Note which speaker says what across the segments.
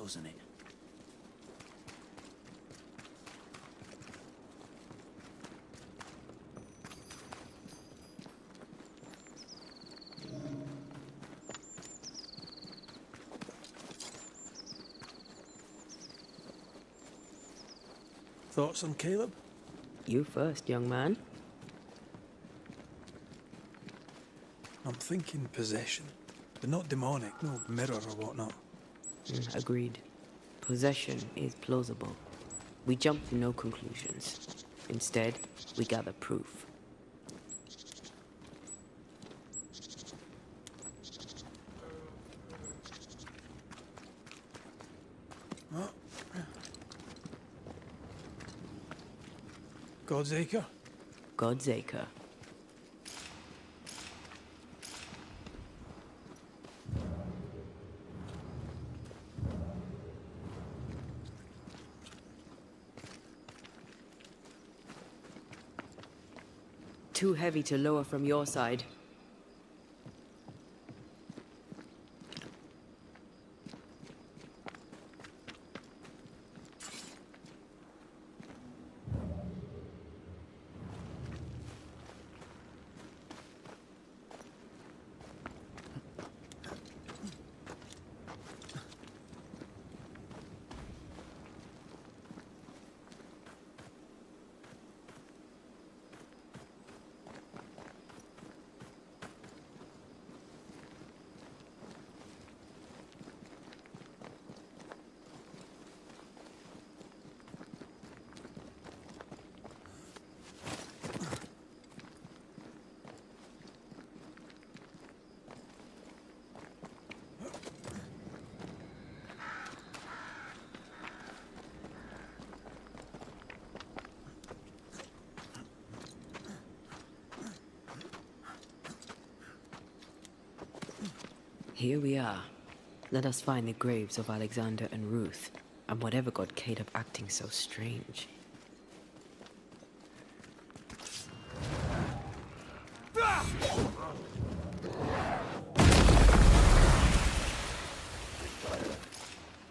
Speaker 1: doesn't it?
Speaker 2: Thoughts on Caleb?
Speaker 3: You first, young man.
Speaker 2: I'm thinking possession. But not demonic, no mirror or whatnot.
Speaker 3: Agreed. Possession is plausible. We jump to no conclusions. Instead, we gather proof.
Speaker 2: God's Acre?
Speaker 3: God's Acre. Too heavy to lower from your side. Here we are. Let us find the graves of Alexander and Ruth, and whatever got Caleb acting so strange.
Speaker 2: I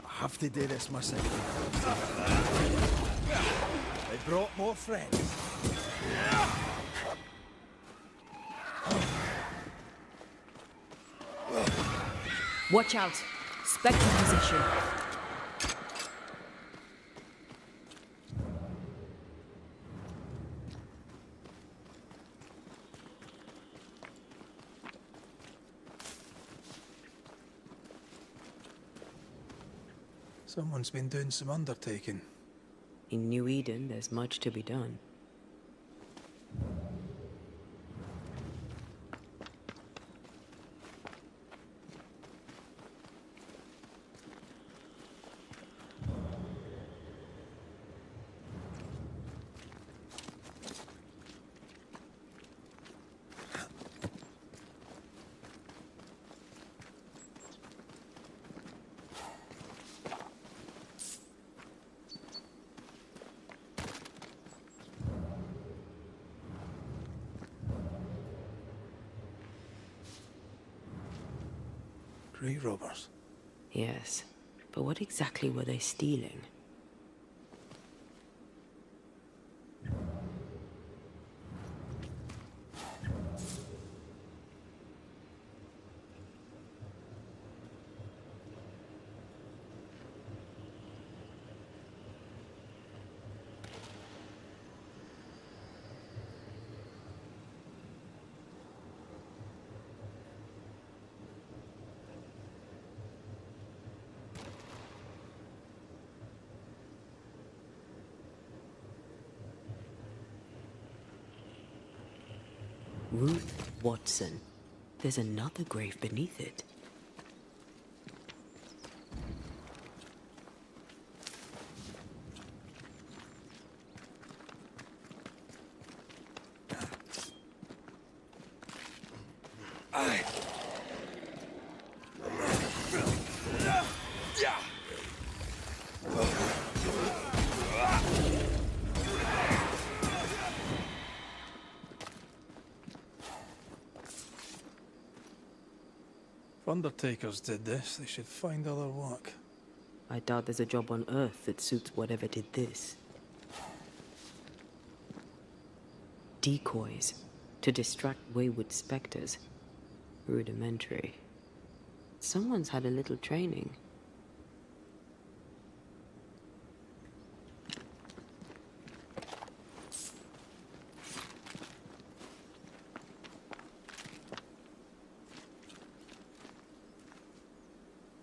Speaker 2: have to do this myself. I brought more friends.
Speaker 3: Watch out! Spectre position.
Speaker 2: Someone's been doing some undertaking.
Speaker 3: In New Eden, there's much to be done.
Speaker 2: Grey robbers.
Speaker 3: Yes, but what exactly were they stealing? Ruth Watson. There's another grave beneath it.
Speaker 2: If undertakers did this, they should find other work.
Speaker 3: I doubt there's a job on Earth that suits whatever did this. Decoys to distract wayward specters. Rudimentary. Someone's had a little training.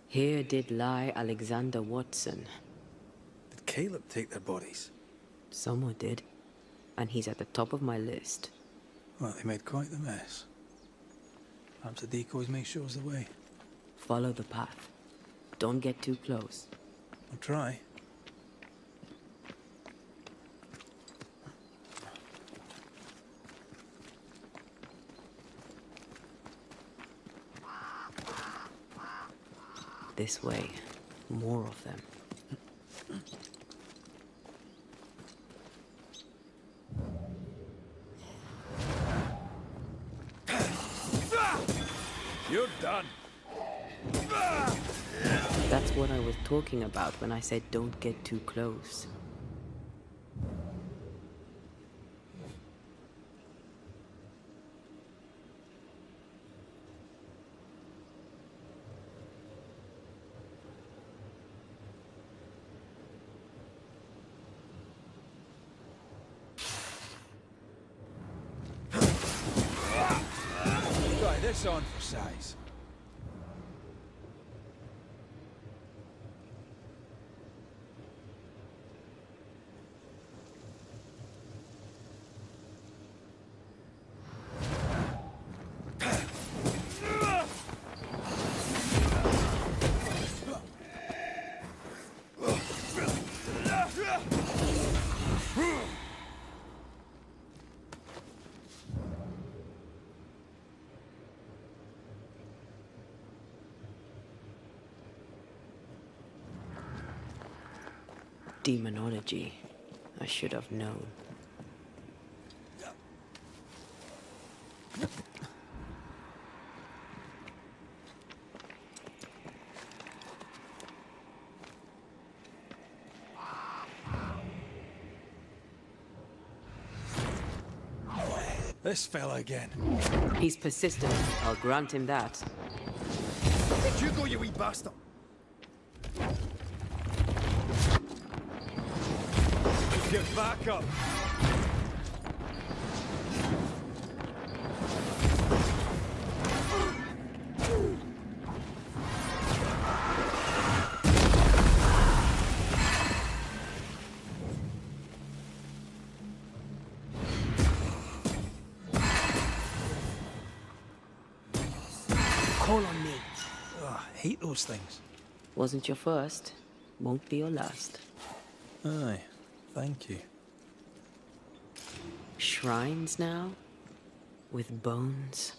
Speaker 3: Here did lie Alexander Watson.
Speaker 2: Did Caleb take their bodies?
Speaker 3: Someone did. And he's at the top of my list.
Speaker 2: Well, they made quite the mess. Perhaps the decoys may show us the way.
Speaker 3: Follow the path. Don't get too close.
Speaker 2: I'll try.
Speaker 3: This way. More of them.
Speaker 2: You're done.
Speaker 3: That's what I was talking about when I said don't get too close.
Speaker 2: Try this on for size.
Speaker 3: Demonology. I should have known.
Speaker 2: This fella again.
Speaker 3: He's persistent. I'll grant him that.
Speaker 1: Did you go, you wee bastard? Get back up!
Speaker 3: Call on me.
Speaker 2: Ugh, I hate those things.
Speaker 3: Wasn't your first. Won't be your last.
Speaker 2: Aye, thank you.
Speaker 3: Shrines now? With bones?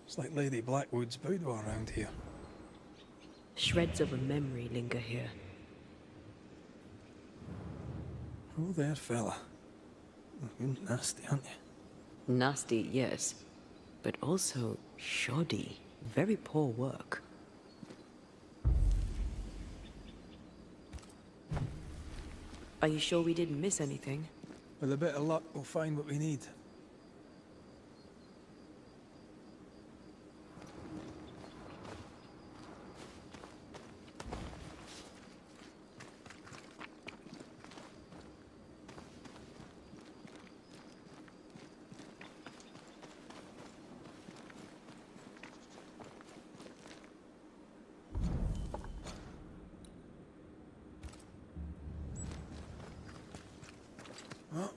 Speaker 2: It's like Lady Blackwood's boudoir around here.
Speaker 3: Shreds of a memory linger here.
Speaker 2: Oh, there, fella. You're nasty, aren't you?
Speaker 3: Nasty, yes. But also shoddy. Very poor work. Are you sure we didn't miss anything?
Speaker 2: With a bit of luck, we'll find what we need. Oh.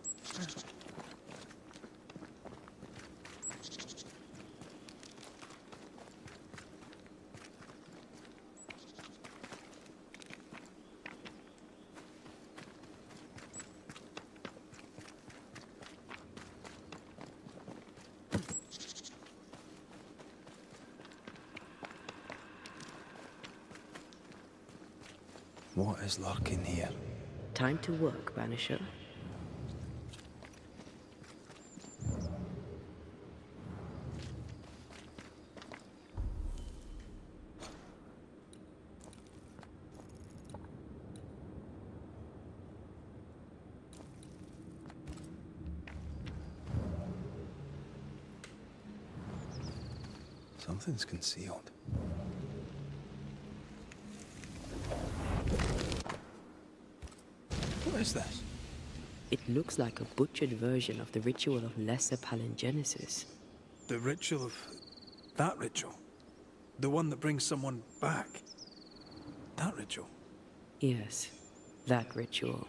Speaker 2: What is lurking here?
Speaker 3: Time to work, Banisher.
Speaker 2: Something's concealed. What is this?
Speaker 3: It looks like a butchered version of the ritual of Lesser Palingenesis.
Speaker 2: The ritual of... that ritual? The one that brings someone back? That ritual?
Speaker 3: Yes, that ritual.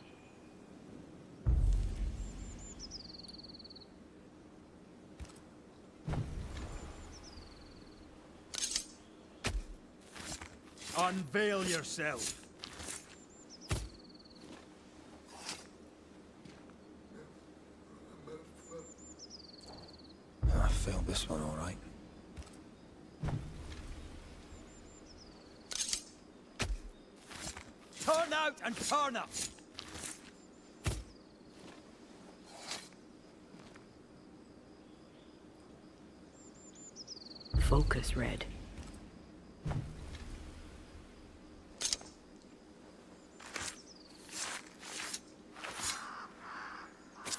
Speaker 1: Unveil yourself.
Speaker 2: I failed this one all right.
Speaker 1: Turn out and turn up.
Speaker 3: Focus, Red.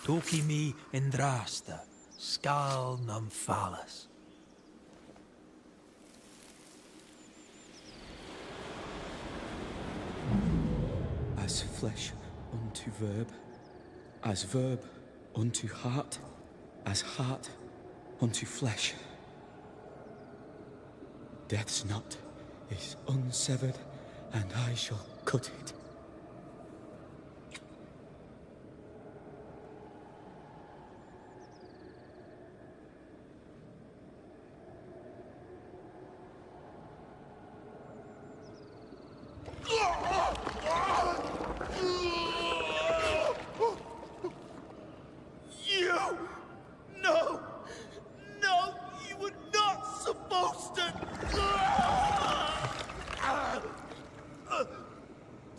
Speaker 4: Tokimi Indrasta, Skal Numphalis.
Speaker 5: As flesh unto verb, as verb unto heart, as heart unto flesh. Death's knot is unsevered, and I shall cut it.
Speaker 1: You! No! No! You were not supposed to!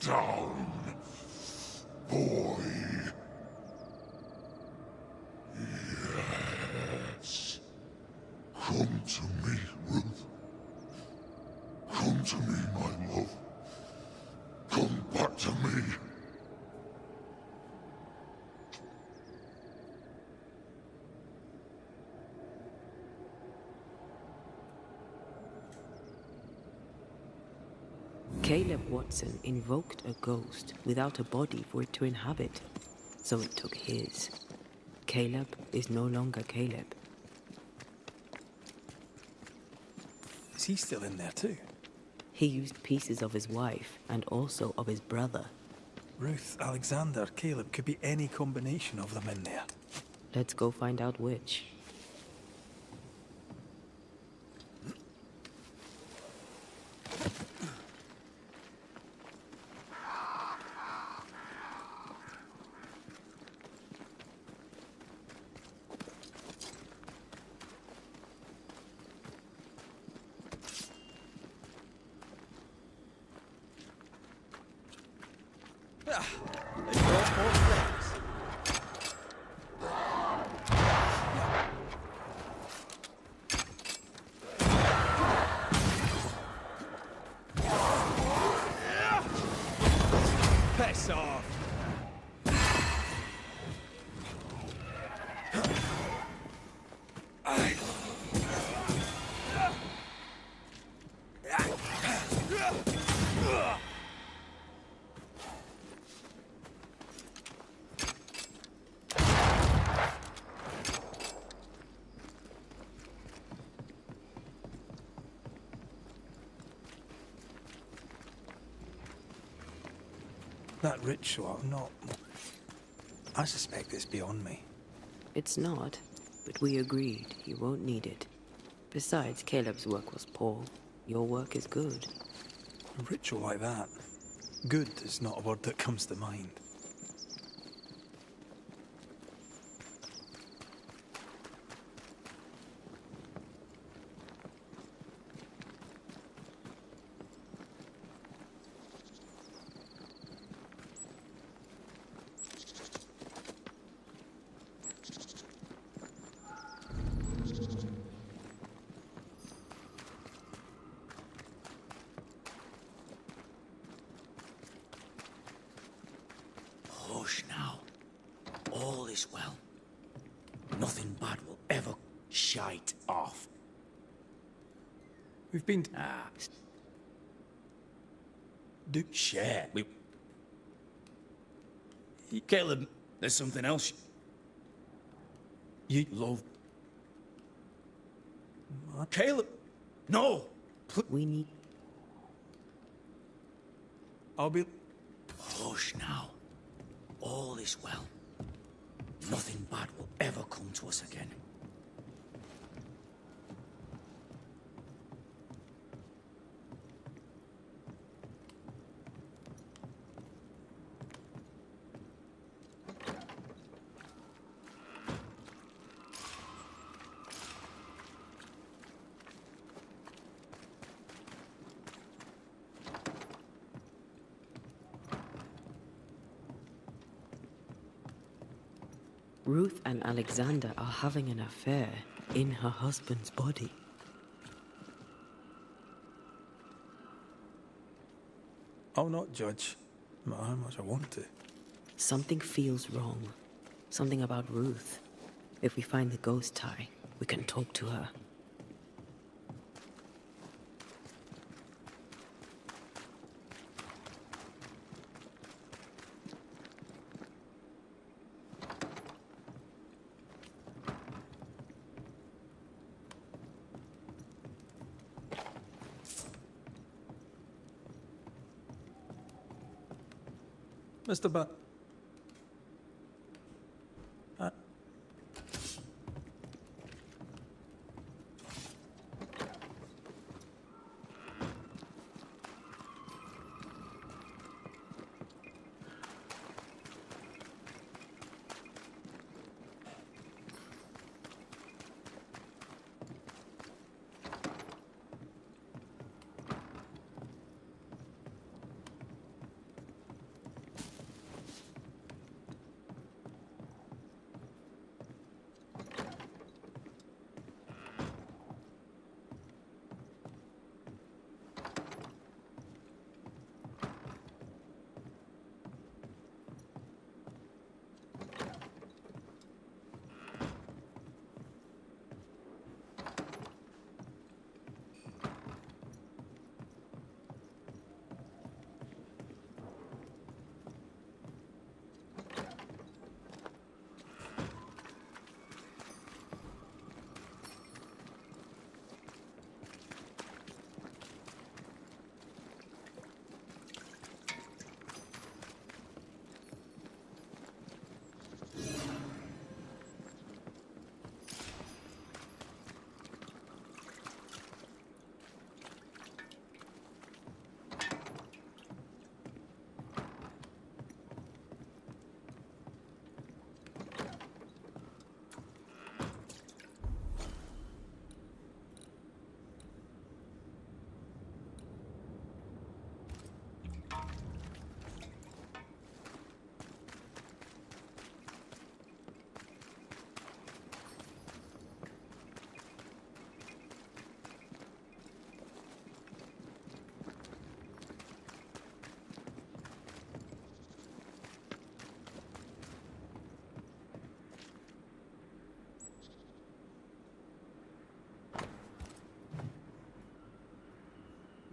Speaker 6: Down, boy. Yes. Come to me, Ruth. Come to me, my love. Come back to me.
Speaker 3: Caleb Watson invoked a ghost without a body for it to inhabit, so it took his. Caleb is no longer Caleb.
Speaker 2: Is he still in there too?
Speaker 3: He used pieces of his wife and also of his brother.
Speaker 2: Ruth, Alexander, Caleb, could be any combination of them in there.
Speaker 3: Let's go find out which.
Speaker 1: Piss off!
Speaker 2: That ritual, not... I suspect it's beyond me.
Speaker 3: It's not, but we agreed you won't need it. Besides, Caleb's work was poor. Your work is good.
Speaker 2: A ritual like that. Good is not a word that comes to mind.
Speaker 4: Hush now. All is well. Nothing bad will ever shite off.
Speaker 2: We've been...
Speaker 4: Ah,
Speaker 2: Do...
Speaker 4: share. Caleb, there's something else.
Speaker 2: You...
Speaker 4: Love. Caleb! No!
Speaker 3: We need...
Speaker 2: I'll be...
Speaker 4: Hush now. All is well. Nothing bad will ever come to us again.
Speaker 3: Ruth and Alexander are having an affair in her husband's body.
Speaker 2: I'll not judge, no matter how much I want to.
Speaker 3: Something feels wrong. Something about Ruth. If we find the ghost tie, we can talk to her.
Speaker 2: Mr. Bat...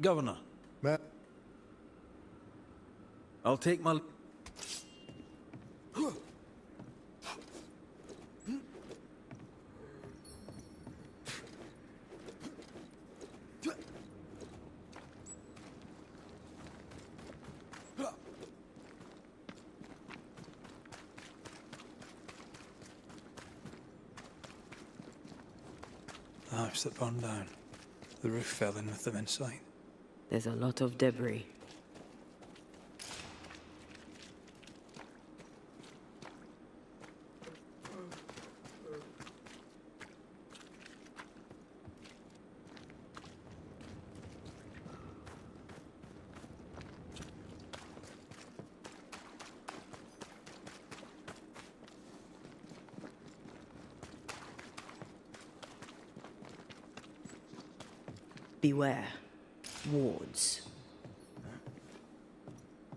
Speaker 2: Governor. I'll take my... The house that burned down. The roof fell in with them inside.
Speaker 3: There's a lot of debris. Beware. Wards.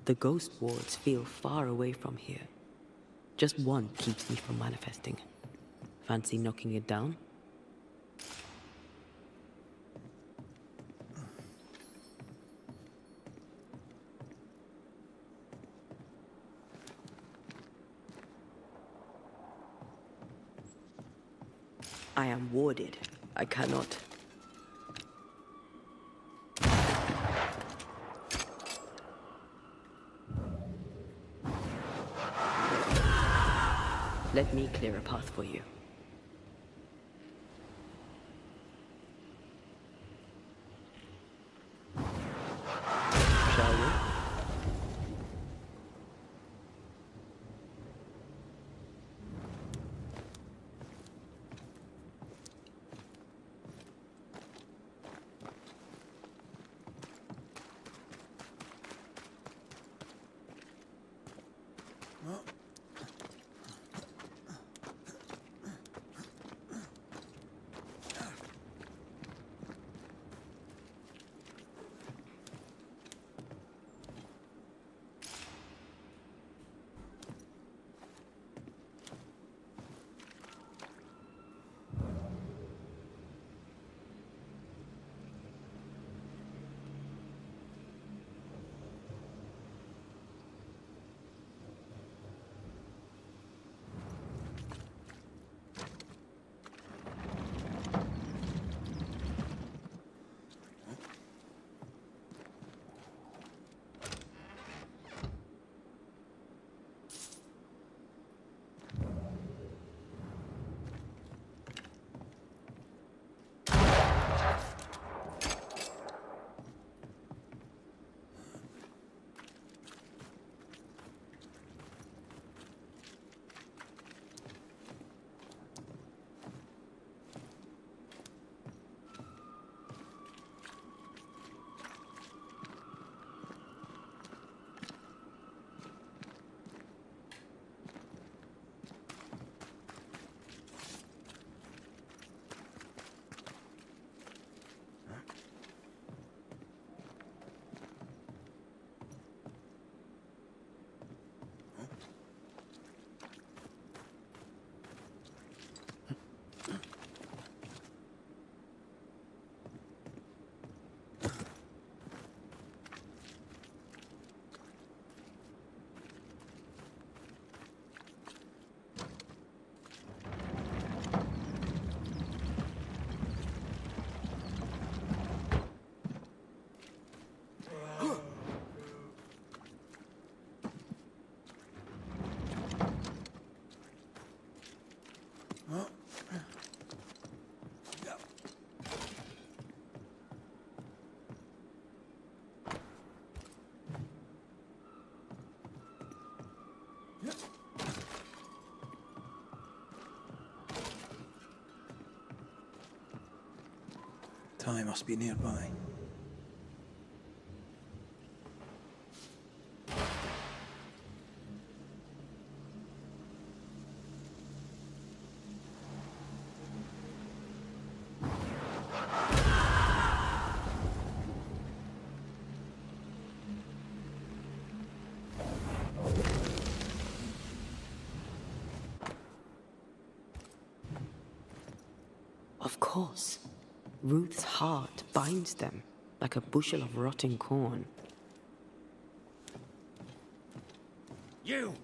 Speaker 3: The ghost wards feel far away from here. Just one keeps me from manifesting. Fancy knocking it down? I am warded. I cannot. Let me clear a path for you. Shall we?
Speaker 2: Ty must be nearby.
Speaker 3: Of course. Ruth's heart binds them like a bushel of rotting corn.
Speaker 4: You!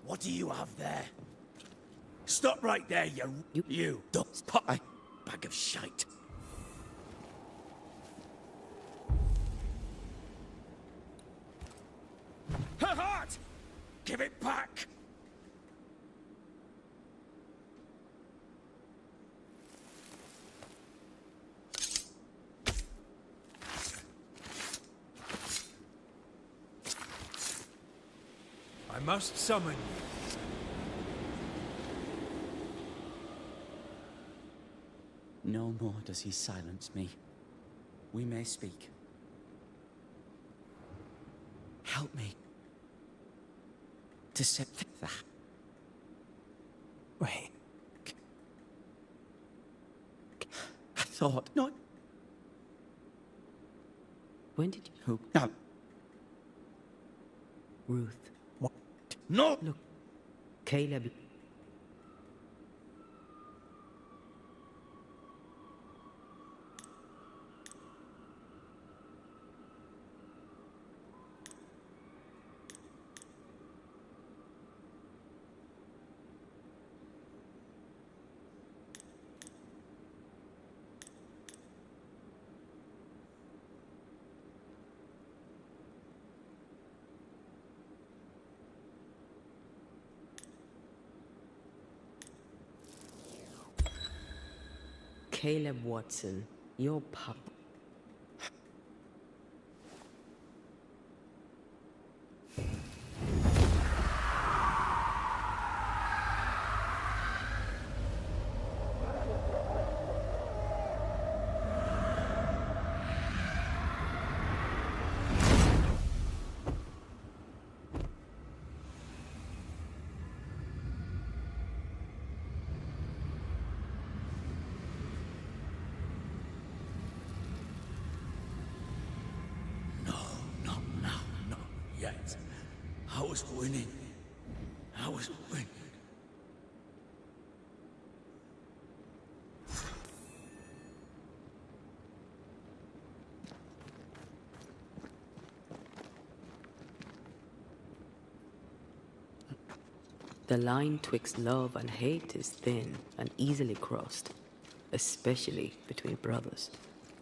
Speaker 4: What do you have there? Stop right there, you dumb pot bag of shite. Her heart! Give it back!
Speaker 2: I must summon you.
Speaker 5: No more does he silence me. We may speak. Help me to set that.
Speaker 2: Wait.
Speaker 5: I thought not.
Speaker 3: When did you...
Speaker 5: Who? No.
Speaker 3: Ruth.
Speaker 2: What?
Speaker 4: No!
Speaker 3: Look, Caleb... Caleb Watson, your pup.
Speaker 4: Not now, not yet. I was winning. I was winning.
Speaker 3: The line twixt love and hate is thin and easily crossed, especially between brothers.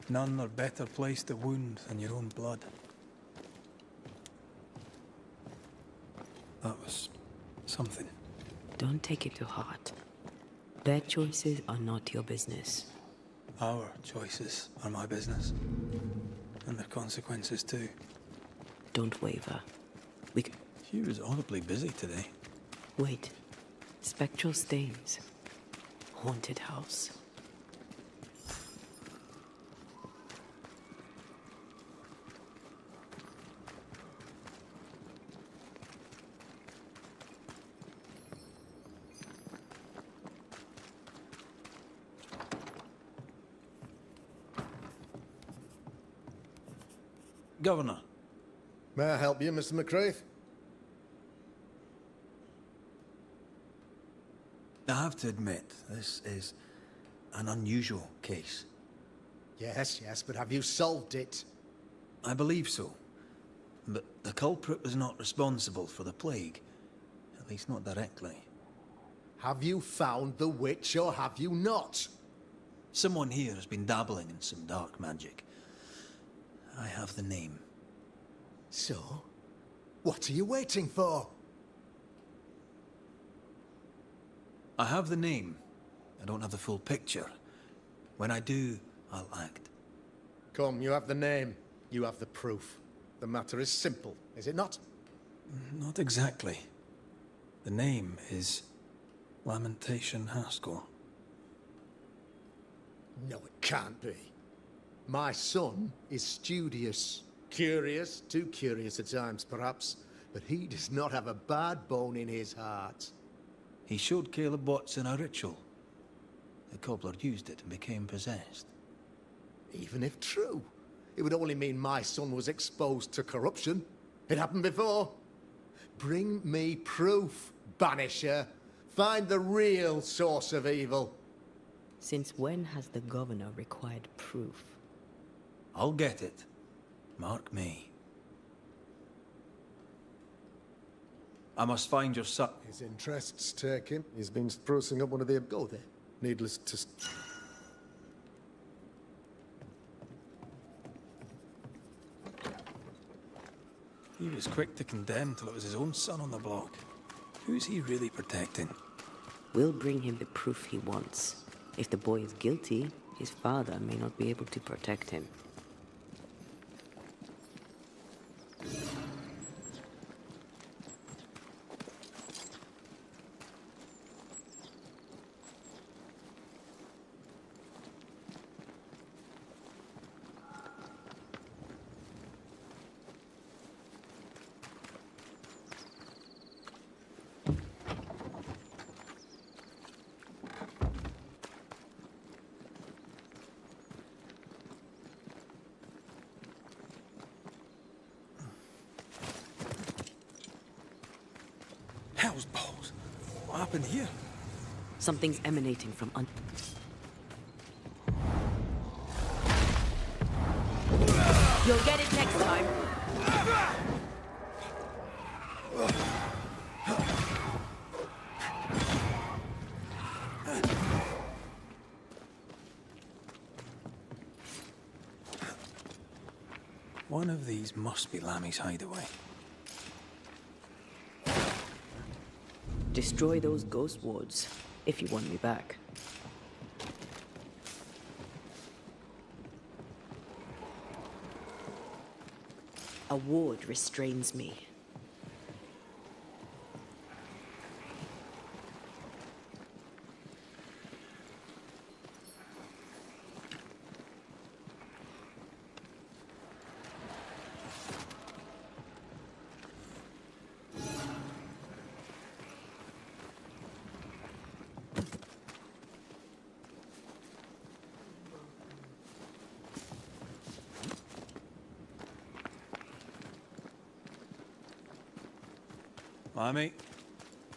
Speaker 2: None are better placed to wound than your own blood. That was something.
Speaker 3: Don't take it to heart. Their choices are not your business.
Speaker 2: Our choices are my business. And their consequences too.
Speaker 3: Don't waver. We c-
Speaker 2: She was audibly busy today.
Speaker 3: Wait. Spectral stains. Haunted house.
Speaker 2: Governor.
Speaker 7: May I help you, Mr. McCraith?
Speaker 8: I have to admit, this is an unusual case.
Speaker 7: Yes, but have you solved it?
Speaker 8: I believe so. But the culprit was not responsible for the plague. At least not directly.
Speaker 7: Have you found the witch or have you not?
Speaker 8: Someone here has been dabbling in some dark magic. I have the name.
Speaker 7: So, what are you waiting for?
Speaker 8: I have the name. I don't have the full picture. When I do, I'll act.
Speaker 7: Come, you have the name. You have the proof. The matter is simple, is it not?
Speaker 2: Not exactly. The name is Lamentation Haskell.
Speaker 7: No, it can't be. My son is studious. Curious, too curious at times, perhaps. But he does not have a bad bone in his heart.
Speaker 8: He showed Caleb Watson a ritual. The cobbler used it and became possessed.
Speaker 7: Even if true, it would only mean my son was exposed to corruption. It happened before. Bring me proof, Banisher. Find the real source of evil.
Speaker 3: Since when has the governor required proof?
Speaker 8: I'll get it. Mark me. I must find your son.
Speaker 7: His interests take him. He's been sprucing up one of the... Go there. Needless to...
Speaker 2: He was quick to condemn till it was his own son on the block. Who's he really protecting?
Speaker 3: We'll bring him the proof he wants. If the boy is guilty, his father may not be able to protect him.
Speaker 2: Hell's balls. What happened here?
Speaker 3: Something's emanating from You'll get it next time.
Speaker 2: One of these must be Lammy's hideaway.
Speaker 3: Destroy those ghost wards if you want me back. A ward restrains me.
Speaker 2: Mammy,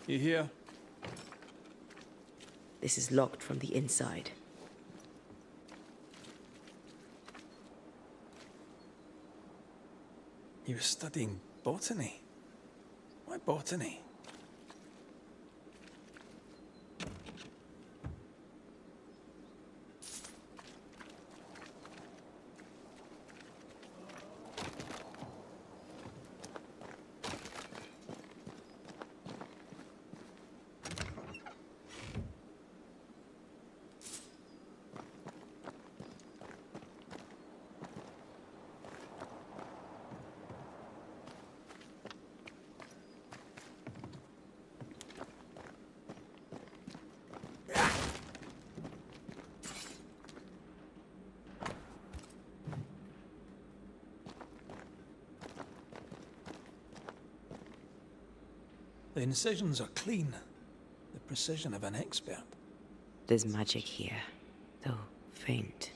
Speaker 2: you here?
Speaker 3: This is locked from the inside.
Speaker 2: You were studying botany? Why botany? The incisions are clean. The precision of an expert.
Speaker 3: There's magic here, though faint.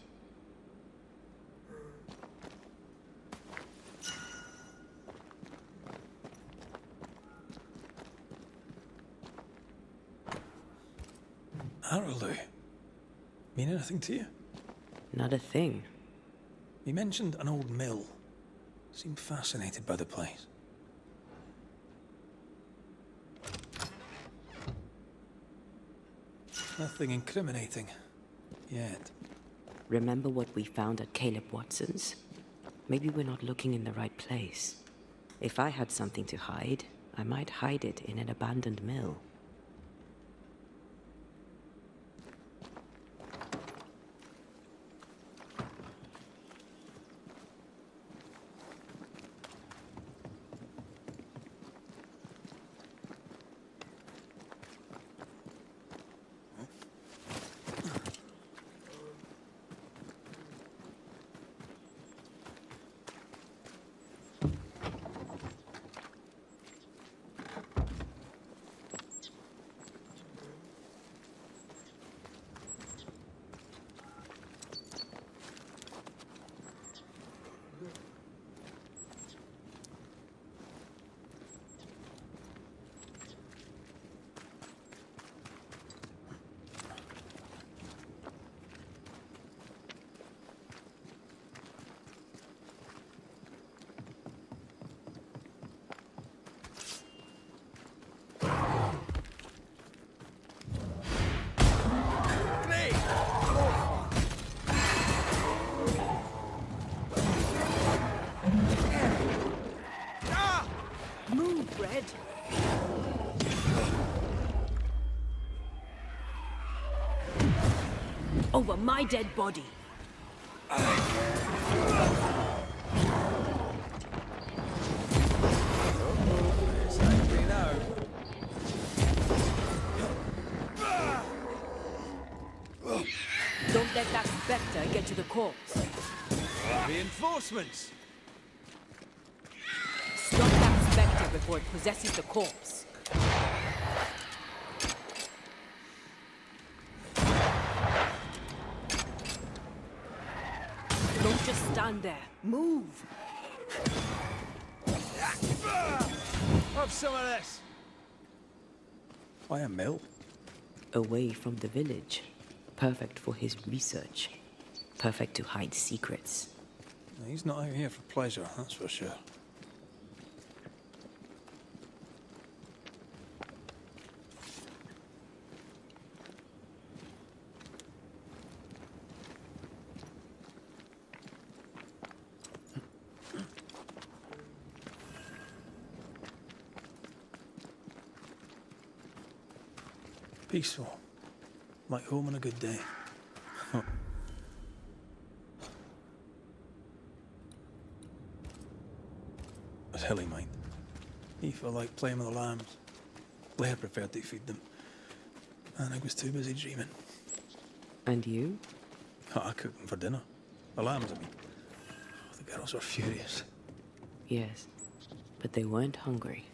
Speaker 2: Arrowloo. Mean anything to you?
Speaker 3: Not a thing.
Speaker 2: You mentioned an old mill. Seemed fascinated by the place. Nothing incriminating. Yet.
Speaker 3: Remember what we found at Caleb Watson's? Maybe we're not looking in the right place. If I had something to hide, I might hide it in an abandoned mill. Over my dead body. Don't let that spectre get to the corpse.
Speaker 8: Reinforcements!
Speaker 3: Stop that spectre before it possesses the corpse. Don't just stand there. Move!
Speaker 8: Have some of this!
Speaker 2: Why a mill?
Speaker 3: Away from the village. Perfect for his research. Perfect to hide secrets.
Speaker 2: He's not out here for pleasure, that's for sure. Peaceful. Like home on a good day. felt like playing with the lambs. Blair preferred to feed them. And I was too busy dreaming.
Speaker 3: And you?
Speaker 2: Oh, I cooked them for dinner. The lambs, I mean. Oh, the girls were furious.
Speaker 3: Yes, but they weren't hungry.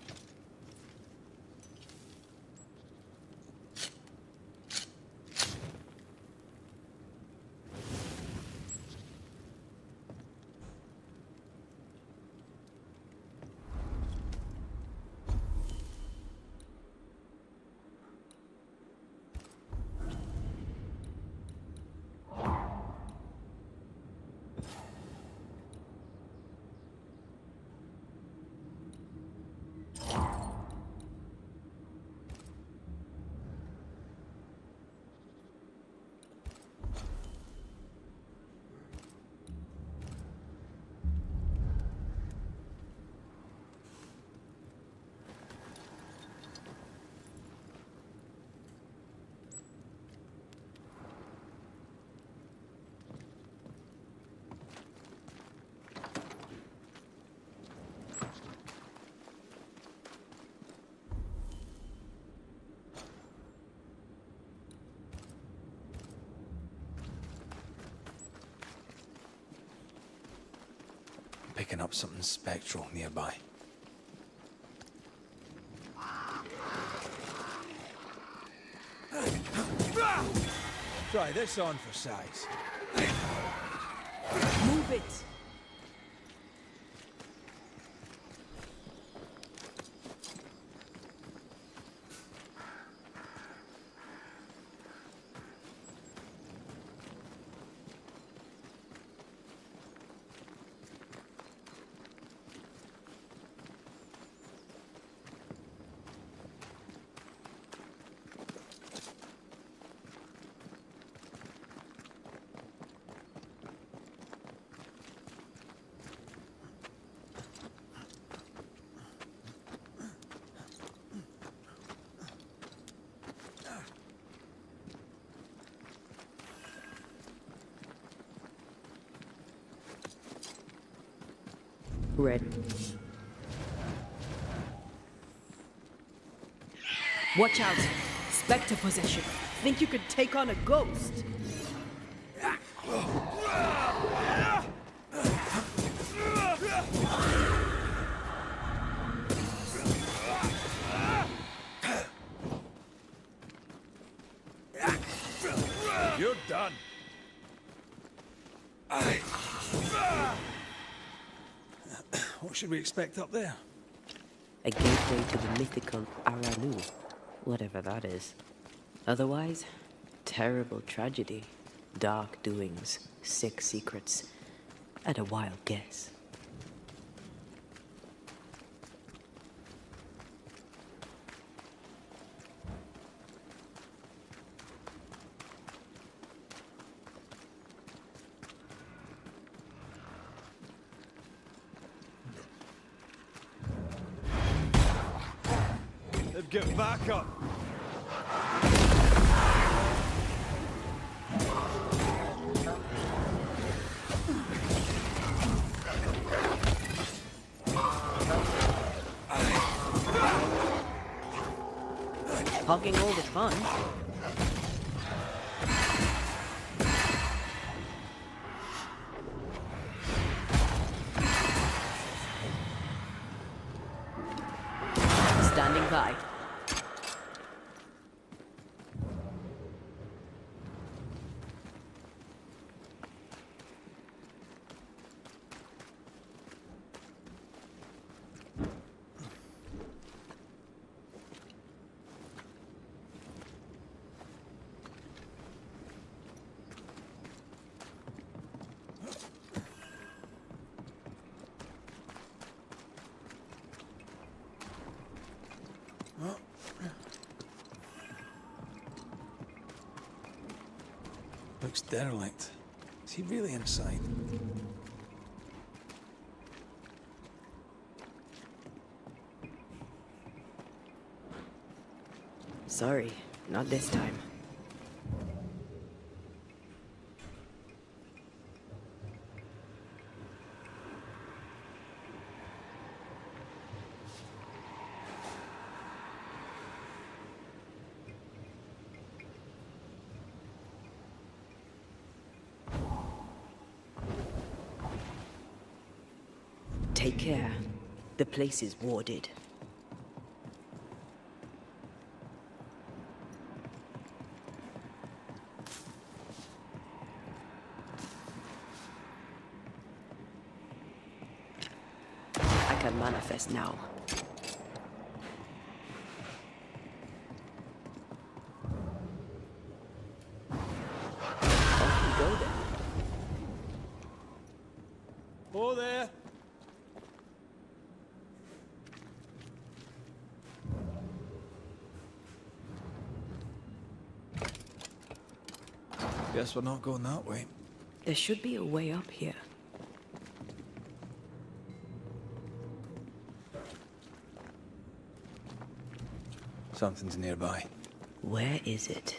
Speaker 2: Picking up something spectral nearby. Try this on for size.
Speaker 3: Move it! Red. Watch out! Spectre possession. Think you could take on a ghost?
Speaker 2: You're done. What should we expect up there?
Speaker 3: A gateway to the mythical Aranu, whatever that is. Otherwise, terrible tragedy, dark doings, sick secrets, and a wild guess.
Speaker 2: Get back up!
Speaker 3: Hogging all the fun. Standing by.
Speaker 2: Looks derelict. Is he really inside?
Speaker 3: Sorry, not this time. Take care. The place is warded. I can manifest now. Off we go then.
Speaker 8: Oh, there. Guess we're not going that way.
Speaker 3: There should be a way up here.
Speaker 8: Something's nearby.
Speaker 3: Where is it?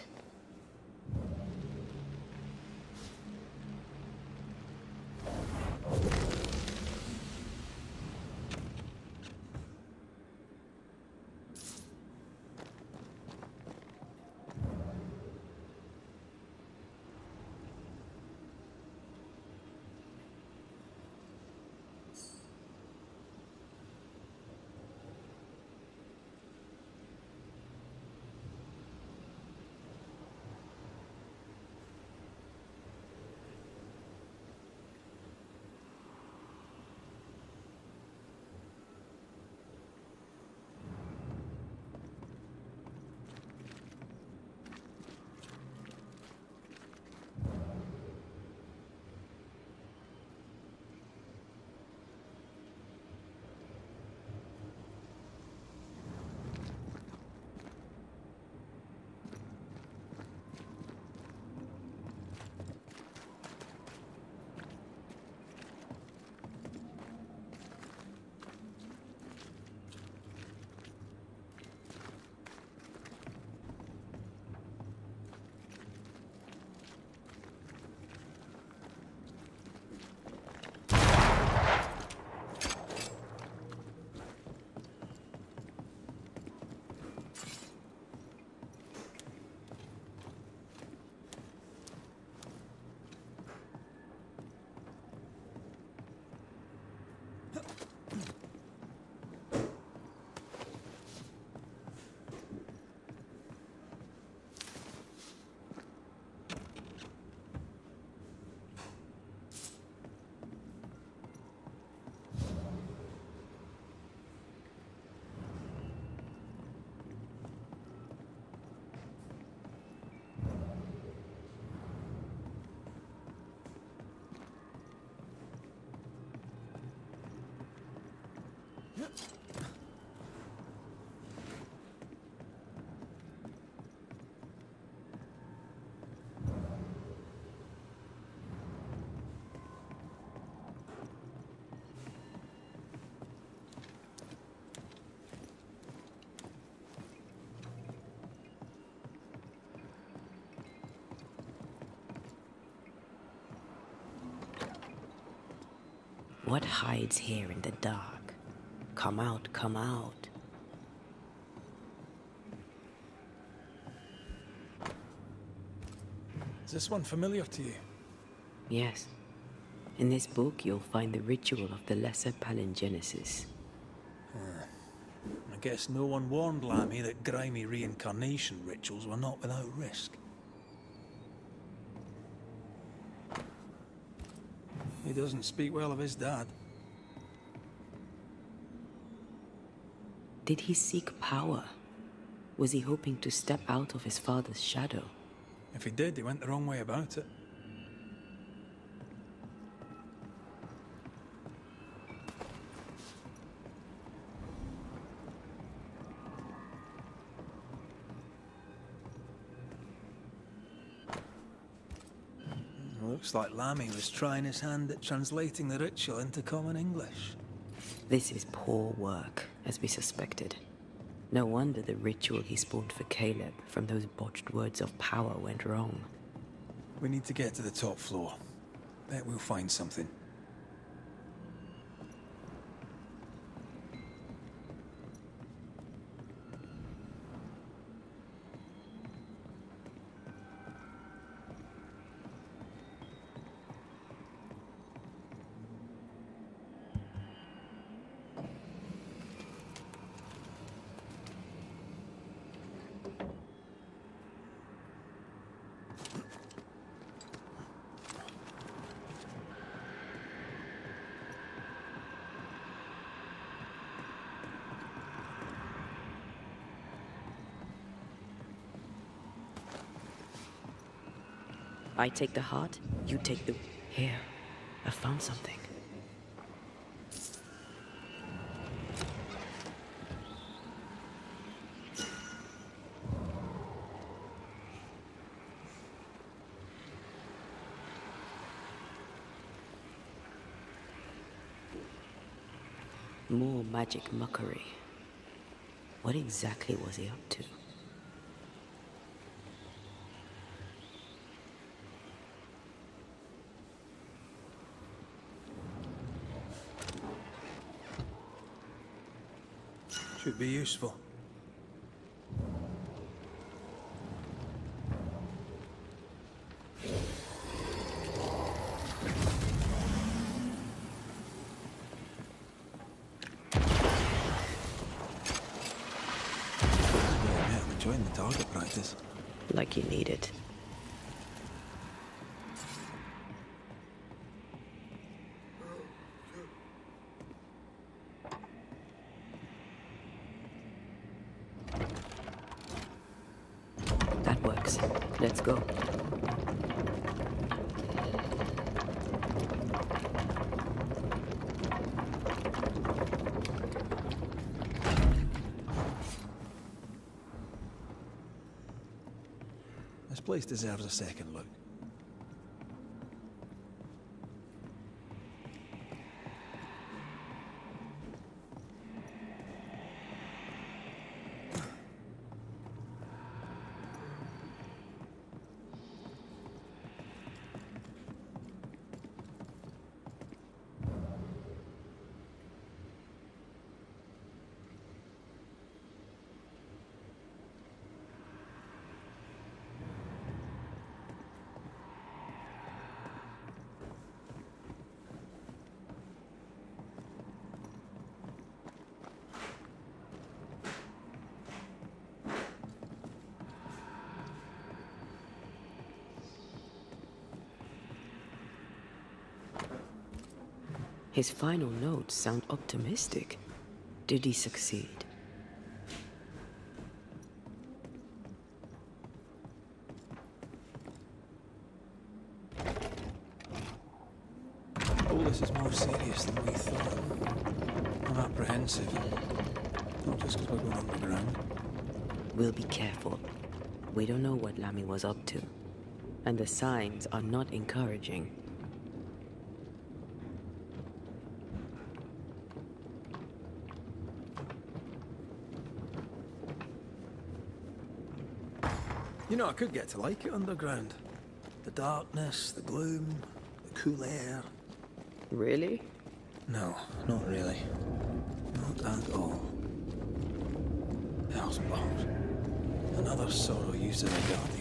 Speaker 3: What hides here in the dark? Come out, come out.
Speaker 2: Is this one familiar to you?
Speaker 3: Yes. In this book, you'll find the ritual of the Lesser Palingenesis.
Speaker 2: I guess no one warned Lammy that grimy reincarnation rituals were not without risk. He doesn't speak well of his dad.
Speaker 3: Did he seek power? Was he hoping to step out of his father's shadow?
Speaker 2: If he did, he went the wrong way about it. Looks like Lammy was trying his hand at translating the ritual into common English.
Speaker 3: This is poor work, as we suspected. No wonder the ritual he spawned for Caleb from those botched words of power went wrong.
Speaker 2: We need to get to the top floor. Bet we'll find something.
Speaker 3: I take the heart, you take the... Here, I found something. More magic mockery. What exactly was he up to?
Speaker 2: Should be useful.
Speaker 8: Yeah, I'm enjoying the target practice.
Speaker 3: Like you need it. That works. Let's go.
Speaker 8: This place deserves a second look.
Speaker 3: His final notes sound optimistic. Did he succeed?
Speaker 2: All this is more serious than we thought. I'm apprehensive. Not just because we're going underground.
Speaker 3: We'll be careful. We don't know what Lammy was up to. And the signs are not encouraging.
Speaker 2: You know, I could get to like it underground. The darkness, the gloom, the cool air.
Speaker 3: Really?
Speaker 2: No, not really. Not at all. Hellspawn. Another sorrow used as a guardian.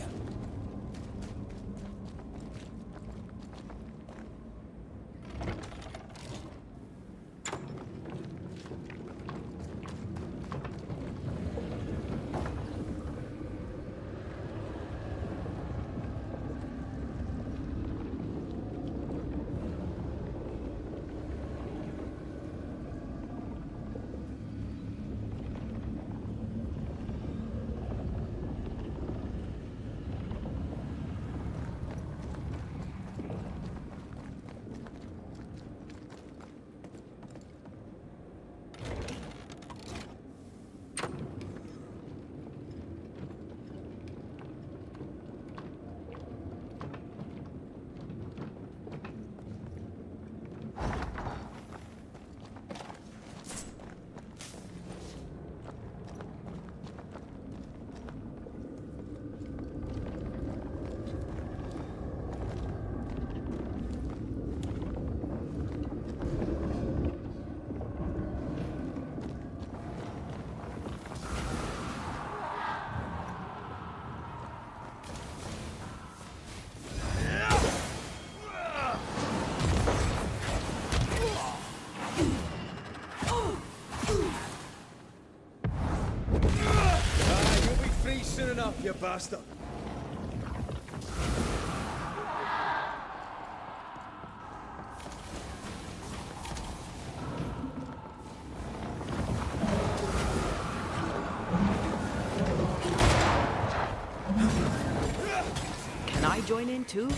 Speaker 4: You bastard!
Speaker 3: Can I join in too?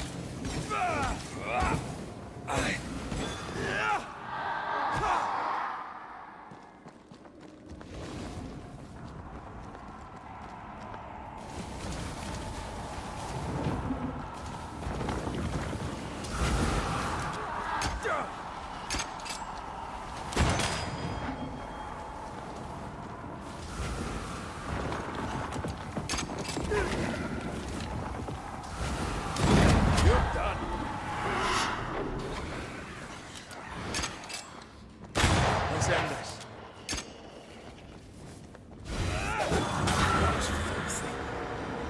Speaker 4: Let's end this.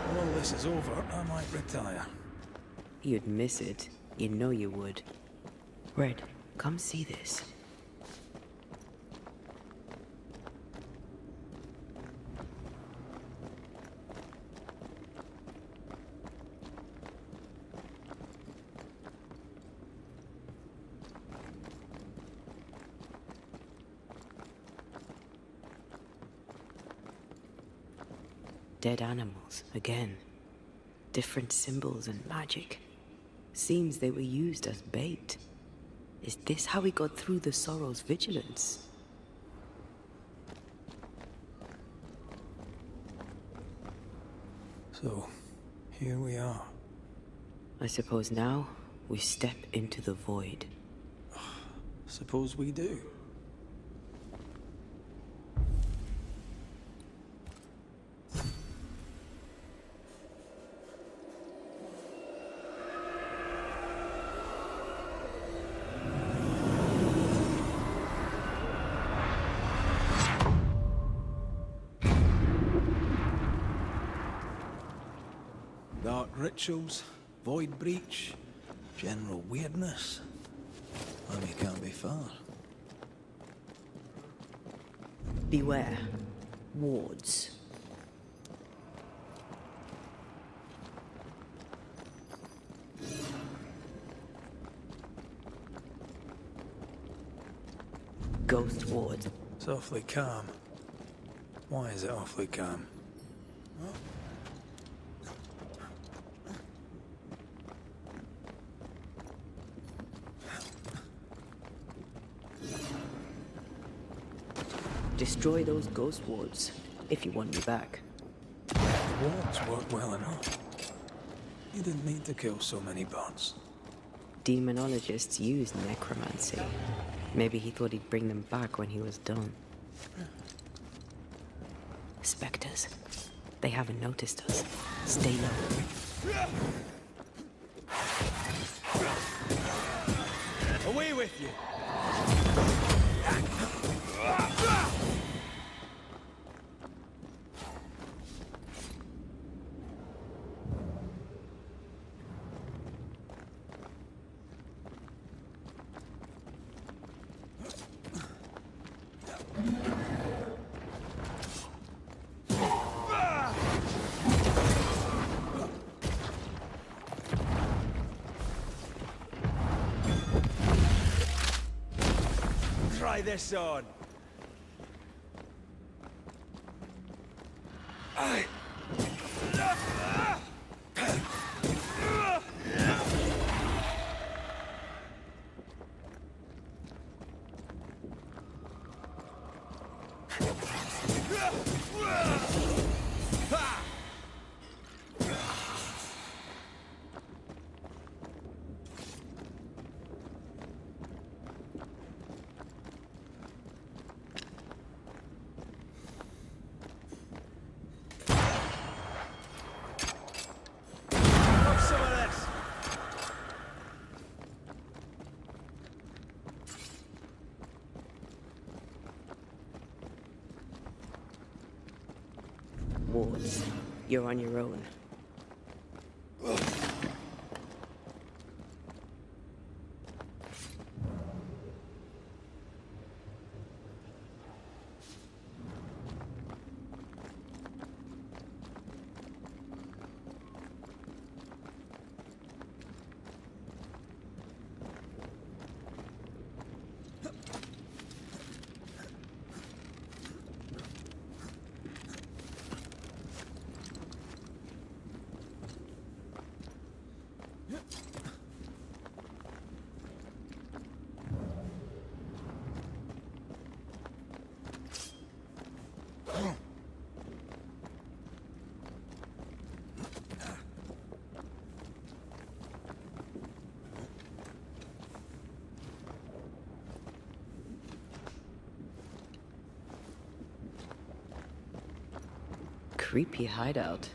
Speaker 2: When all this is over, I might retire.
Speaker 3: You'd miss it. You know you would. Red, come see this. Dead animals, again. Different symbols and magic. Seems they were used as bait. Is this how we got through the Sorrow's vigilance?
Speaker 2: So, here we are.
Speaker 3: I suppose now we step into the void.
Speaker 2: Suppose we do. Dark rituals, void breach, general weirdness. I mean, can't be far.
Speaker 3: Beware. Wards. Ghost wards.
Speaker 2: It's awfully calm. Why is it awfully calm?
Speaker 3: Destroy those ghost wards if you want me back.
Speaker 2: Wards work well enough. You didn't need to kill so many bots.
Speaker 3: Demonologists use necromancy. Maybe he thought he'd bring them back when he was done. Spectres. They haven't noticed us. Stay low.
Speaker 4: Away with you! Try this on. Some of this.
Speaker 3: Wards. You're on your own. creepy hideout.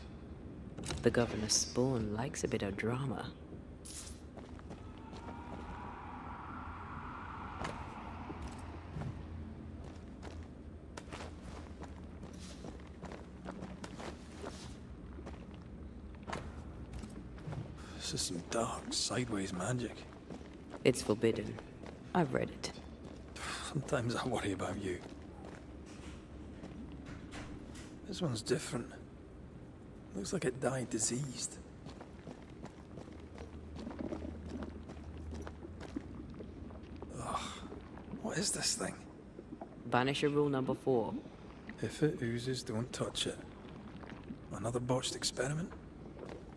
Speaker 3: The governor's spawn likes a bit of drama.
Speaker 2: This is some dark, sideways magic.
Speaker 3: It's forbidden. I've read it.
Speaker 2: Sometimes I worry about you. This one's different. Looks like it died diseased. Ugh. What is this thing?
Speaker 3: Banisher rule number 4.
Speaker 2: If it oozes, don't touch it. Another botched experiment?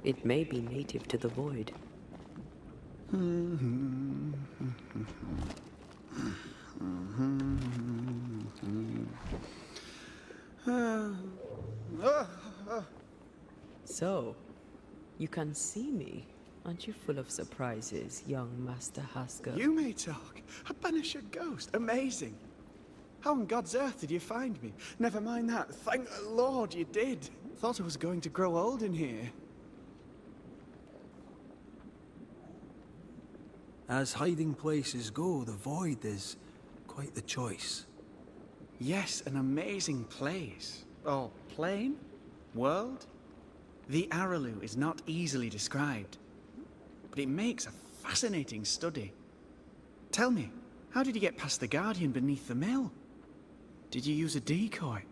Speaker 3: It may be native to the void. So, you can see me. Aren't you full of surprises, young Master Haskell?
Speaker 9: You may talk. A Banisher ghost. Amazing. How on God's earth did you find me? Never mind that. Thank the Lord you did. Thought I was going to grow old in here.
Speaker 2: As hiding places go, the Void is quite the choice.
Speaker 9: Yes, an amazing place. Oh, plane? World? The Araloo is not easily described, but it makes a fascinating study. Tell me, how did you get past the Guardian beneath the mill? Did you use a decoy?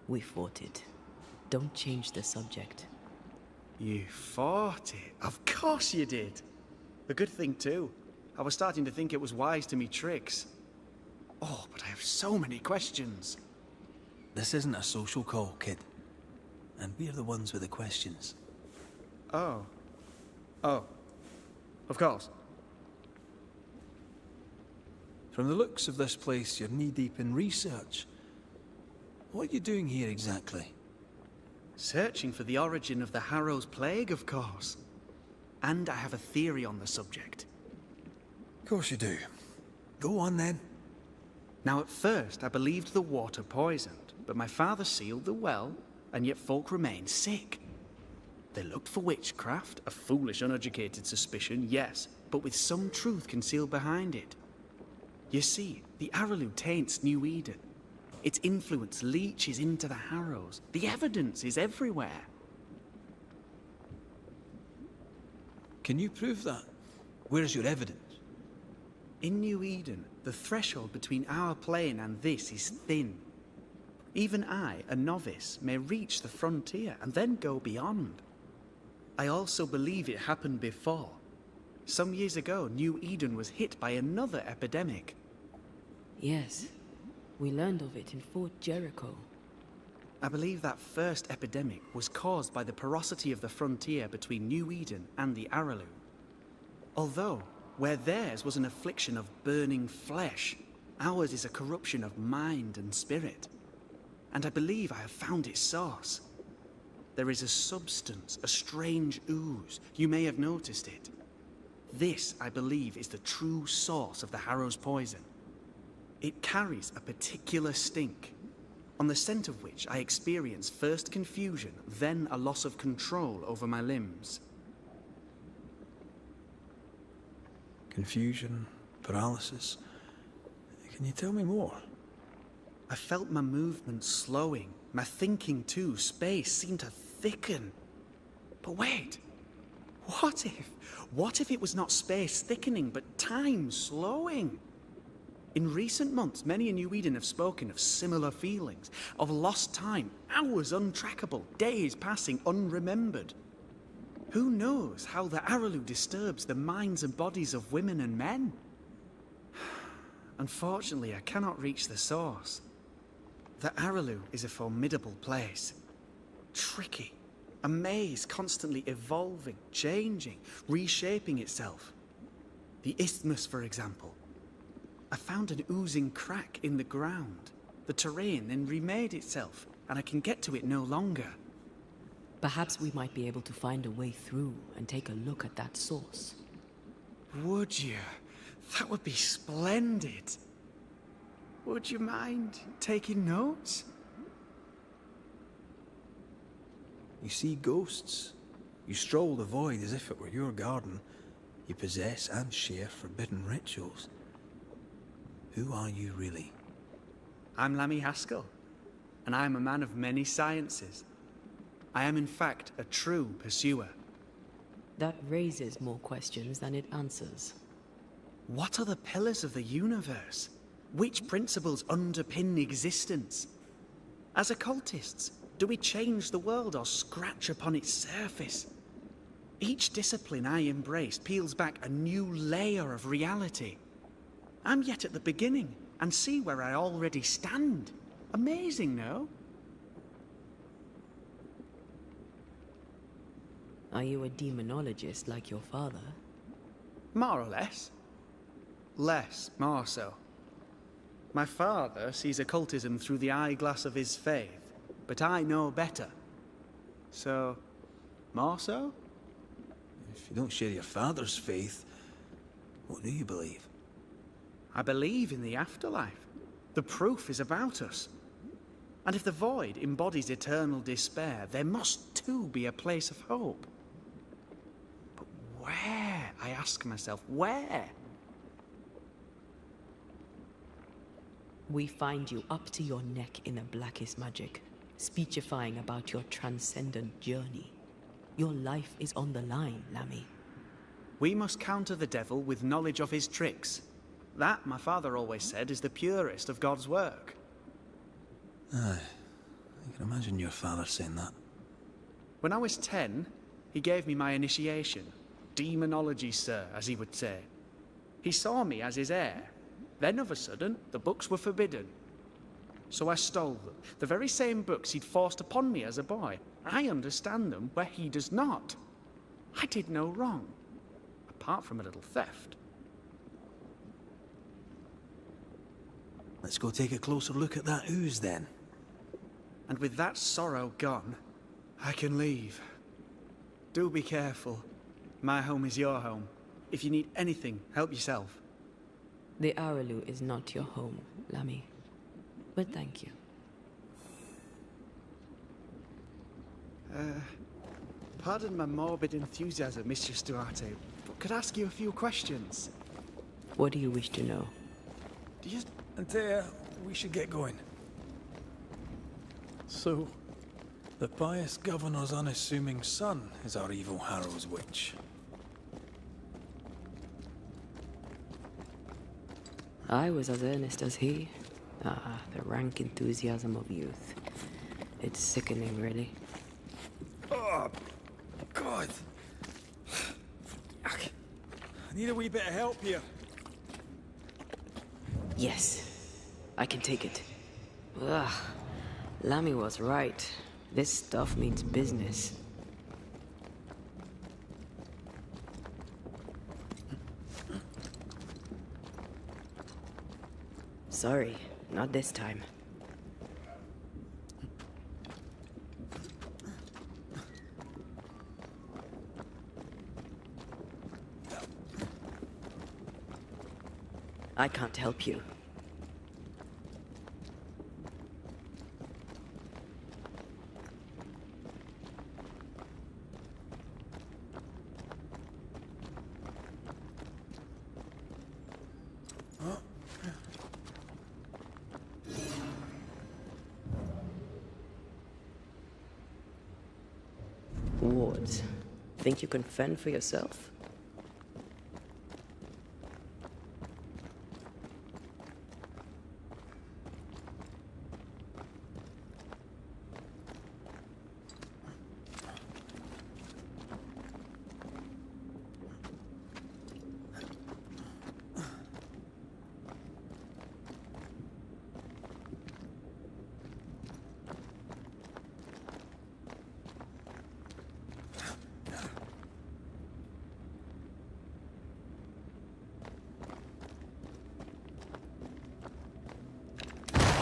Speaker 3: We fought it. Don't change the subject.
Speaker 9: You fought it? Of course you did. A good thing too. I was starting to think it was wise to me tricks. Oh, but I have so many questions.
Speaker 2: This isn't a social call, kid. And we're the ones with the questions.
Speaker 9: Oh. Oh. Of course.
Speaker 2: From the looks of this place, you're knee-deep in research. What are you doing here exactly?
Speaker 9: Searching for the origin of the Harrow's plague, of course. And I have a theory on the subject.
Speaker 2: Of course you do. Go on then.
Speaker 9: Now, at first, I believed the water poisoned, but my father sealed the well, and yet folk remained sick. They looked for witchcraft, a foolish, uneducated suspicion, yes, but with some truth concealed behind it. You see, the Araloo taints New Eden. Its influence leaches into the Harrows. The evidence is everywhere.
Speaker 2: Can you prove that? Where's your evidence?
Speaker 9: In New Eden, the threshold between our plane and this is thin. Even I, a novice, may reach the frontier and then go beyond. I also believe it happened before. Some years ago, New Eden was hit by another epidemic.
Speaker 3: Yes, we learned of it in Fort Jericho.
Speaker 9: I believe that first epidemic was caused by the porosity of the frontier between New Eden and the Araloo. Although, where theirs was an affliction of burning flesh, ours is a corruption of mind and spirit. And I believe I have found its source. There is a substance, a strange ooze. You may have noticed it. This, I believe, is the true source of the Harrow's poison. It carries a particular stink, on the scent of which I experience first confusion, then a loss of control over my limbs.
Speaker 2: Confusion, paralysis. Can you tell me more?
Speaker 9: I felt my movement slowing, my thinking too. Space seemed to thicken. But wait, what if it was not space thickening, but time slowing? In recent months, many in New Eden have spoken of similar feelings, of lost time, hours untrackable, days passing unremembered. Who knows how the Araloo disturbs the minds and bodies of women and men? Unfortunately, I cannot reach the source. The Araloo is a formidable place. Tricky. A maze constantly evolving, changing, reshaping itself. The isthmus, for example. I found an oozing crack in the ground. The terrain then remade itself, and I can get to it no longer.
Speaker 3: Perhaps we might be able to find a way through and take a look at that source.
Speaker 9: Would you? That would be splendid. Would you mind taking notes?
Speaker 2: You see ghosts. You stroll the void as if it were your garden. You possess and share forbidden rituals. Who are you really?
Speaker 9: I'm Lammy Haskell, and I am a man of many sciences. I am in fact a true pursuer.
Speaker 3: That raises more questions than it answers.
Speaker 9: What are the pillars of the universe? Which principles underpin existence? As occultists, do we change the world or scratch upon its surface? Each discipline I embrace peels back a new layer of reality. I'm yet at the beginning, and see where I already stand. Amazing, no?
Speaker 3: Are you a demonologist like your father?
Speaker 9: More or less. Less, more so. My father sees occultism through the eyeglass of his faith, but I know better. So, more so?
Speaker 2: If you don't share your father's faith, what do you believe?
Speaker 9: I believe in the afterlife. The proof is about us. And if the void embodies eternal despair, there must too be a place of hope. But where, I ask myself, where?
Speaker 3: We find you up to your neck in the blackest magic, speechifying about your transcendent journey. Your life is on the line, Lammy.
Speaker 9: We must counter the devil with knowledge of his tricks. That, my father always said, is the purest of God's work.
Speaker 2: Aye. I can imagine your father saying that.
Speaker 9: When I was 10, he gave me my initiation. Demonology, sir, as he would say. He saw me as his heir. Then, of a sudden, the books were forbidden. So I stole them. The very same books he'd forced upon me as a boy. I understand them where he does not. I did no wrong. Apart from a little theft.
Speaker 2: Let's go take a closer look at that ooze then.
Speaker 9: And with that sorrow gone, I can leave. Do be careful. My home is your home. If you need anything, help yourself.
Speaker 3: The Aralu is not your home, Lammy. But thank you.
Speaker 9: Pardon my morbid enthusiasm, Mistress Duarte, but could I ask you a few questions?
Speaker 3: What do you wish to know?
Speaker 9: Do you...
Speaker 2: Antea, we should get going. So, the pious governor's unassuming son is our evil Harrow's witch.
Speaker 3: I was as earnest as he. Ah, the rank enthusiasm of youth. It's sickening, really.
Speaker 2: Oh, God. I need a wee bit of help here.
Speaker 3: Yes, I can take it. Ugh, Lammy was right. This stuff means business. Sorry, not this time. I can't help you. Wards, think you can fend for yourself?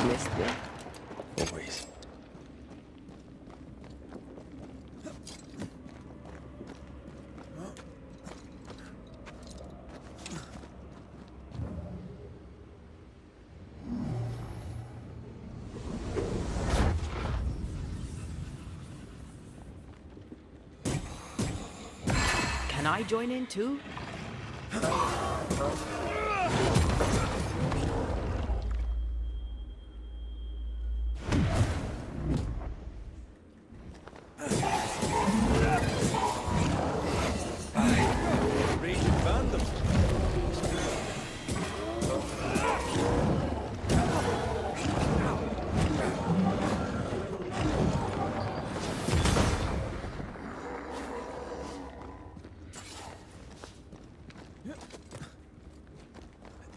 Speaker 3: Missed me?
Speaker 2: Always.
Speaker 3: I join in too?
Speaker 8: Raging vandal.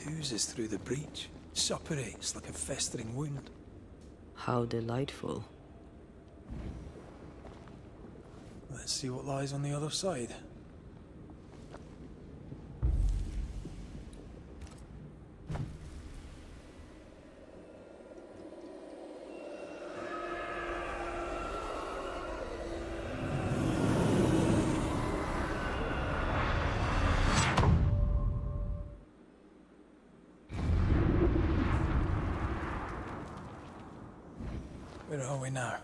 Speaker 8: It oozes through the breach, suppurates like a festering wound.
Speaker 3: How delightful.
Speaker 8: Let's see what lies on the other side. Where are we now?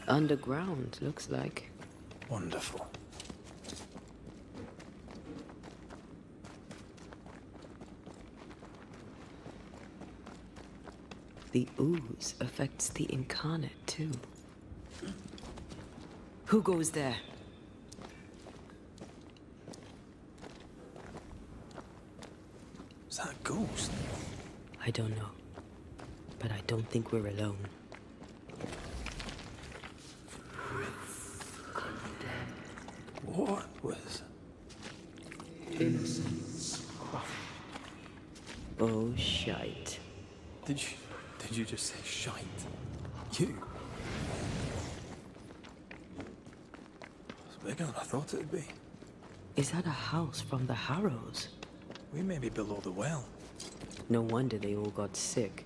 Speaker 3: Underground, looks like.
Speaker 8: Wonderful.
Speaker 3: The ooze affects the incarnate too. Who goes there?
Speaker 8: Is that a ghost?
Speaker 3: I don't know. But I don't think we're alone.
Speaker 8: What was...
Speaker 9: Innocence.
Speaker 3: Oh, shite.
Speaker 8: Did you just say shite? You? It's bigger than I thought it'd be.
Speaker 3: Is that a house from the Harrows?
Speaker 8: We may be below the well.
Speaker 3: No wonder they all got sick.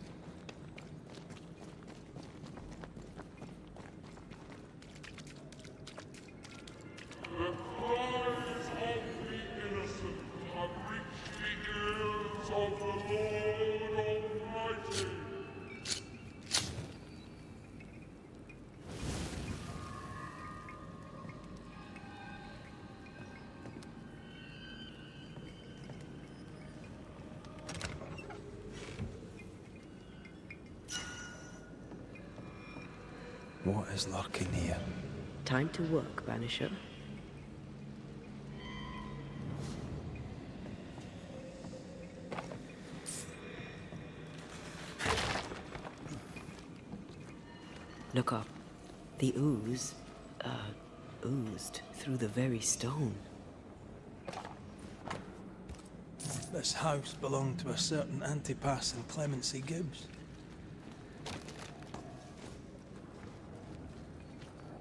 Speaker 8: What is lurking here?
Speaker 3: Time to work, Banisher. Look up. The ooze, oozed through the very stone.
Speaker 8: This house belonged to a certain Antipas and Clemency Gibbs.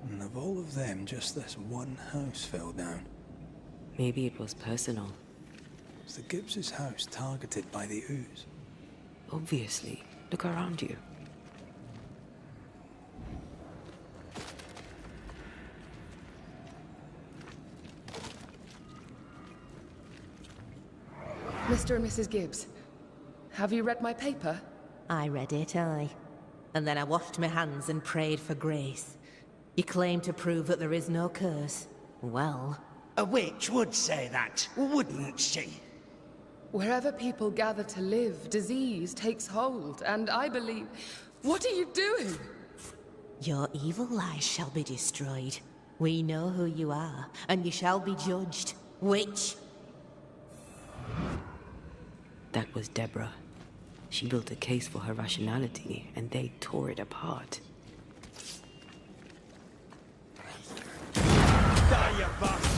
Speaker 8: And of all of them, just this one house fell down.
Speaker 3: Maybe it was personal.
Speaker 8: Was the Gibbs' house targeted by the ooze?
Speaker 3: Obviously. Look around you.
Speaker 10: Mr. and Mrs. Gibbs, have you read my paper?
Speaker 11: I read it, aye. And then I washed my hands and prayed for grace. You claim to prove that there is no curse. Well...
Speaker 4: A witch would say that, wouldn't she?
Speaker 10: Wherever people gather to live, disease takes hold, and I believe... What are you doing?
Speaker 11: Your evil lies shall be destroyed. We know who you are, and you shall be judged. Witch!
Speaker 3: That was Deborah. She built a case for her rationality, and they tore it apart.
Speaker 4: Die, you bastard!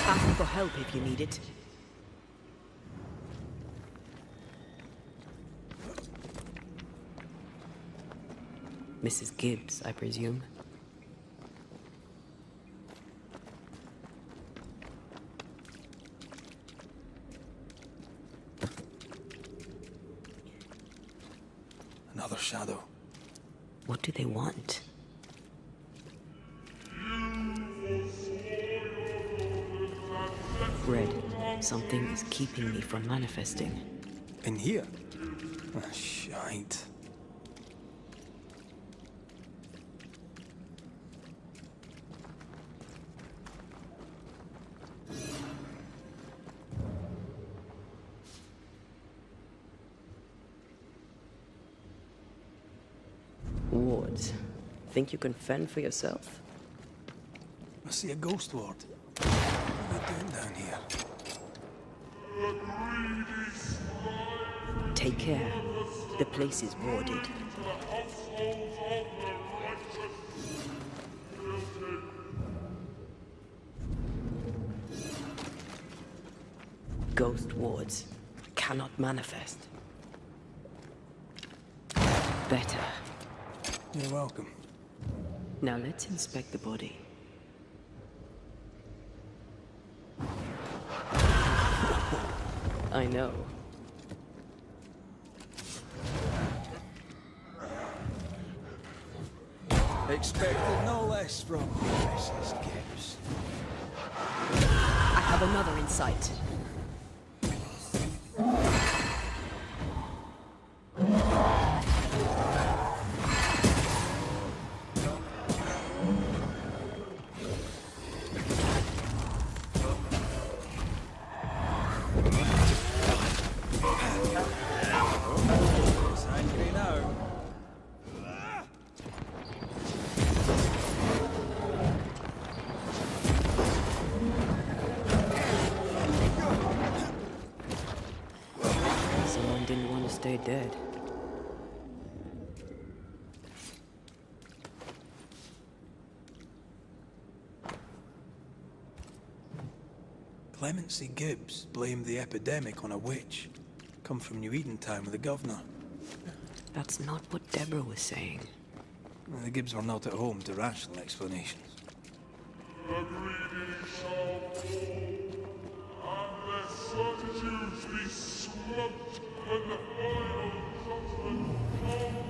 Speaker 3: Ask for help if you need it. Mrs. Gibbs, I presume.
Speaker 8: Another shadow.
Speaker 3: What do they want? Something is keeping me from manifesting.
Speaker 2: In here? Ah, shite.
Speaker 3: Wards, think you can fend for yourself?
Speaker 2: I see a ghost ward. What are they doing down here?
Speaker 3: Take care. The place is warded. Ghost wards cannot manifest. Better.
Speaker 2: You're welcome.
Speaker 3: Now let's inspect the body. I know.
Speaker 2: Expected no less from Mrs. Gibbs.
Speaker 3: I have another in sight.
Speaker 2: It's angry now.
Speaker 3: Someone didn't want to stay dead.
Speaker 2: Clemency Gibbs blamed the epidemic on a witch. Come from New Eden Town with the governor.
Speaker 3: That's not what Deborah was saying.
Speaker 2: The Gibbs were not at home to rational explanations.
Speaker 6: The greedy shall fall, and their certitudes be swamped when the final judgment comes.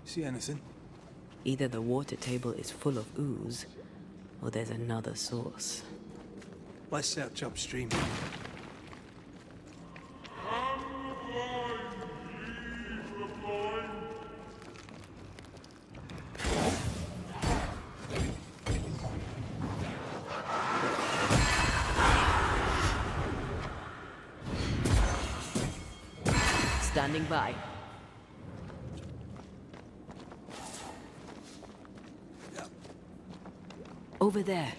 Speaker 2: See anything?
Speaker 3: Either the water table is full of ooze, or there's another source.
Speaker 2: Let's search upstream.
Speaker 3: Standing by. Over there.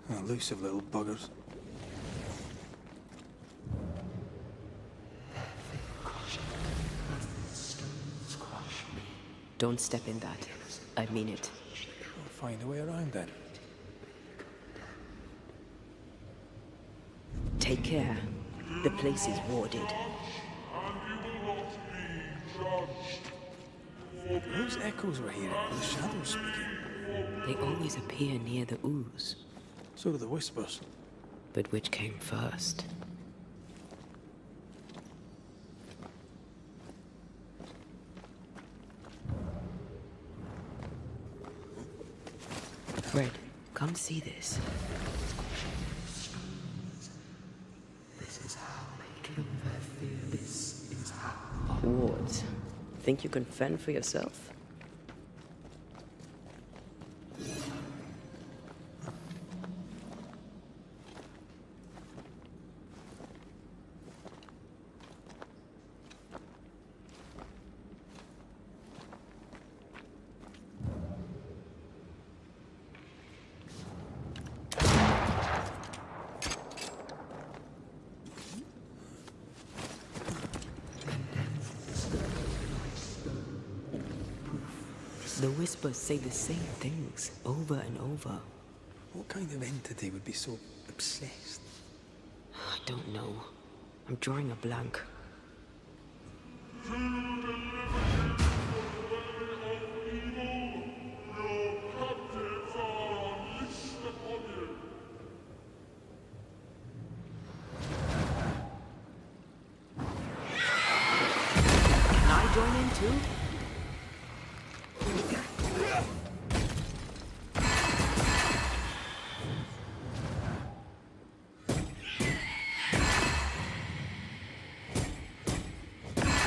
Speaker 2: Elusive little buggers.
Speaker 3: Don't step in that. I mean it.
Speaker 2: We'll find a way around then.
Speaker 3: Take care. The place is warded.
Speaker 2: Those echoes we're hearing are the shadows speaking.
Speaker 3: They always appear near the ooze.
Speaker 2: So do the whispers.
Speaker 3: But which came first? Red, come see this.
Speaker 5: This is how they kill their fear. This is how.
Speaker 3: Wards, think you can fend for yourself? The whispers say the same things over and over.
Speaker 2: What kind of entity would be so obsessed?
Speaker 3: I don't know. I'm drawing a blank. too?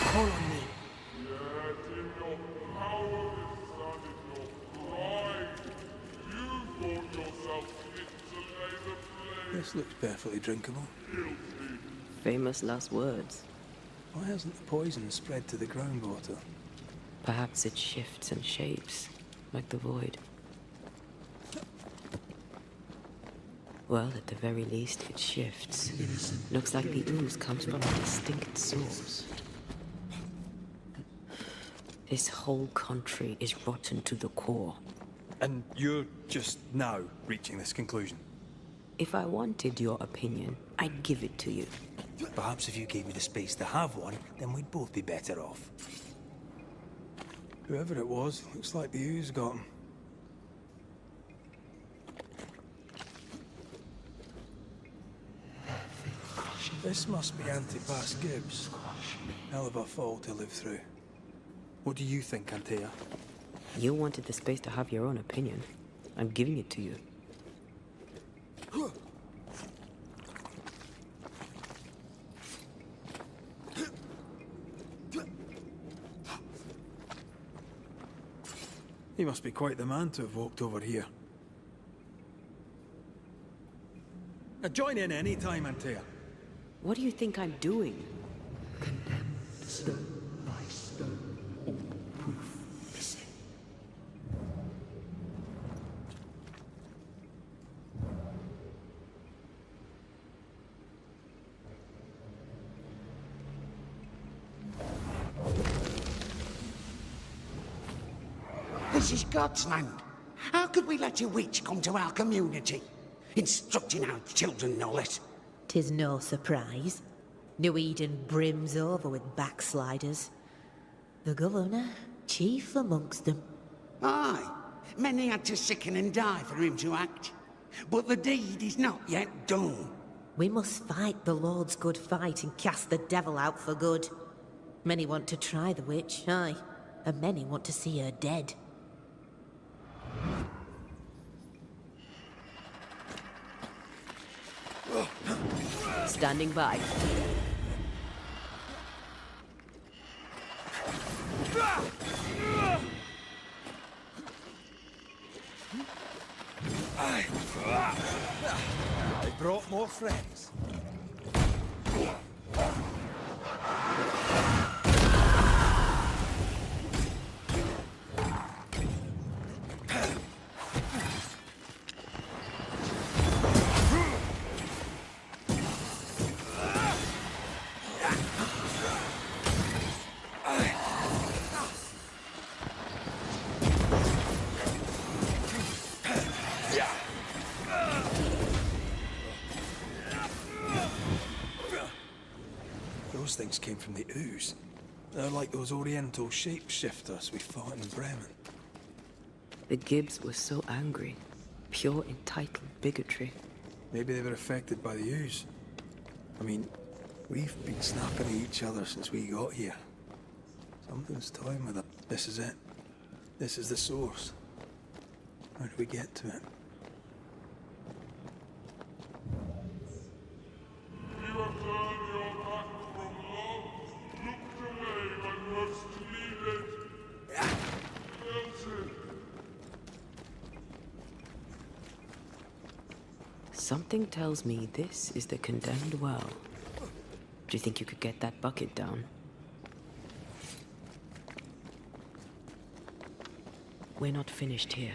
Speaker 3: Call on me.
Speaker 2: This looks perfectly drinkable.
Speaker 3: Famous last words.
Speaker 2: Why hasn't the poison spread to the groundwater?
Speaker 3: Perhaps it shifts and shapes, like the void. Well, at the very least, it shifts. Looks like the ooze comes from a distinct source. This whole country is rotten to the core.
Speaker 2: And you're just now reaching this conclusion?
Speaker 3: If I wanted your opinion, I'd give it to you.
Speaker 2: Perhaps if you gave me the space to have one, then we'd both be better off. Whoever it was, looks like the ooze got him. This must be Antipas Gibbs. Hell of a fall to live through. What do you think, Antea?
Speaker 3: You wanted the space to have your own opinion. I'm giving it to you.
Speaker 2: He must be quite the man to have walked over here. Join in any time, Antea.
Speaker 3: What do you think I'm doing?
Speaker 5: Stone by stone, all proof missing.
Speaker 12: This is God's land. How could we let a witch come to our community? Instructing our children, no less.
Speaker 11: 'Tis no surprise. New Eden brims over with backsliders. The governor, chief amongst them.
Speaker 12: Aye, many had to sicken and die for him to act. But the deed is not yet done.
Speaker 11: We must fight the Lord's good fight and cast the devil out for good. Many want to try the witch, aye, and many want to see her dead.
Speaker 3: Standing by.
Speaker 2: I brought more friends. Those things came from the ooze. They're like those oriental shapeshifters we fought in Bremen.
Speaker 3: The Gibbs were so angry. Pure entitled bigotry.
Speaker 2: Maybe they were affected by the ooze. I mean, we've been snapping at each other since we got here. Something's toying with it. This is it. This is the source. How do we get to it?
Speaker 3: Something tells me this is the condemned well. Do you think you could get that bucket down? We're not finished here.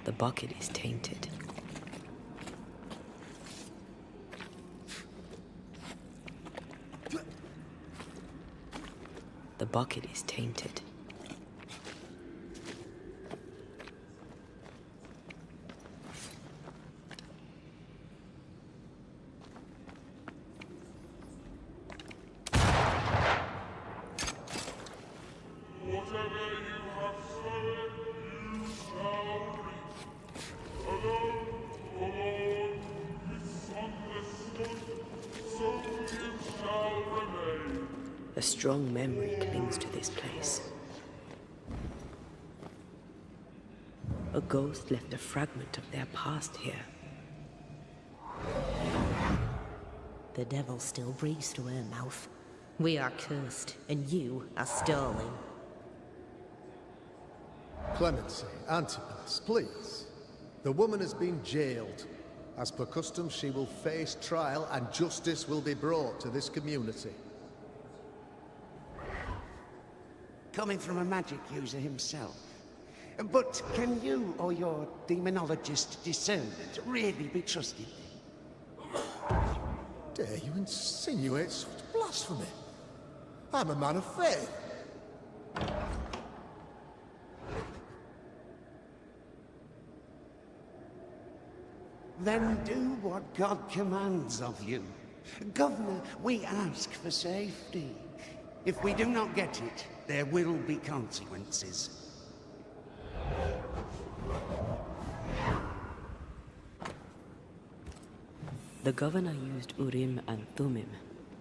Speaker 3: The bucket is tainted. The bucket is tainted. strong memory clings to this place. A ghost left a fragment of their past here.
Speaker 11: The devil still breathes through her mouth. We are cursed, and you are stolen.
Speaker 7: Clemency, Antipas, please. The woman has been jailed. As per custom, she will face trial and justice will be brought to this community.
Speaker 12: Coming from a magic user himself. But can you or your demonologist discernment really be trusted?
Speaker 7: Dare you insinuate such blasphemy? I'm a man of faith.
Speaker 12: Then do what God commands of you. Governor, we ask for safety. If we do not get it, there will be consequences.
Speaker 3: The governor used Urim and Thummim,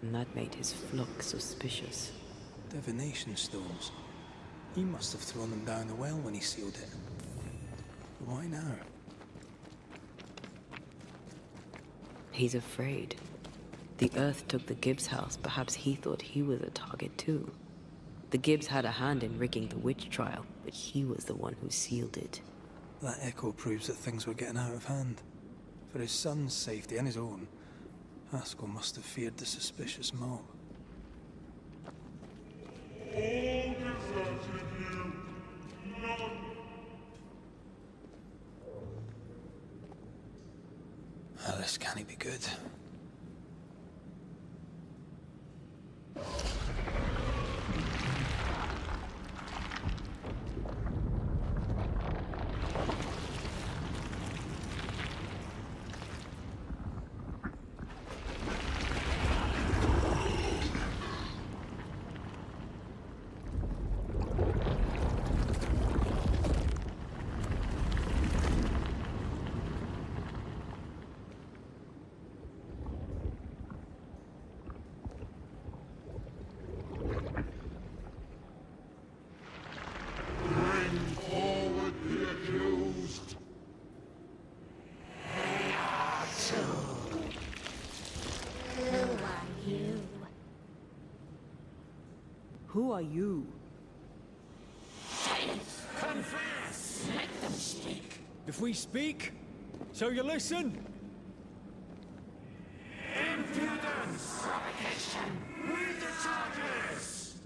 Speaker 3: and that made his flock suspicious.
Speaker 2: Divination stones. He must have thrown them down the well when he sealed it. Why now?
Speaker 3: He's afraid. The Earth took the Gibbs house. Perhaps he thought he was a target too. The Gibbs had a hand in rigging the witch trial, but he was the one who sealed it.
Speaker 2: That echo proves that things were getting out of hand. For his son's safety and his own, Haskell must have feared the suspicious mob.
Speaker 6: All deserted you, none.
Speaker 2: Well, this can't be good.
Speaker 3: Who are you?
Speaker 12: Confess! Let them speak!
Speaker 8: If we speak, so you listen?
Speaker 12: Impudence! Provocation! Read the charges!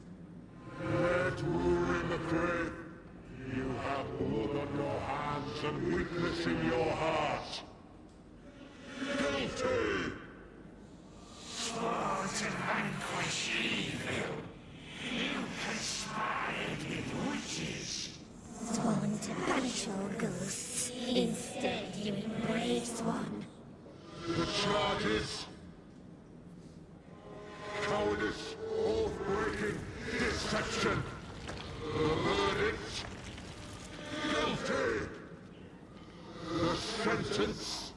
Speaker 6: Let Urim the faith. You have blood on your hands and weakness in your heart. Guilty!
Speaker 12: Swore to vanquish evil. You conspired with witches.
Speaker 13: Sworn to banish all ghosts. Instead, you embraced one.
Speaker 6: The charges. Cowardice, oath-breaking, deception. The verdict. Guilty. The sentence.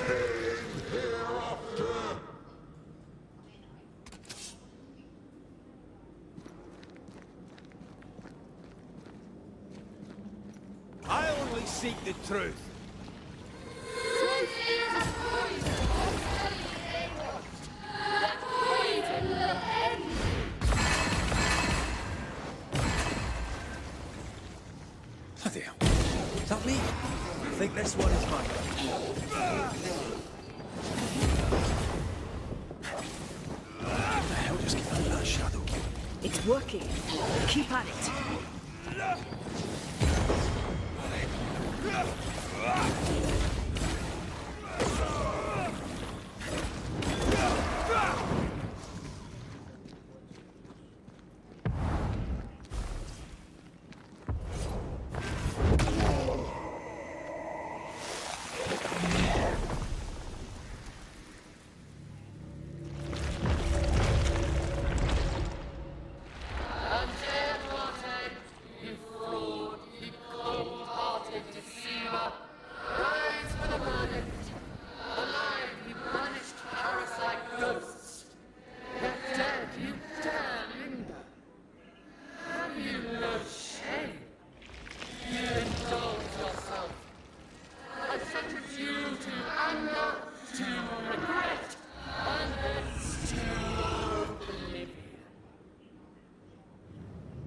Speaker 6: Pain hereafter.
Speaker 8: I only seek the truth.
Speaker 2: Bloody hell.
Speaker 8: Is that me? I think this one is mine.
Speaker 2: What the hell just came out of that shadow?
Speaker 3: It's working. Keep at it.
Speaker 10: You fraud, you cold-hearted deceiver! Rise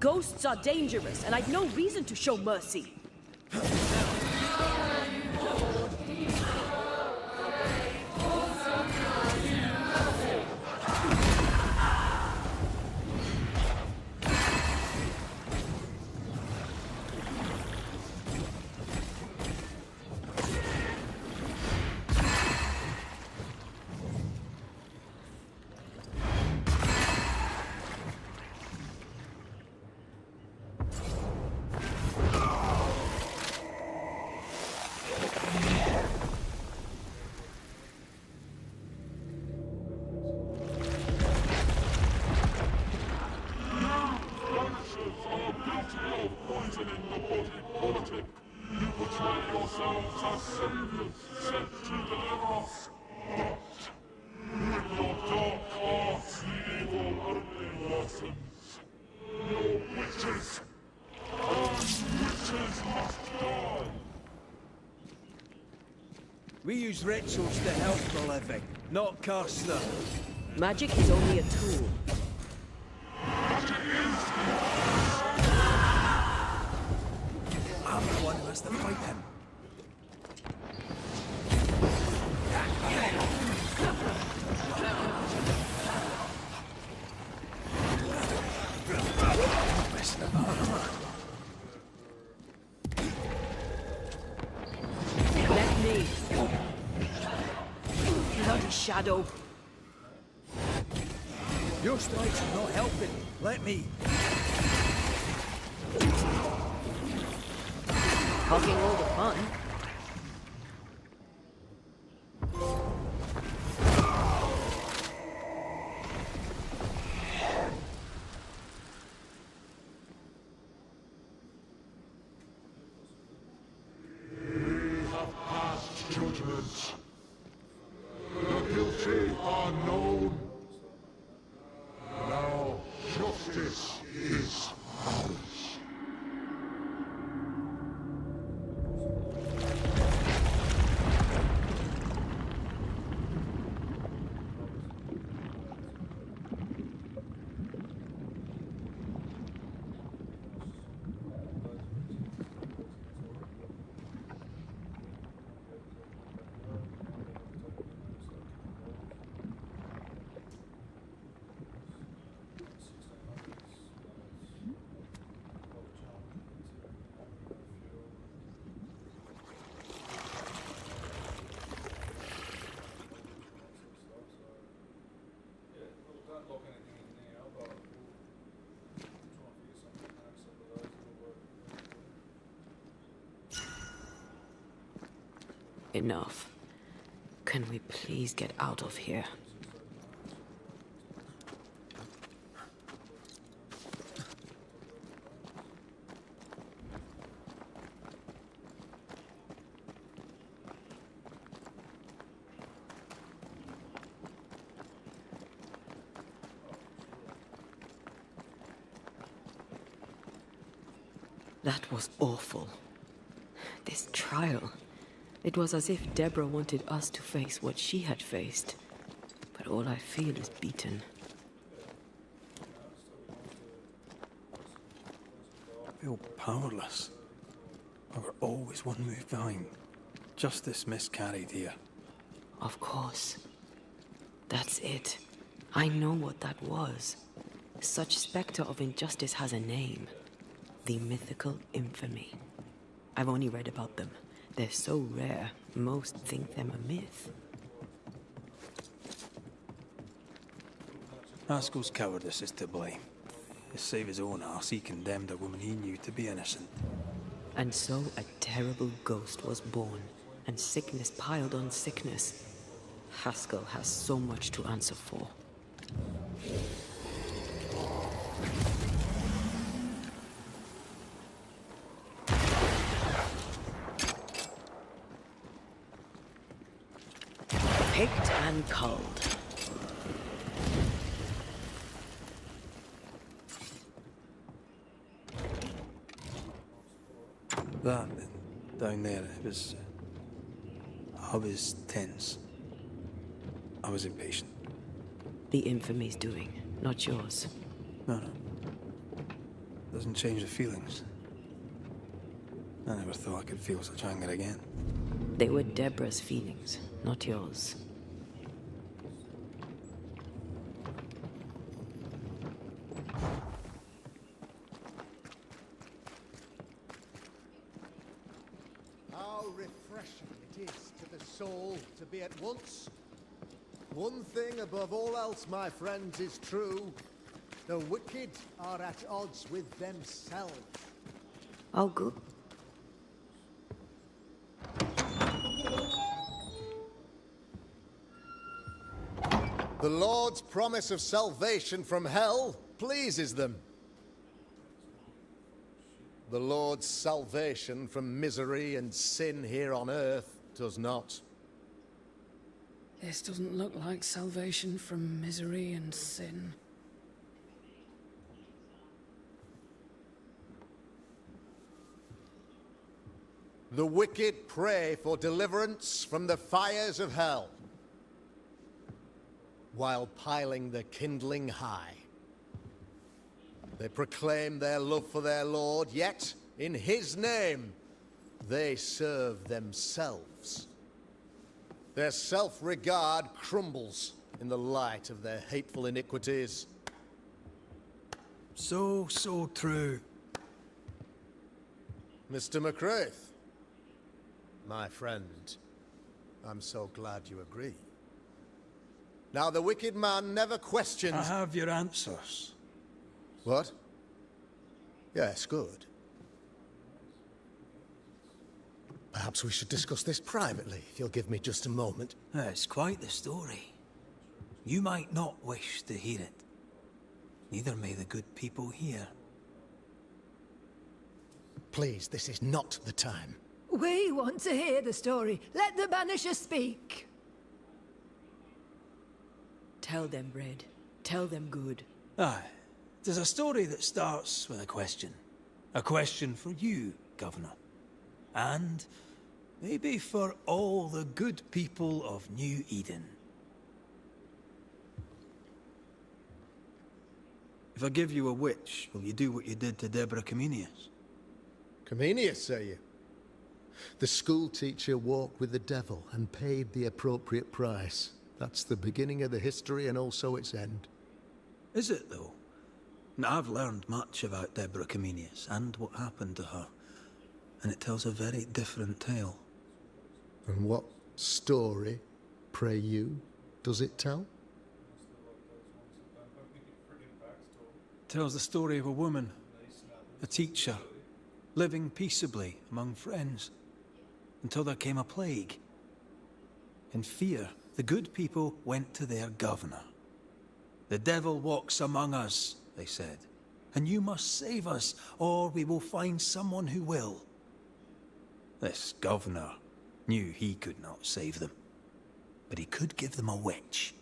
Speaker 14: Ghosts are dangerous, and I'd no reason to show mercy.
Speaker 8: We use rituals to help the living, not curse them.
Speaker 14: Magic is only a tool.
Speaker 8: I'm the one who has to fight him.
Speaker 14: Let me. Bloody shadow.
Speaker 8: Your strikes are not helping. Let me.
Speaker 14: Hogging all the fun.
Speaker 6: Judgment. The guilty are known. Now justice is ours.
Speaker 3: Enough. Can we please get out of here? That was awful. This trial. It was as if Deborah wanted us to face what she had faced. But all I feel is beaten.
Speaker 2: I feel powerless. We were always one move behind. Justice miscarried here.
Speaker 3: Of course. That's it. I know what that was. Such spectre of injustice has a name. The mythical infamy. I've only read about them. They're so rare, most think them a myth.
Speaker 2: Haskell's cowardice is to blame. To save his own arse, he condemned a woman he knew to be innocent.
Speaker 3: And so a terrible ghost was born, and sickness piled on sickness. Haskell has so much to answer for. Picked and culled.
Speaker 2: That, down there, it was... I was tense. I was impatient.
Speaker 3: The infamy's doing, not yours.
Speaker 2: No. Doesn't change the feelings. I never thought I could feel such anger again.
Speaker 3: They were Deborah's feelings, not yours.
Speaker 7: How refreshing it is to the soul to be at once. One thing above all else, my friends, is true. The wicked are at odds with themselves.
Speaker 3: Oh, good.
Speaker 7: The Lord's promise of salvation from hell pleases them. The Lord's salvation from misery and sin here on earth does not.
Speaker 10: This doesn't look like salvation from misery and sin.
Speaker 7: The wicked pray for deliverance from the fires of hell, while piling the kindling high. They proclaim their love for their Lord, yet, in his name, they serve themselves. Their self-regard crumbles in the light of their hateful iniquities.
Speaker 2: So true.
Speaker 7: Mr. McCraith, my friend, I'm so glad you agree. Now, the wicked man never questions...
Speaker 2: I have your answers.
Speaker 7: What? Yes, good. Perhaps we should discuss this privately, if you'll give me just a moment.
Speaker 8: It's quite the story. You might not wish to hear it. Neither may the good people here.
Speaker 7: Please, this is not the time.
Speaker 15: We want to hear the story. Let the Banisher speak.
Speaker 3: Tell them, Red. Tell them good.
Speaker 8: Aye. There's a story that starts with a question. A question for you, Governor. And maybe for all the good people of New Eden.
Speaker 2: If I give you a witch, will you do what you did to Deborah Comenius?
Speaker 7: Comenius, say you? The school teacher walked with the devil and paid the appropriate price. That's the beginning of the history and also its end.
Speaker 8: Is it, though? Now, I've learned much about Deborah Comenius and what happened to her, and it tells a very different tale.
Speaker 7: And what story, pray you, does it tell?
Speaker 2: It tells the story of a woman, a teacher, living peaceably among friends, until there came a plague. In fear, the good people went to their governor. "The devil walks among us," they said, "and you must save us, or we will find someone who will." This governor knew he could not save them, but he could give them a witch.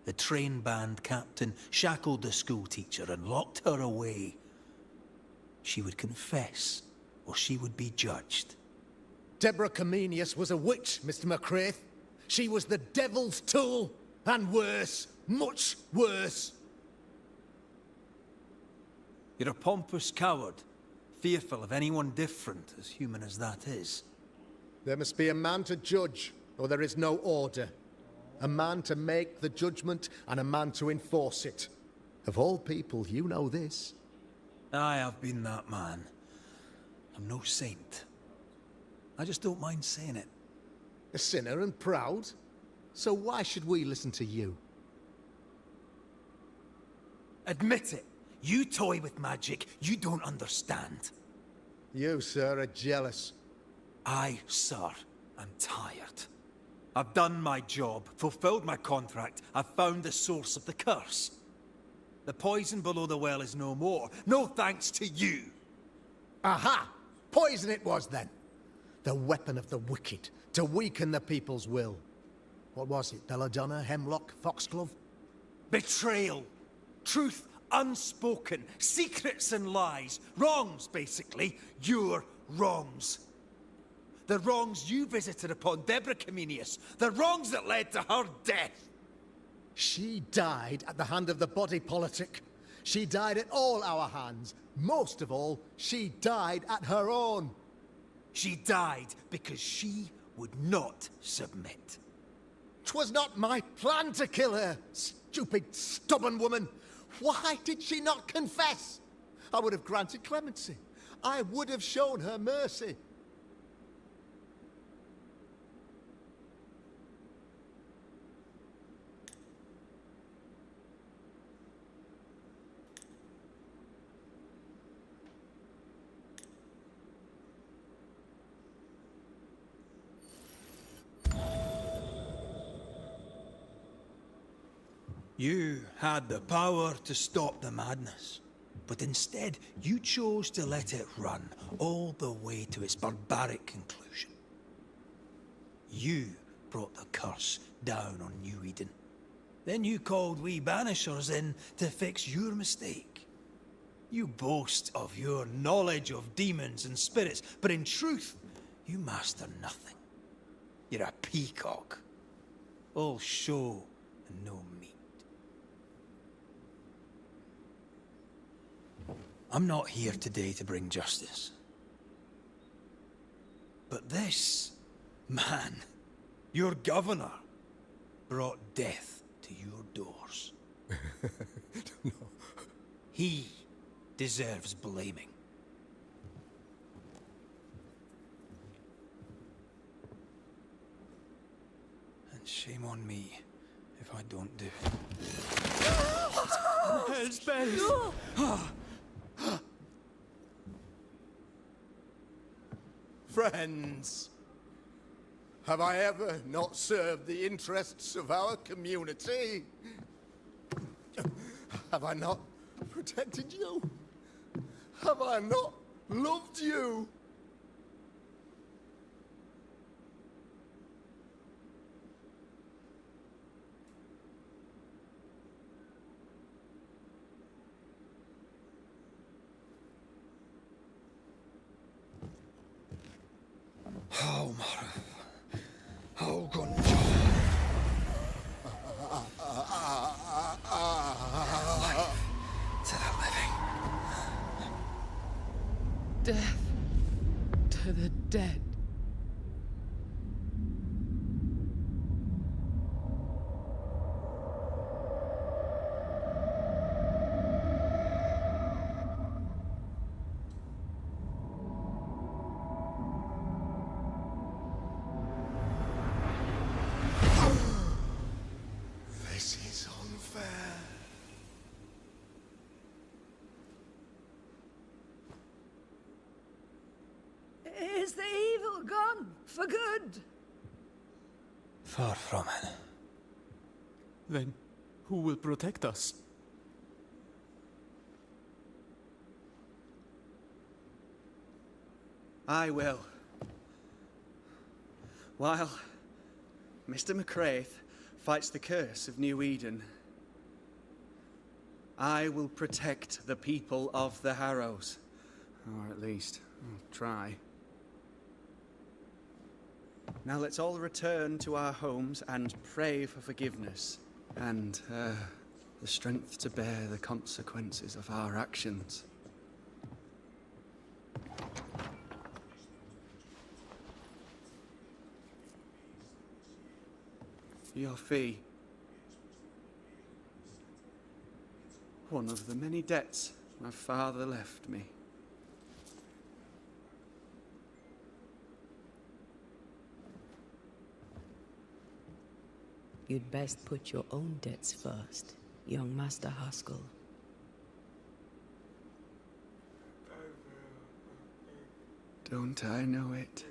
Speaker 2: The train band captain shackled the school teacher and locked her away. She would confess, or she would be judged.
Speaker 7: Deborah Comenius was a witch, Mr. McCraith. She was the devil's tool, and worse, much worse.
Speaker 8: You're a pompous coward, fearful of anyone different, as human as that is.
Speaker 7: There must be a man to judge, or there is no order. A man to make the judgment, and a man to enforce it. Of all people, you know this.
Speaker 8: I have been that man. I'm no saint. I just don't mind saying it.
Speaker 7: A sinner and proud? So why should we listen to you?
Speaker 8: Admit it. You toy with magic you don't understand.
Speaker 7: You, sir, are jealous.
Speaker 8: I, sir, am tired. I've done my job, fulfilled my contract, I've found the source of the curse. The poison below the well is no more, no thanks to you.
Speaker 7: Aha! Poison it was, then. The weapon of the wicked, to weaken the people's will. What was it, belladonna, hemlock, foxglove?
Speaker 8: Betrayal. Truth unspoken. Secrets and lies. Wrongs, basically. Your wrongs. The wrongs you visited upon Deborah Comenius. The wrongs that led to her death.
Speaker 7: She died at the hand of the body politic. She died at all our hands. Most of all, she died at her own.
Speaker 8: She died because she would not submit.
Speaker 7: 'Twas not my plan to kill her, stupid, stubborn woman. Why did she not confess? I would have granted clemency. I would have shown her mercy.
Speaker 2: You had the power to stop the madness, but instead you chose to let it run all the way to its barbaric conclusion. You brought the curse down on New Eden. Then you called we Banishers in to fix your mistake. You boast of your knowledge of demons and spirits, but in truth, you master nothing. You're a peacock. All show and no meat. I'm not here today to bring justice. But this man, your governor, brought death to your doors.
Speaker 7: No.
Speaker 2: He deserves blaming. And shame on me if I don't do it.
Speaker 8: Hell's bells!
Speaker 10: No!
Speaker 7: Friends, have I ever not served the interests of our community? Have I not protected you? Have I not loved you?
Speaker 2: Oh, Mara. Oh, God. To the living.
Speaker 10: Death to the dead.
Speaker 7: This is unfair.
Speaker 15: Is the evil gone for good?
Speaker 2: Far from it.
Speaker 9: Then who will protect us? I will. While Mr. McCraith fights the curse of New Eden, I will protect the people of the Harrows. Or at least, I'll try. Now let's all return to our homes and pray for forgiveness and the strength to bear the consequences of our actions. Your fee. One of the many debts my father left me.
Speaker 3: You'd best put your own debts first, young Master Haskell.
Speaker 9: Don't I know it?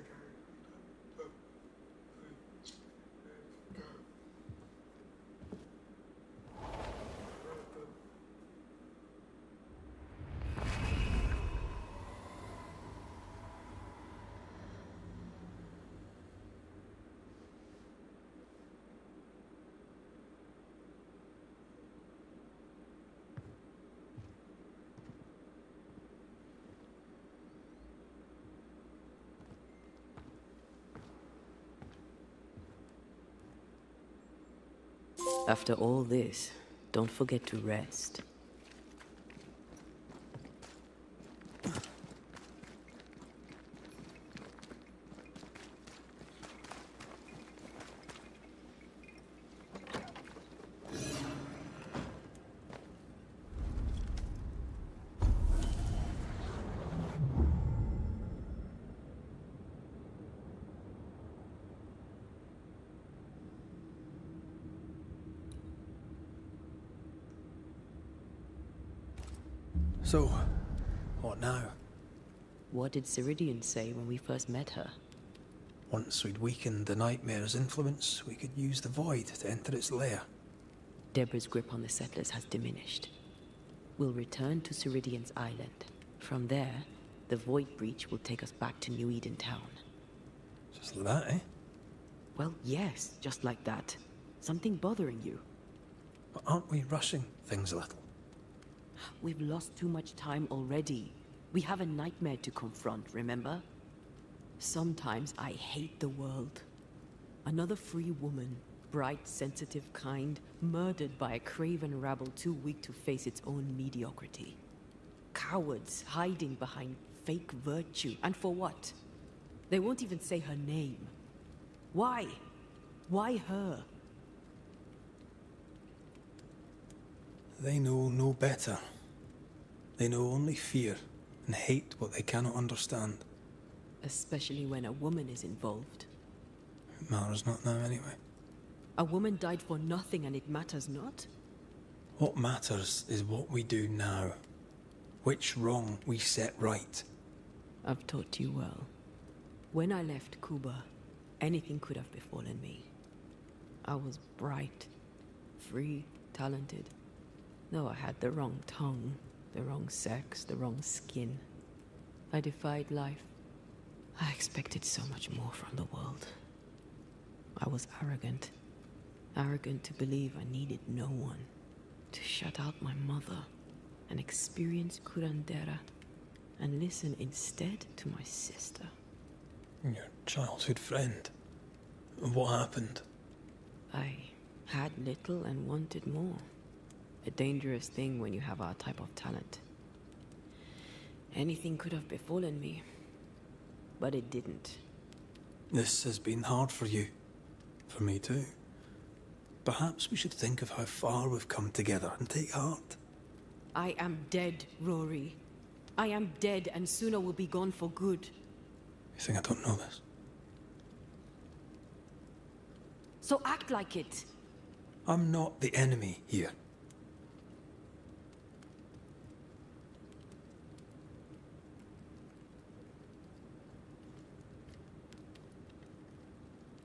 Speaker 3: After all this, don't forget to rest.
Speaker 2: So, what now?
Speaker 3: What did Ceridian say when we first met her?
Speaker 2: Once we'd weakened the Nightmare's influence, we could use the Void to enter its lair.
Speaker 3: Deborah's grip on the settlers has diminished. We'll return to Ceridian's island. From there, the Void Breach will take us back to New Eden Town.
Speaker 2: Just like that, eh?
Speaker 3: Well, yes, just like that. Something bothering you?
Speaker 2: But aren't we rushing things a little?
Speaker 3: We've lost too much time already. We have a nightmare to confront, remember? Sometimes I hate the world. Another free woman, bright, sensitive, kind, murdered by a craven rabble too weak to face its own mediocrity. Cowards hiding behind fake virtue. And for what? They won't even say her name. Why? Why her?
Speaker 2: They know no better. They know only fear and hate what they cannot understand.
Speaker 3: Especially when a woman is involved.
Speaker 2: It matters not now anyway.
Speaker 3: A woman died for nothing and it matters not?
Speaker 2: What matters is what we do now. Which wrong we set right.
Speaker 3: I've taught you well. When I left Cuba, anything could have befallen me. I was bright, free, talented. Though I had the wrong tongue, the wrong sex, the wrong skin. I defied life. I expected so much more from the world. I was arrogant. Arrogant to believe I needed no one. To shut out my mother and experience curandera. And listen instead to my sister.
Speaker 2: Your childhood friend. What happened?
Speaker 3: I had little and wanted more. A dangerous thing when you have our type of talent. Anything could have befallen me, but it didn't.
Speaker 2: This has been hard for you. For me too. Perhaps we should think of how far we've come together and take heart.
Speaker 3: I am dead, Rory. I am dead, and sooner will be gone for good.
Speaker 2: You think I don't know this?
Speaker 3: So act like it.
Speaker 2: I'm not the enemy here.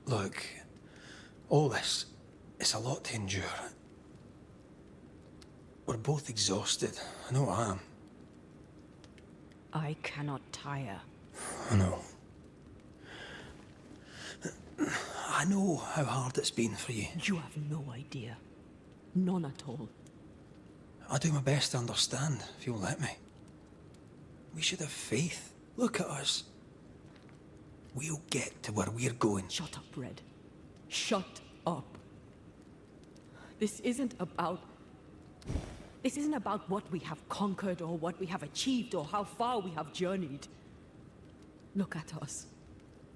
Speaker 2: Look, all this, it's a lot to endure. We're both exhausted. I know I am.
Speaker 3: I cannot tire.
Speaker 2: I know. I know how hard it's been for you.
Speaker 3: You have no idea. None at all.
Speaker 2: I'll do my best to understand, if you'll let me. We should have faith. Look at us. We'll get to where we're going.
Speaker 3: Shut up, Red. Shut up. This isn't about what we have conquered or what we have achieved or how far we have journeyed. Look at us.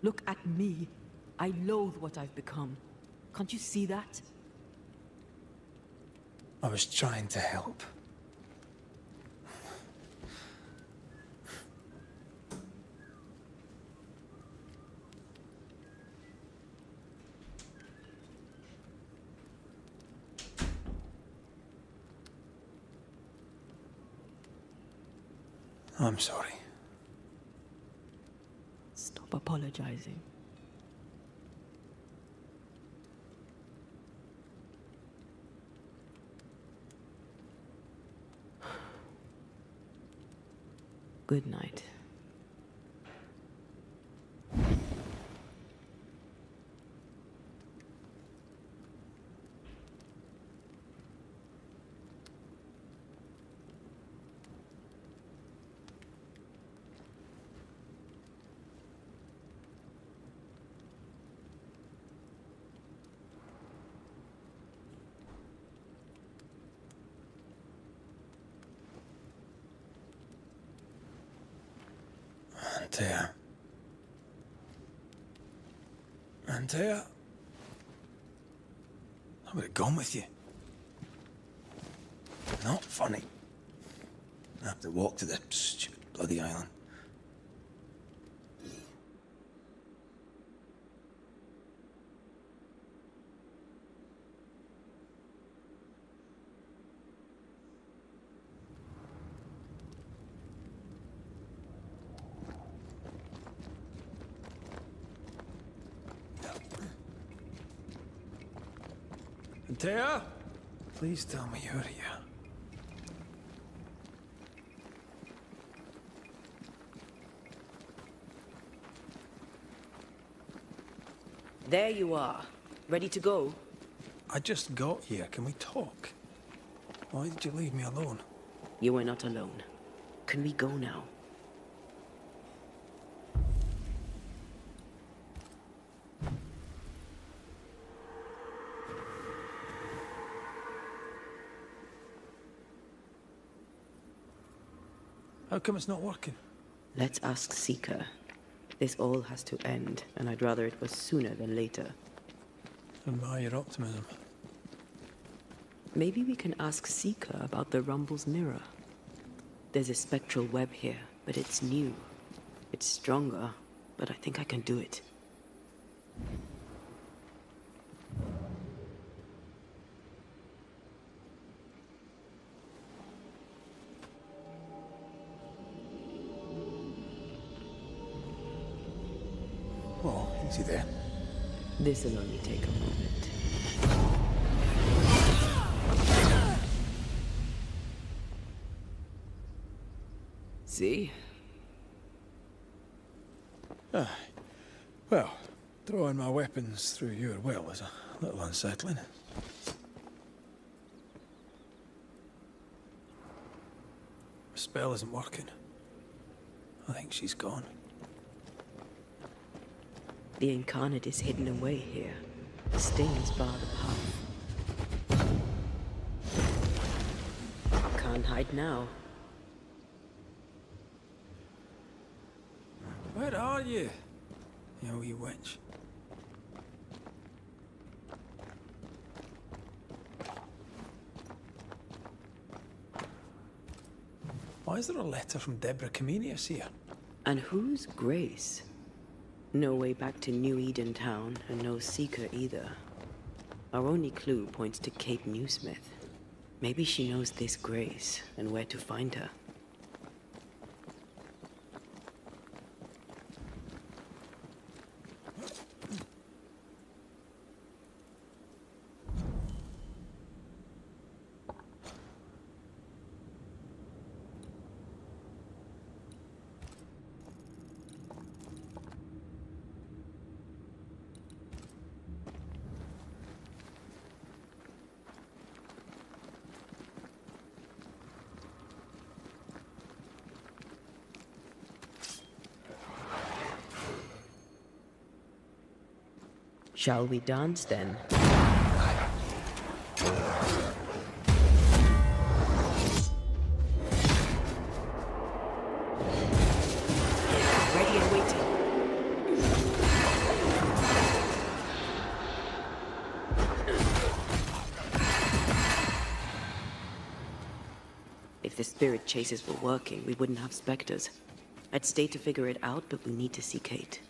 Speaker 3: Look at me. I loathe what I've become. Can't you see that?
Speaker 2: I was trying to help. I'm sorry.
Speaker 3: Stop apologizing. Good night.
Speaker 2: Antea. Antea? I would have gone with you. Not funny. I have to walk to the stupid bloody island. Taya? Please tell me you're here.
Speaker 3: There you are. Ready to go?
Speaker 2: I just got here. Can we talk? Why did you leave me alone?
Speaker 3: You are not alone. Can we go now?
Speaker 2: How come it's not working?
Speaker 3: Let's ask Seeker. This all has to end, and I'd rather it was sooner than later.
Speaker 2: Admire your optimism.
Speaker 3: Maybe we can ask Seeker about the Rumble's mirror. There's a spectral web here, but it's new. It's stronger, but I think I can do it.
Speaker 2: Oh, easy there.
Speaker 3: This'll only take a moment. See?
Speaker 2: Well, throwing my weapons through your will is a little unsettling. The spell isn't working. I think she's gone.
Speaker 3: The incarnate is hidden away here. Stains bar the path. Can't hide now.
Speaker 2: Where are you? You wee wench. Why is there a letter from Deborah Comenius here?
Speaker 3: And who's Grace? No way back to New Eden Town, and no Seeker either. Our only clue points to Kate Newsmith. Maybe she knows this Grace, and where to find her. Shall we dance then? Ready and waiting. If the spirit chases were working, we wouldn't have specters. I'd stay to figure it out, but we need to see Kate.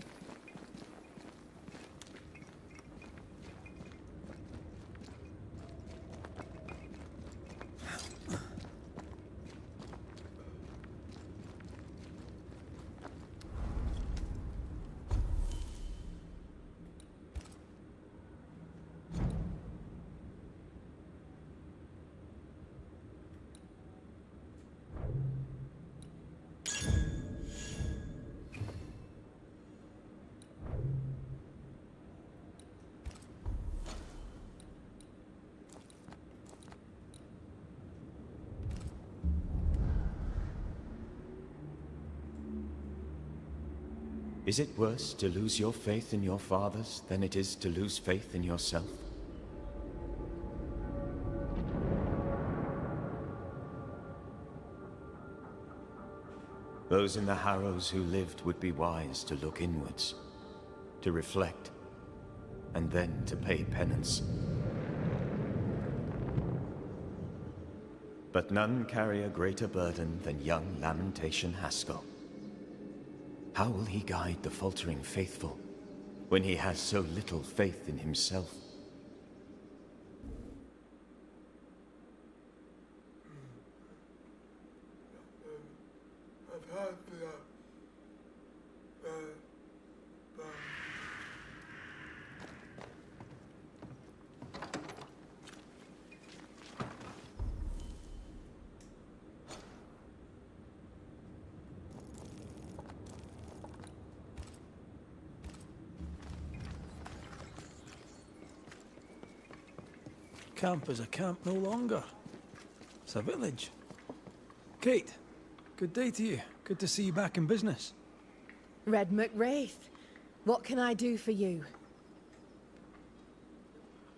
Speaker 16: Is it worse to lose your faith in your fathers than it is to lose faith in yourself? Those in the Harrows who lived would be wise to look inwards, to reflect, and then to pay penance. But none carry a greater burden than young Lamentation Haskell. How will he guide the faltering faithful when he has so little faith in himself?
Speaker 6: I've had
Speaker 2: camp is a camp no longer. It's a village. Kate, good day to you. Good to see you back in business.
Speaker 15: Red McWraith, what can I do for you?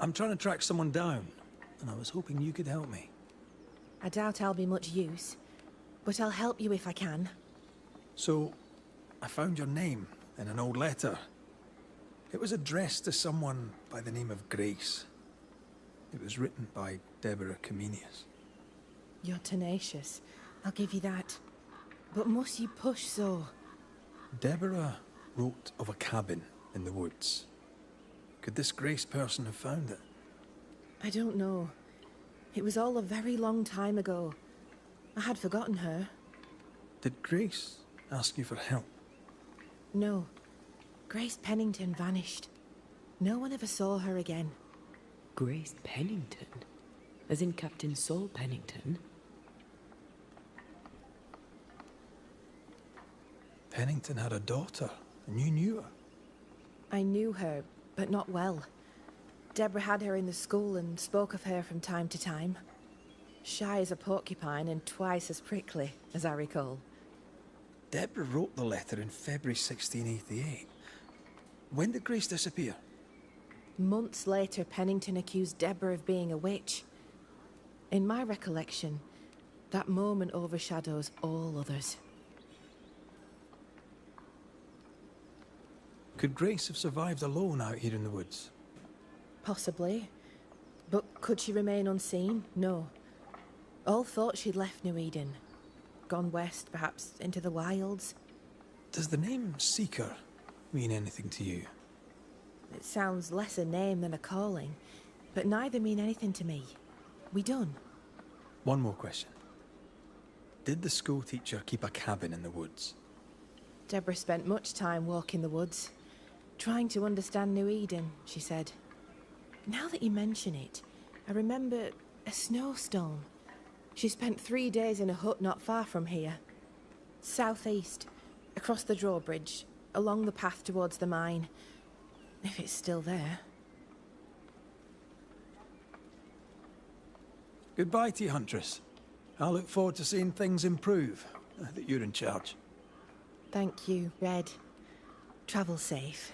Speaker 2: I'm trying to track someone down, and I was hoping you could help me.
Speaker 15: I doubt I'll be much use, but I'll help you if I can.
Speaker 2: So, I found your name in an old letter. It was addressed to someone by the name of Grace. It was written by Deborah Comenius.
Speaker 15: You're tenacious, I'll give you that. But must you push so?
Speaker 2: Deborah wrote of a cabin in the woods. Could this Grace person have found it?
Speaker 15: I don't know. It was all a very long time ago. I had forgotten her.
Speaker 2: Did Grace ask you for help?
Speaker 15: No. Grace Pennington vanished. No one ever saw her again.
Speaker 3: Grace Pennington? As in Captain Saul Pennington?
Speaker 2: Pennington had a daughter, and you knew her.
Speaker 15: I knew her, but not well. Deborah had her in the school and spoke of her from time to time. Shy as a porcupine and twice as prickly, as I recall.
Speaker 2: Deborah wrote the letter in February 1688. When did Grace disappear?
Speaker 15: Months later, Pennington accused Deborah of being a witch. In my recollection, that moment overshadows all others.
Speaker 2: Could Grace have survived alone out here in the woods?
Speaker 15: Possibly. But could she remain unseen? No. All thought she'd left New Eden. Gone west, perhaps into the wilds.
Speaker 2: Does the name Seeker mean anything to you?
Speaker 15: It sounds less a name than a calling, but neither mean anything to me. We done?
Speaker 2: One more question. Did the school teacher keep a cabin in the woods?
Speaker 15: Deborah spent much time walking the woods, trying to understand New Eden, she said. Now that you mention it, I remember a snowstorm. She spent 3 days in a hut not far from here. Southeast, across the drawbridge, along the path towards the mine. If it's still there.
Speaker 2: Goodbye to you, Huntress. I look forward to seeing things improve, now that you're in charge.
Speaker 15: Thank you, Red. Travel safe.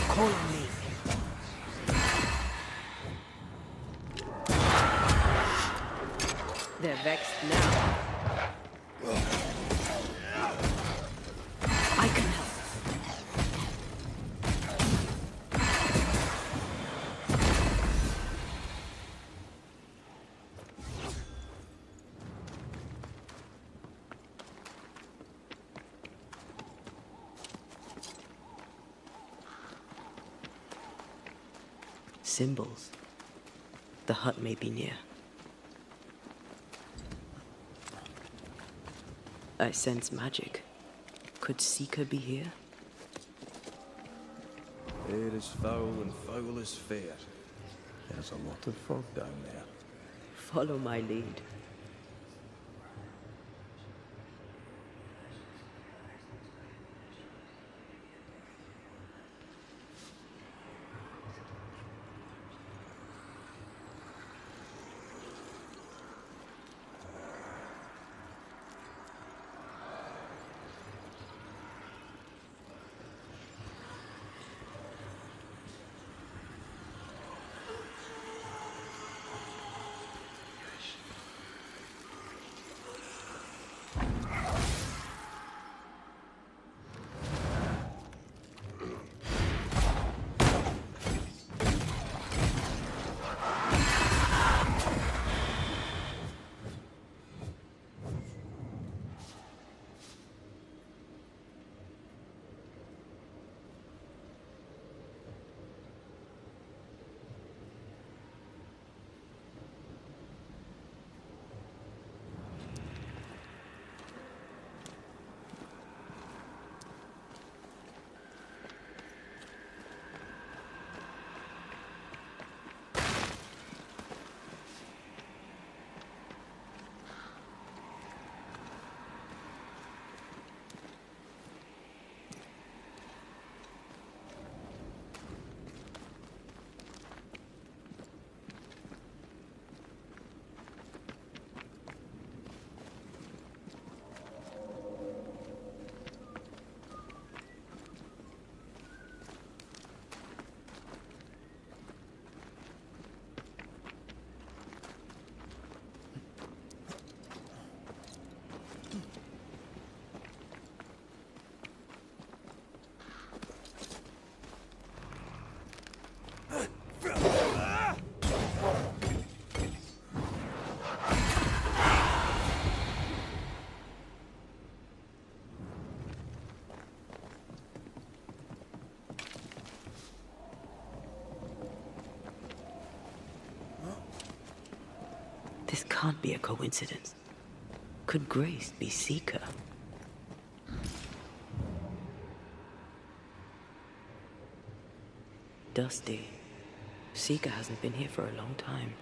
Speaker 3: Call on me. They're vexed now. I can help. Symbols. The hut may be near. I sense magic. Could Seeker be here?
Speaker 2: Fair is foul and foul is fair. There's a lot of fog down there.
Speaker 3: Follow my lead. can't be a coincidence. Could Grace be Seeker? Dusty. Seeker hasn't been here for a long time.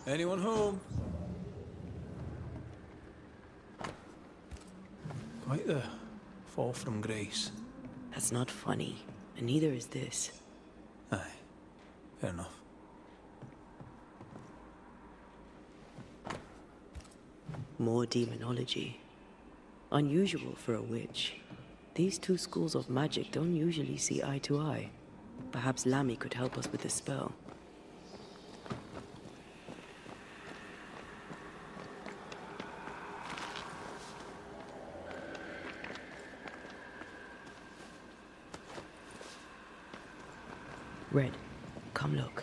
Speaker 2: Anyone home? Quite the fall from grace.
Speaker 3: That's not funny, and neither is this.
Speaker 2: Aye, fair enough.
Speaker 3: More demonology. Unusual for a witch. These two schools of magic don't usually see eye to eye. Perhaps Lammy could help us with the spell. Red, come look.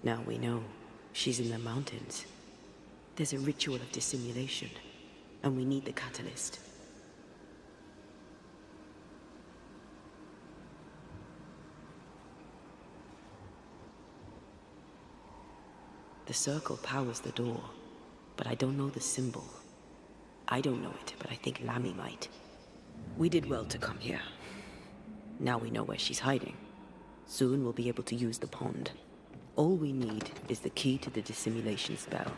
Speaker 3: Now we know she's in the mountains. There's a ritual of dissimulation, and we need the catalyst. The circle powers the door, but I don't know the symbol. I don't know it, but I think Lammy might. We did well to come here. Now we know where she's hiding. Soon we'll be able to use the pond. All we need is the key to the dissimulation spell,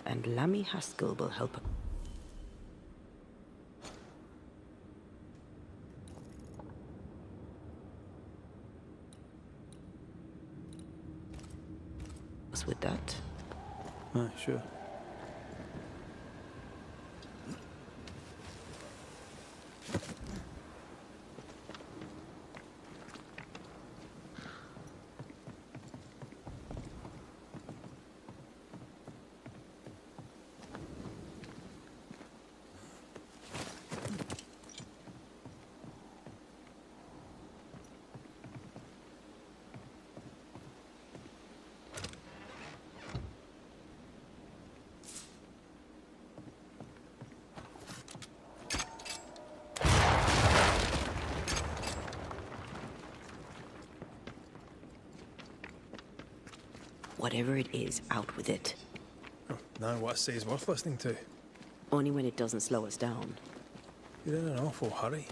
Speaker 3: and Lammy Haskell will help us with that.
Speaker 2: Sure.
Speaker 3: Whatever it is, out with it.
Speaker 2: Oh, now what I say is worth listening to.
Speaker 3: Only when it doesn't slow us down.
Speaker 2: You're in an awful hurry.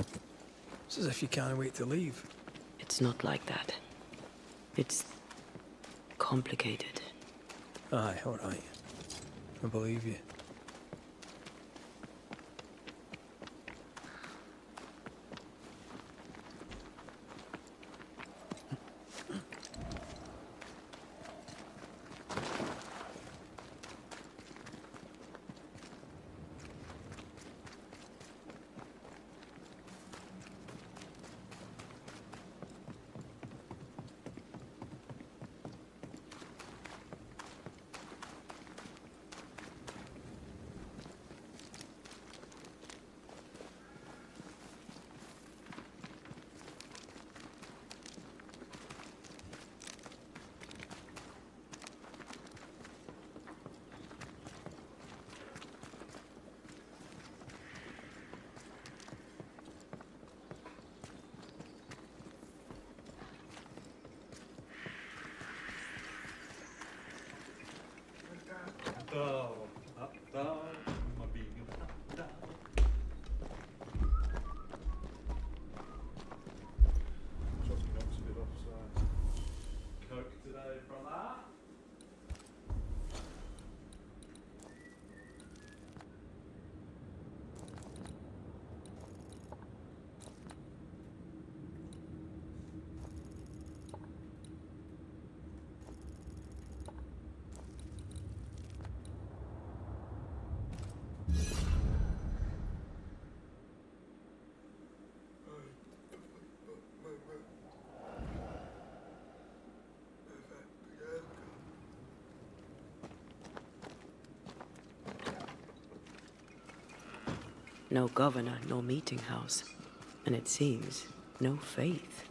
Speaker 2: It's as if you can't wait to leave.
Speaker 3: It's not like that. It's complicated.
Speaker 2: Aye, all right. I believe you.
Speaker 3: No governor, no meeting house. And it seems, no faith.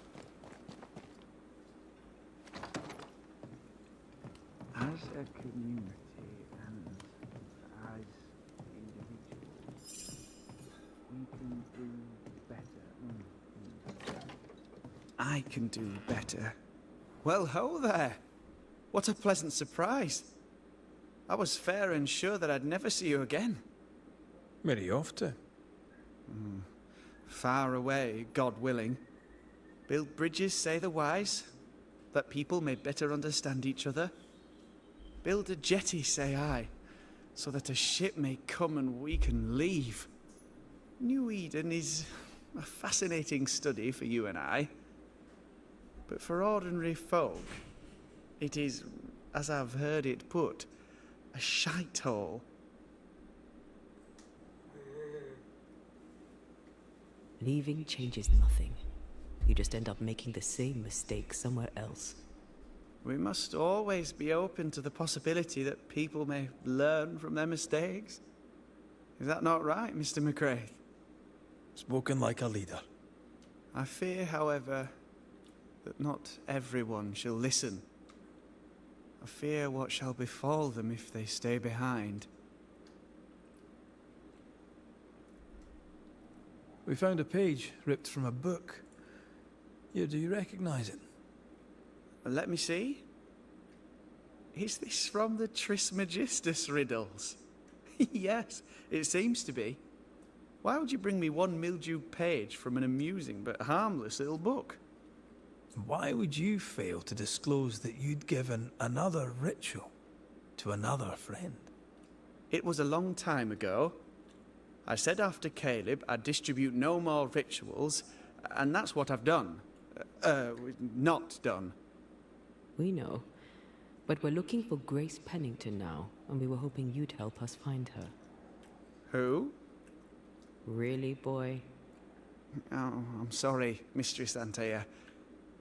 Speaker 9: As a community and as individuals, we can do better. I can do better. Well, ho there! What a pleasant surprise. I was fair and sure that I'd never see you again.
Speaker 2: Where are you off to?
Speaker 9: Far away, God willing. Build bridges, say the wise, that people may better understand each other. Build a jetty, say I, so that a ship may come and we can leave. New Eden is a fascinating study for you and I. But for ordinary folk, it is, as I've heard it put, a shite hole.
Speaker 3: Leaving changes nothing. You just end up making the same mistake somewhere else.
Speaker 9: We must always be open to the possibility that people may learn from their mistakes. Is that not right, Mr. McCrae?
Speaker 2: Spoken like a leader.
Speaker 9: I fear, however, that not everyone shall listen. I fear what shall befall them if they stay behind.
Speaker 2: We found a page ripped from a book. Yeah, do you recognize it?
Speaker 9: Let me see. Is this from the Trismegistus riddles? Yes, it seems to be. Why would you bring me one mildewed page from an amusing but harmless little book?
Speaker 2: Why would you fail to disclose that you'd given another ritual to another friend?
Speaker 9: It was a long time ago. I said after Caleb I'd distribute no more rituals, and that's what I've done. Not done.
Speaker 3: We know. But we're looking for Grace Pennington now, and we were hoping you'd help us find her.
Speaker 9: Who?
Speaker 3: Really, boy?
Speaker 9: Oh, I'm sorry, Mistress Antea.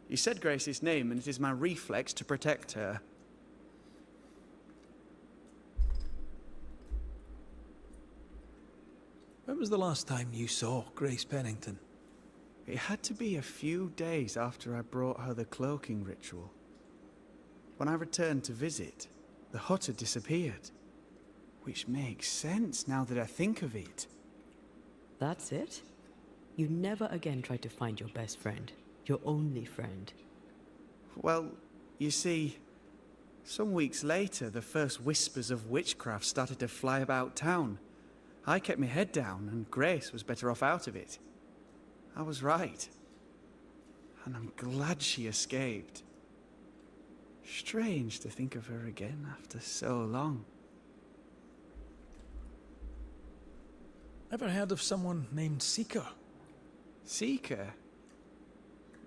Speaker 9: You said Grace's name, and it is my reflex to protect her.
Speaker 2: When was the last time you saw Grace Pennington?
Speaker 9: It had to be a few days after I brought her the cloaking ritual. When I returned to visit, the hut had disappeared. Which makes sense now that I think of it.
Speaker 3: That's it? You never again tried to find your best friend. Your only friend.
Speaker 9: Well, you see, some weeks later, the first whispers of witchcraft started to fly about town. I kept my head down, and Grace was better off out of it. I was right. And I'm glad she escaped. Strange to think of her again after so long.
Speaker 2: Ever heard of someone named Seeker?
Speaker 9: Seeker?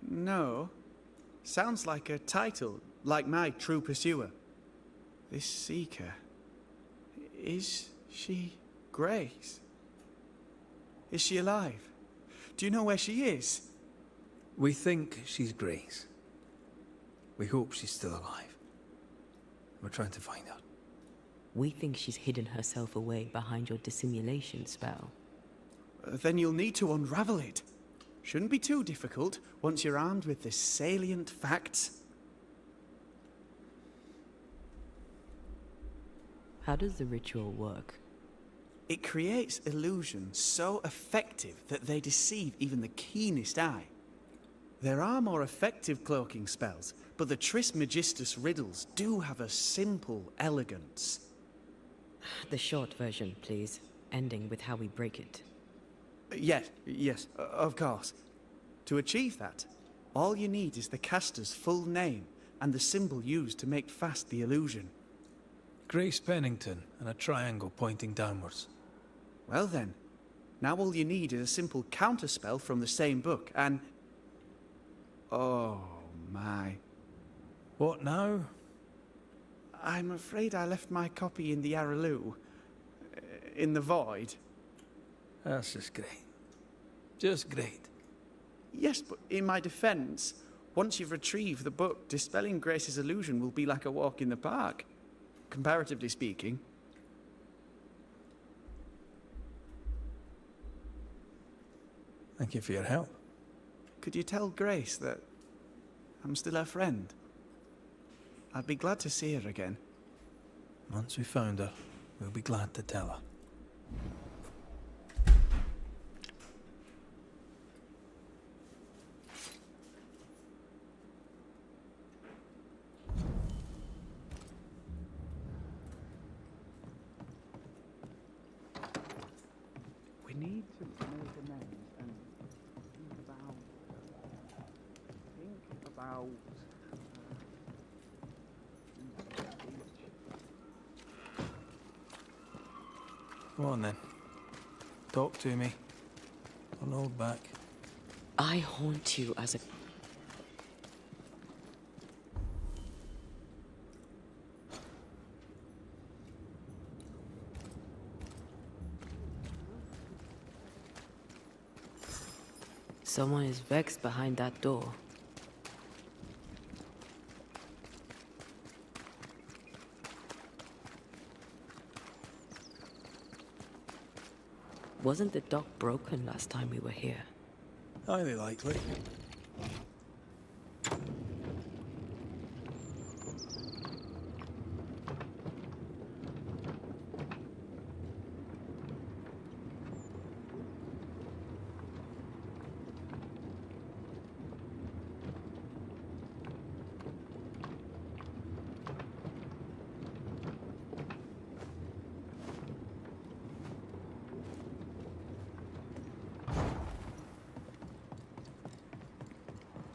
Speaker 9: No. Sounds like a title, like my true pursuer. This Seeker. Is she Grace? Is she alive? Do you know where she is?
Speaker 2: We think she's Grace. We hope she's still alive. We're trying to find her.
Speaker 3: We think she's hidden herself away behind your dissimulation spell.
Speaker 9: Then you'll need to unravel it. Shouldn't be too difficult once you're armed with the salient facts.
Speaker 3: How does the ritual work?
Speaker 9: It creates illusions so effective that they deceive even the keenest eye. There are more effective cloaking spells, but the Trismegistus riddles do have a simple elegance.
Speaker 3: The short version, please, ending with how we break it.
Speaker 9: Yes, of course. To achieve that, all you need is the caster's full name and the symbol used to make fast the illusion.
Speaker 2: Grace Pennington and a triangle pointing downwards.
Speaker 9: Well then, now all you need is a simple counterspell from the same book and... Oh my.
Speaker 2: What now?
Speaker 9: I'm afraid I left my copy in the Araloo. In the void.
Speaker 2: That's just great. Just great.
Speaker 9: Yes, but in my defense, once you've retrieved the book, dispelling Grace's illusion will be like a walk in the park, comparatively speaking.
Speaker 2: Thank you for your help.
Speaker 9: Could you tell Grace that I'm still her friend? I'd be glad to see her again.
Speaker 2: Once we found her, we'll be glad to tell her.
Speaker 9: We need to make amends and think about
Speaker 2: Come on then. Talk to me. Don't hold back.
Speaker 3: I haunt you as a... Someone is vexed behind that door. Wasn't the dock broken last time we were here?
Speaker 2: Highly likely.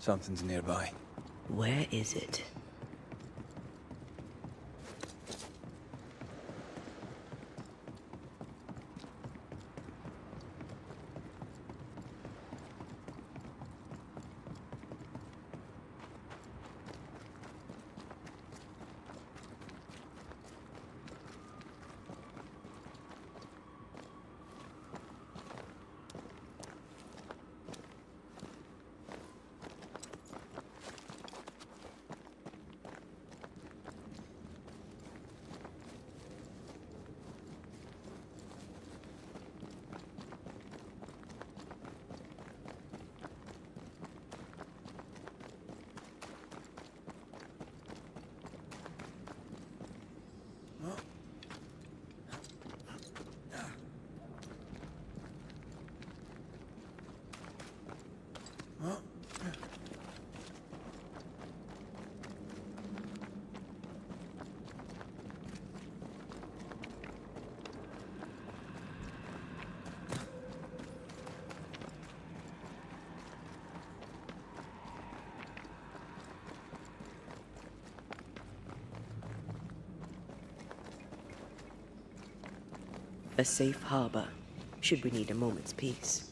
Speaker 2: Something's nearby.
Speaker 3: Where is it? A safe harbor, should we need a moment's peace.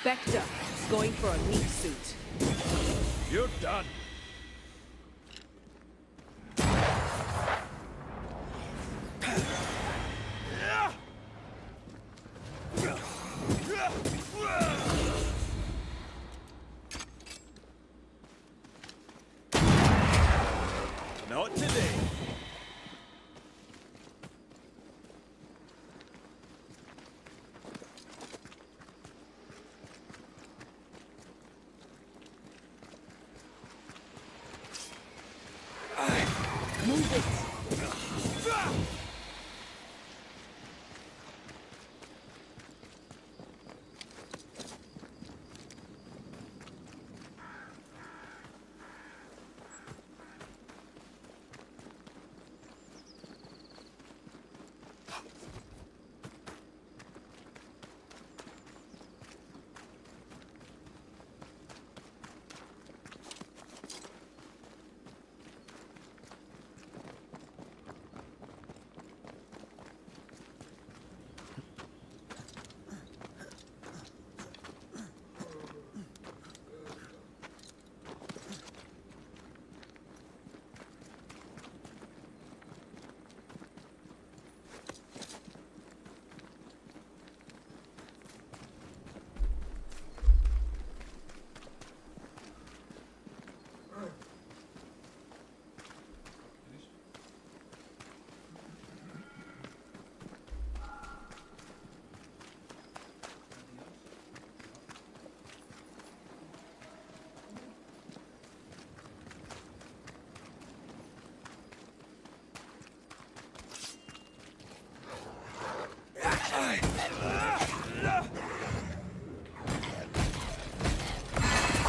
Speaker 14: Spectre, going for a meat suit.
Speaker 4: You're done. Not today.
Speaker 14: Move it!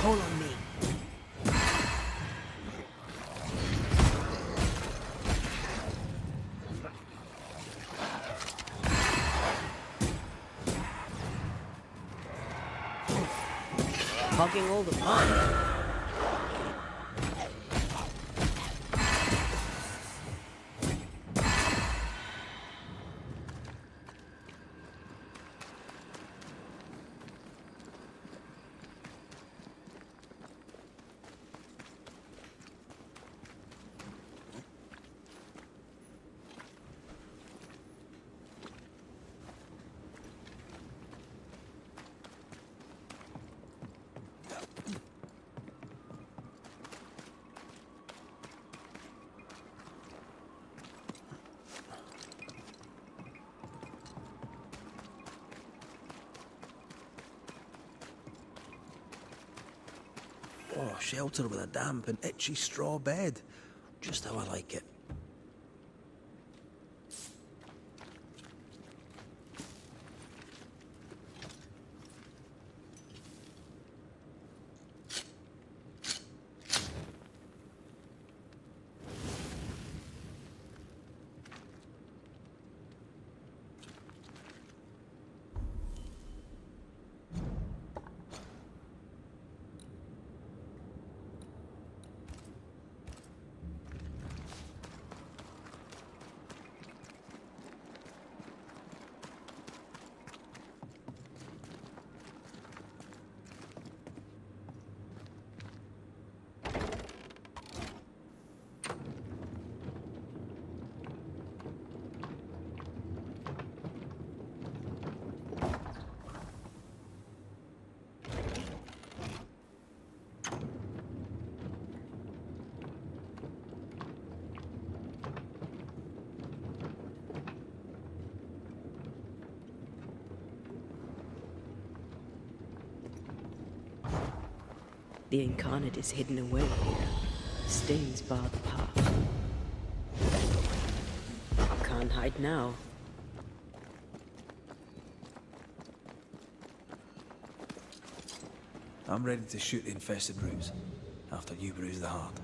Speaker 9: call on me.
Speaker 3: Hogging all the fun.
Speaker 2: Oh, shelter with a damp and itchy straw bed. Just how I like it.
Speaker 3: The incarnate is hidden away here. Stains bar the path. Can't hide now.
Speaker 2: I'm ready to shoot the infested roots after you bruise the heart.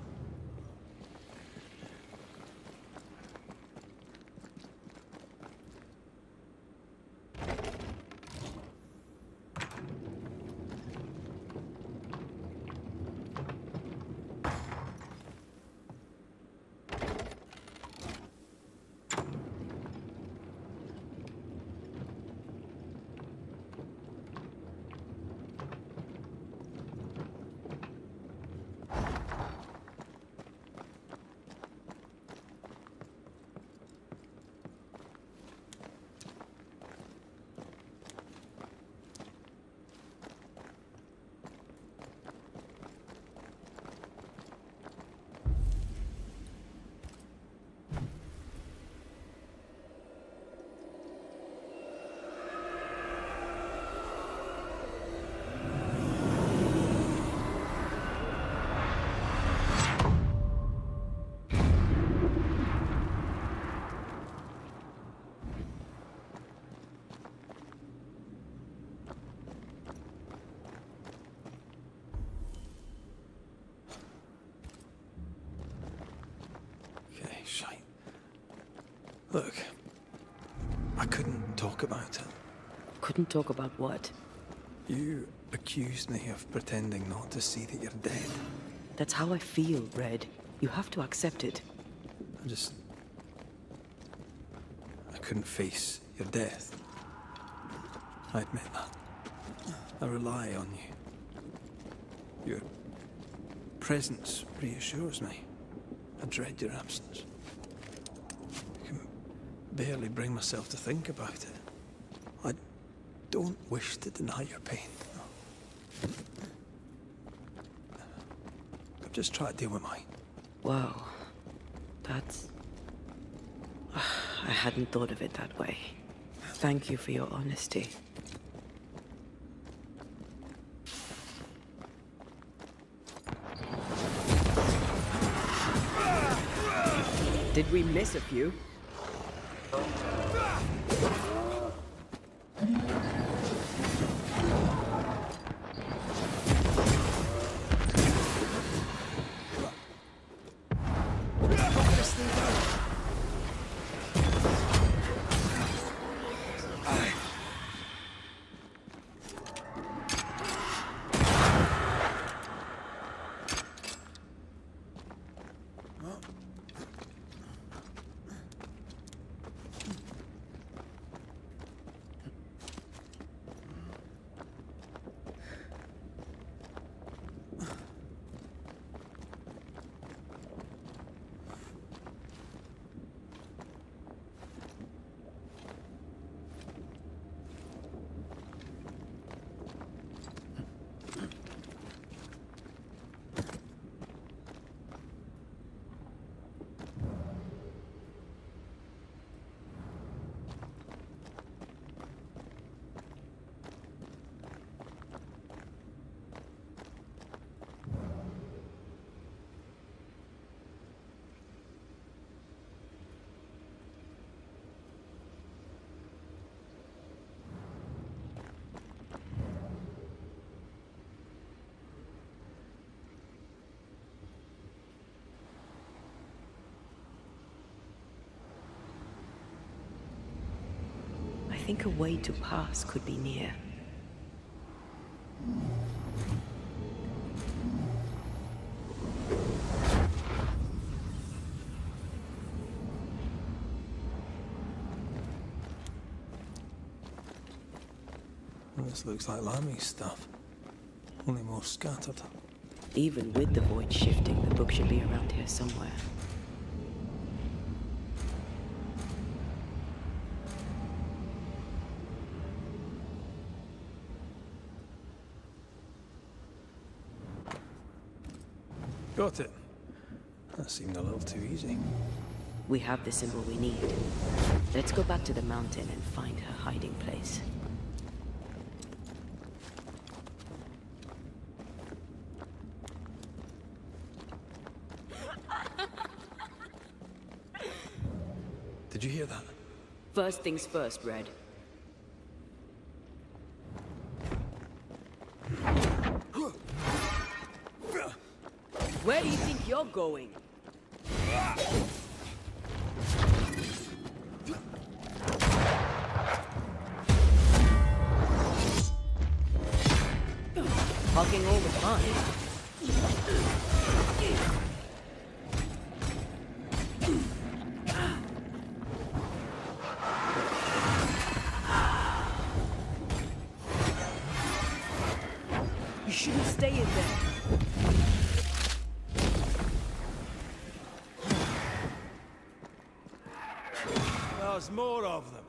Speaker 2: Shite. Look, I couldn't talk about it.
Speaker 3: Couldn't talk about what?
Speaker 2: You accused me of pretending not to see that you're dead.
Speaker 3: That's how I feel, Red. You have to accept it.
Speaker 2: I couldn't face your death. I admit that. I rely on you. Your presence reassures me. I dread your absence. I can barely bring myself to think about it. I don't wish to deny your pain. I've just tried to deal with mine.
Speaker 3: Wow. That's... I hadn't thought of it that way. Thank you for your honesty. Did we miss a few? think a way to pass could be near.
Speaker 2: This looks like Lammy's stuff, only more scattered.
Speaker 3: Even with the void shifting, the book should be around here somewhere.
Speaker 2: Got it. That seemed a little too easy.
Speaker 3: We have the symbol we need. Let's go back to the mountain and find her hiding place.
Speaker 2: Did you hear that?
Speaker 14: First things first, Red. Where do you think you're going?
Speaker 3: Talking all the time.
Speaker 14: You shouldn't stay in there.
Speaker 8: There's more of them.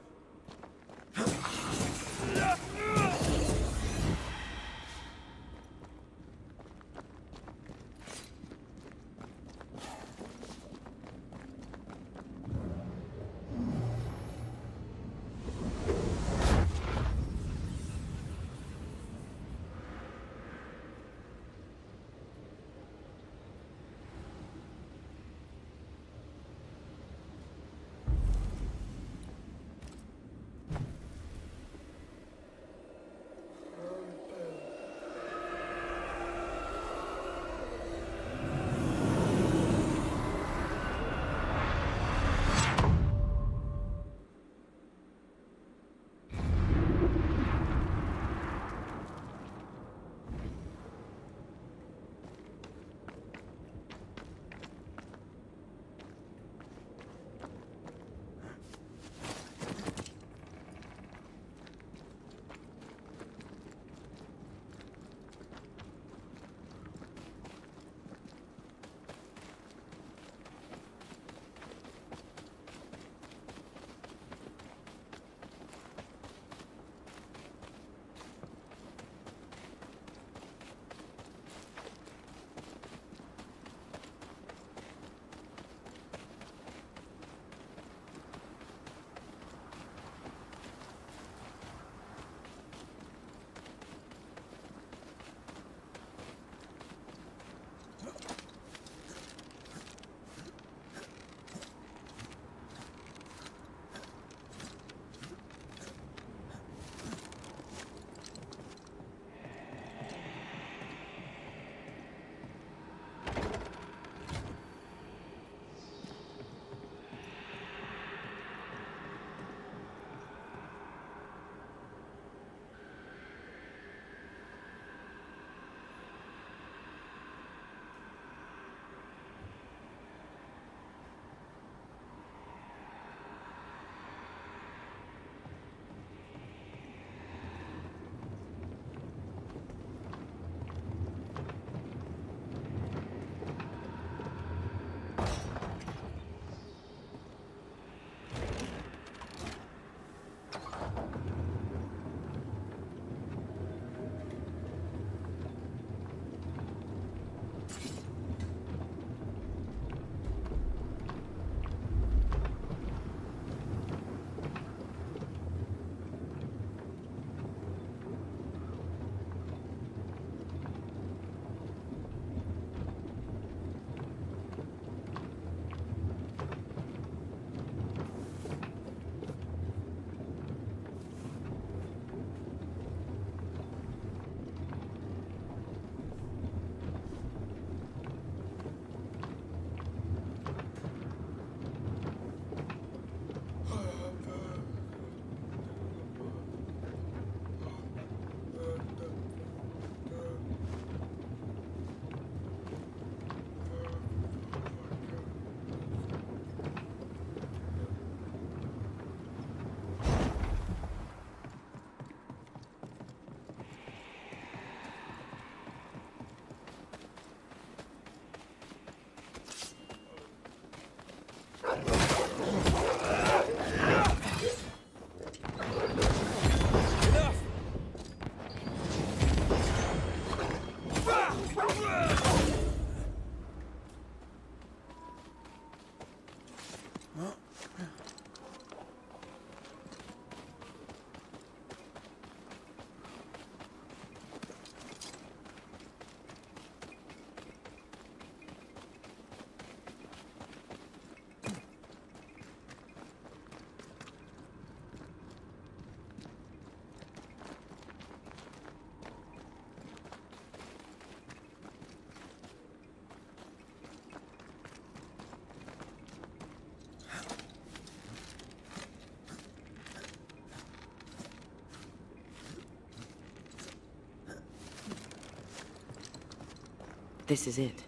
Speaker 3: This is it.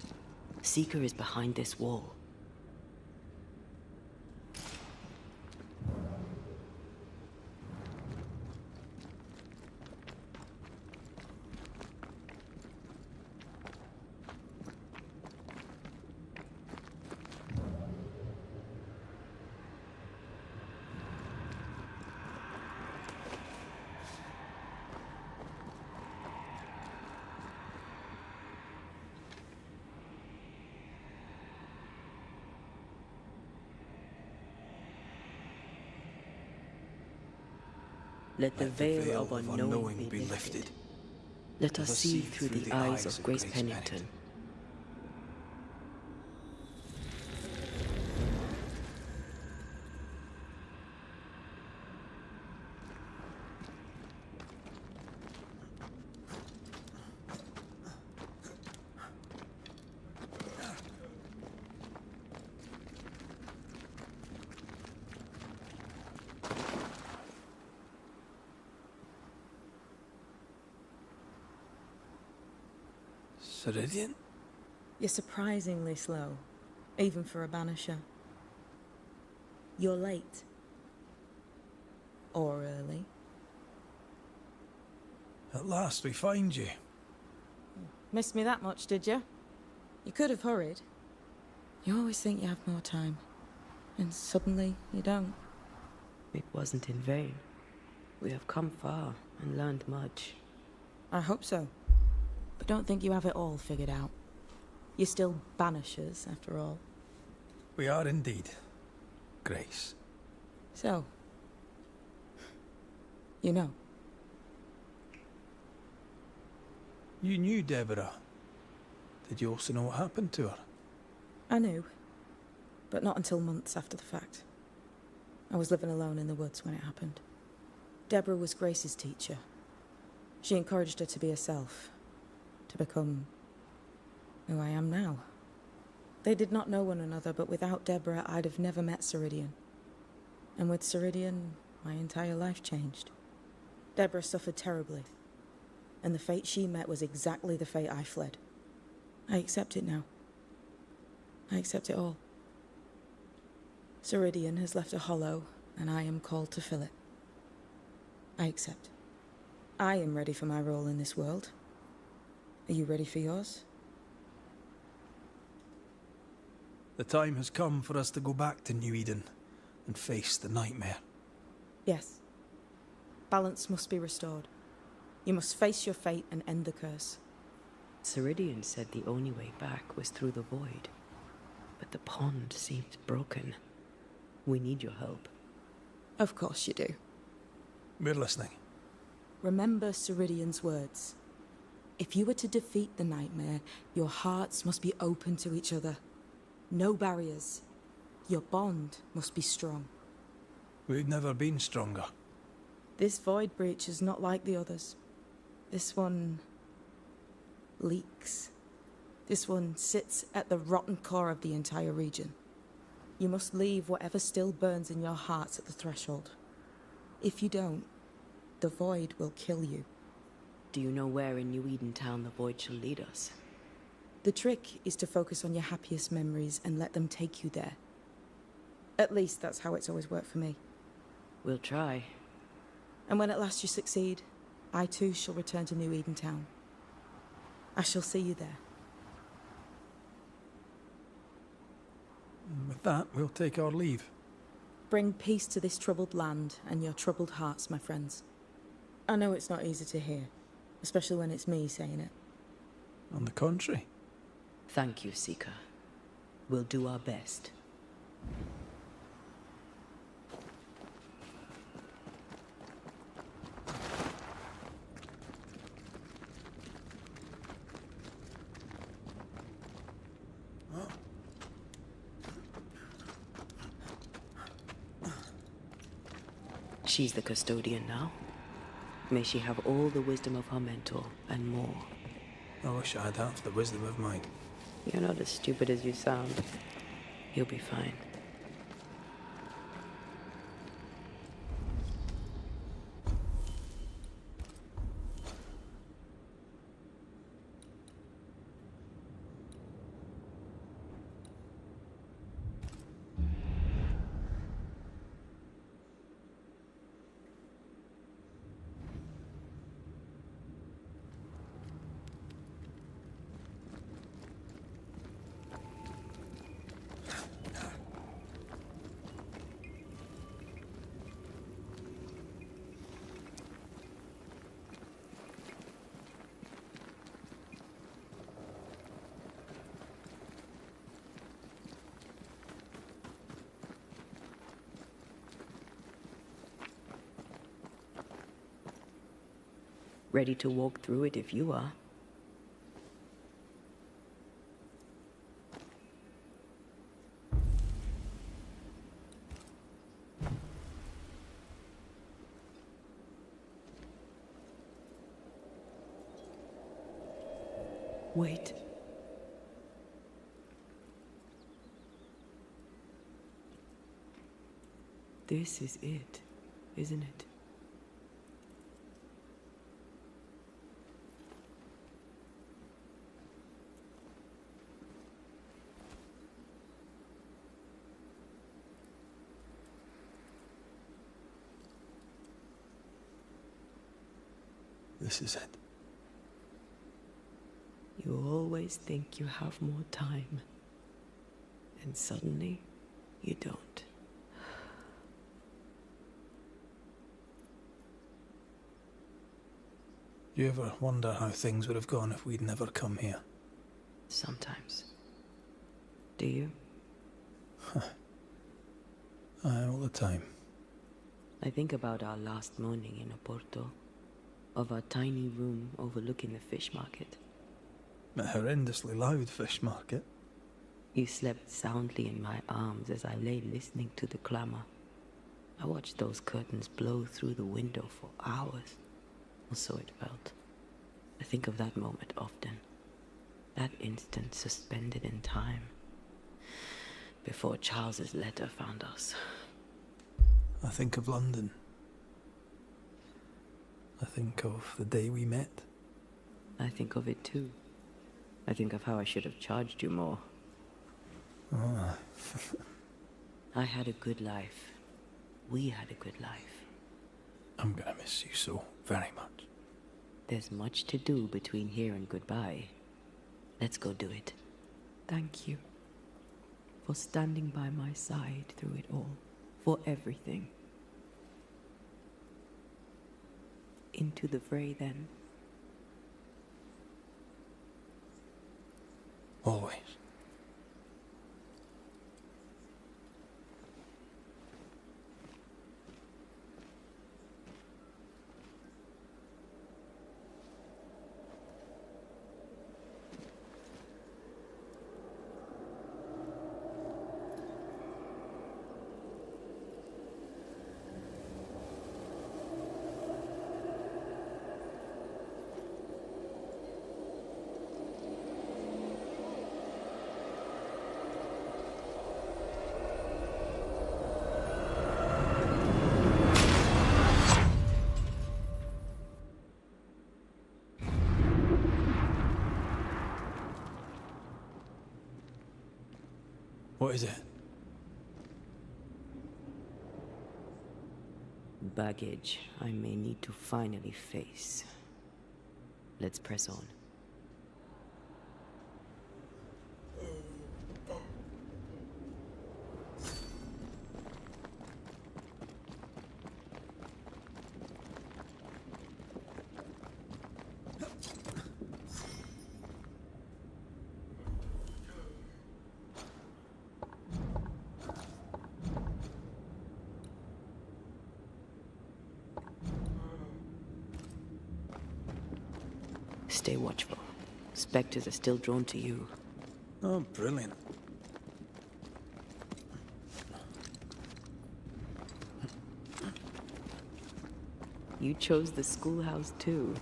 Speaker 3: Seeker is behind this wall. Let the veil of unknowing be lifted. Let us see through the eyes of Grace Pennington.
Speaker 2: Ceridian?
Speaker 17: You're surprisingly slow, even for a Banisher. You're late. Or early.
Speaker 2: At last we find you.
Speaker 17: Missed me that much, did you? You could have hurried. You always think you have more time, and suddenly you don't.
Speaker 3: It wasn't in vain. We have come far and learned much.
Speaker 17: I hope so. But don't think you have it all figured out. You're still Banishers, after all.
Speaker 2: We are indeed, Grace.
Speaker 17: So, you know.
Speaker 2: You knew Deborah. Did you also know what happened to her?
Speaker 17: I knew, but not until months after the fact. I was living alone in the woods when it happened. Deborah was Grace's teacher. She encouraged her to be herself, to become who I am now. They did not know one another, but without Deborah, I'd have never met Ceridian. And with Ceridian, my entire life changed. Deborah suffered terribly, and the fate she met was exactly the fate I fled. I accept it now. I accept it all. Ceridian has left a hollow, and I am called to fill it. I accept. I am ready for my role in this world. Are you ready for yours?
Speaker 2: The time has come for us to go back to New Eden and face the nightmare.
Speaker 17: Yes. Balance must be restored. You must face your fate and end the curse.
Speaker 3: Ceridian said the only way back was through the void. But the pond seems broken. We need your help.
Speaker 17: Of course you do.
Speaker 2: We're listening.
Speaker 17: Remember Ceridian's words. If you are to defeat the nightmare, your hearts must be open to each other. No barriers. Your bond must be strong.
Speaker 2: We've never been stronger.
Speaker 17: This void breach is not like the others. This one leaks. This one sits at the rotten core of the entire region. You must leave whatever still burns in your hearts at the threshold. If you don't, the void will kill you.
Speaker 3: Do you know where in New Eden Town the void shall lead us?
Speaker 17: The trick is to focus on your happiest memories and let them take you there. At least that's how it's always worked for me.
Speaker 3: We'll try.
Speaker 17: And when at last you succeed, I too shall return to New Eden Town. I shall see you there.
Speaker 2: And with that, we'll take our leave.
Speaker 17: Bring peace to this troubled land and your troubled hearts, my friends. I know it's not easy to hear, especially when it's me saying it.
Speaker 2: On the contrary.
Speaker 3: Thank you, Seeker. We'll do our best. She's the custodian now. May she have all the wisdom of her mentor, and more.
Speaker 2: I wish I had half the wisdom of mine.
Speaker 3: You're not as stupid as you sound. You'll be fine. ready to walk through it if you are. Wait. This is it, isn't it?
Speaker 2: This is it.
Speaker 3: You always think you have more time, and suddenly you don't.
Speaker 2: Do you ever wonder how things would have gone if we'd never come here?
Speaker 3: Sometimes. Do you?
Speaker 2: All the time.
Speaker 3: I think about our last morning in Oporto, of our tiny room overlooking the fish market.
Speaker 2: A horrendously loud fish market.
Speaker 3: You slept soundly in my arms as I lay listening to the clamor. I watched those curtains blow through the window for hours. Or so it felt. I think of that moment often. That instant suspended in time. Before Charles's letter found us.
Speaker 2: I think of London. I think of the day we met.
Speaker 3: I think of it too. I think of how I should have charged you more.
Speaker 2: Ah.
Speaker 3: I had a good life. We had a good life.
Speaker 2: I'm gonna miss you so very much.
Speaker 3: There's much to do between here and goodbye. Let's go do it. Thank you for standing by my side through it all. For everything. Into the fray, then.
Speaker 2: Always. What is it?
Speaker 3: Baggage I may need to finally face. Let's press on. Stay watchful. Spectres are still drawn to you.
Speaker 2: Oh, brilliant.
Speaker 3: You chose the schoolhouse too.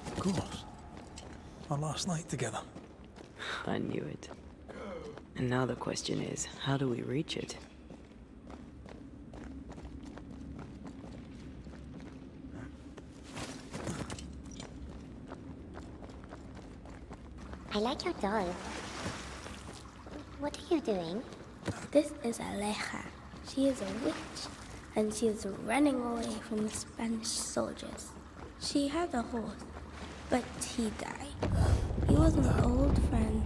Speaker 2: Of course. Our last night together.
Speaker 3: I knew it. And now the question is, how do we reach it?
Speaker 13: I like your doll. What are you doing?
Speaker 18: This is Aleja. She is a witch, and she is running away from the Spanish soldiers. She had a horse, but he died. He was an old friend.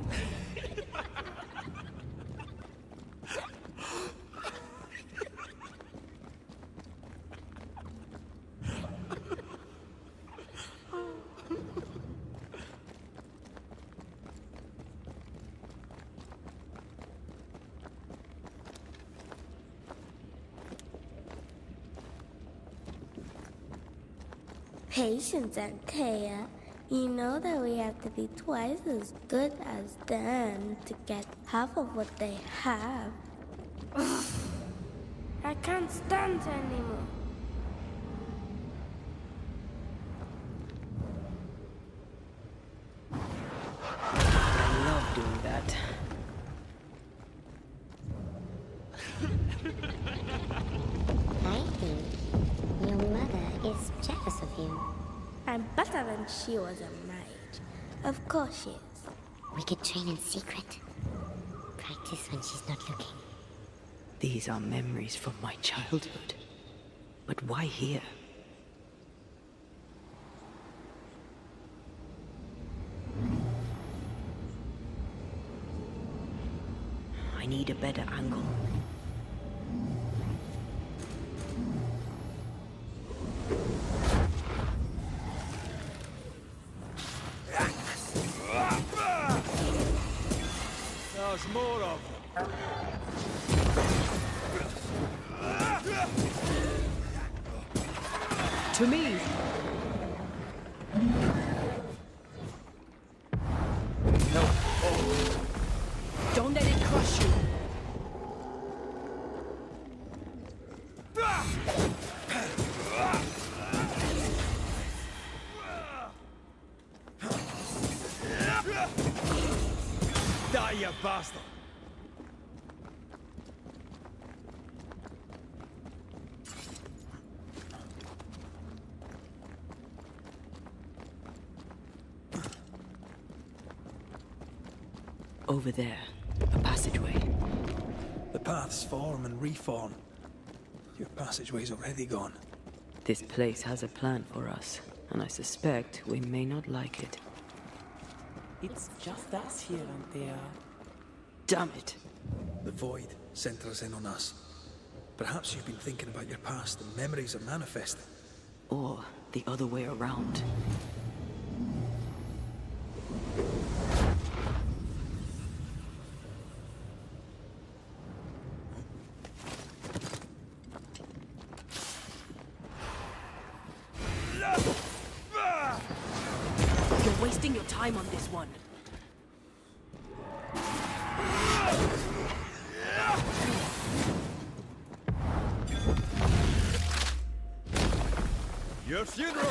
Speaker 18: Patience, Antea. You know that we have to be twice as good as them to get half of what they have. Ugh. I can't stand her anymore.
Speaker 3: I love doing that.
Speaker 13: I think your mother is jealous of you.
Speaker 18: I'm better than she was a mage. Of course she is.
Speaker 13: We could train in secret. Practice when she's not looking.
Speaker 3: These are memories from my childhood. But why here? I need a better angle.
Speaker 8: There's more of them.
Speaker 14: To me!
Speaker 8: No.
Speaker 14: Don't let it crush you!
Speaker 8: Die, you bastard!
Speaker 3: Over there, a passageway.
Speaker 2: The paths form and reform. Your passageway's already gone.
Speaker 3: This place has a plan for us, and I suspect we may not like it.
Speaker 5: It's just us here, Antea.
Speaker 3: Damn it!
Speaker 2: The void centers in on us. Perhaps you've been thinking about your past and memories are manifesting.
Speaker 3: Or the other way around.
Speaker 14: You're wasting your time on this one.
Speaker 8: Your funeral!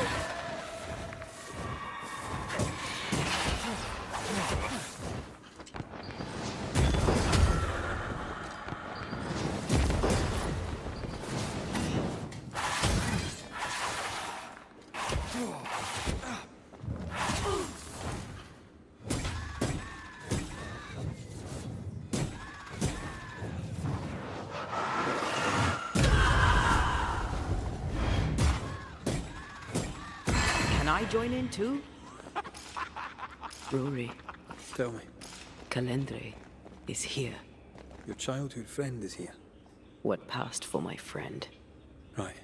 Speaker 3: Can I join in too? Rory.
Speaker 2: Tell me.
Speaker 3: Calendre is here.
Speaker 2: Your childhood friend is here.
Speaker 3: What passed for my friend?
Speaker 2: Right.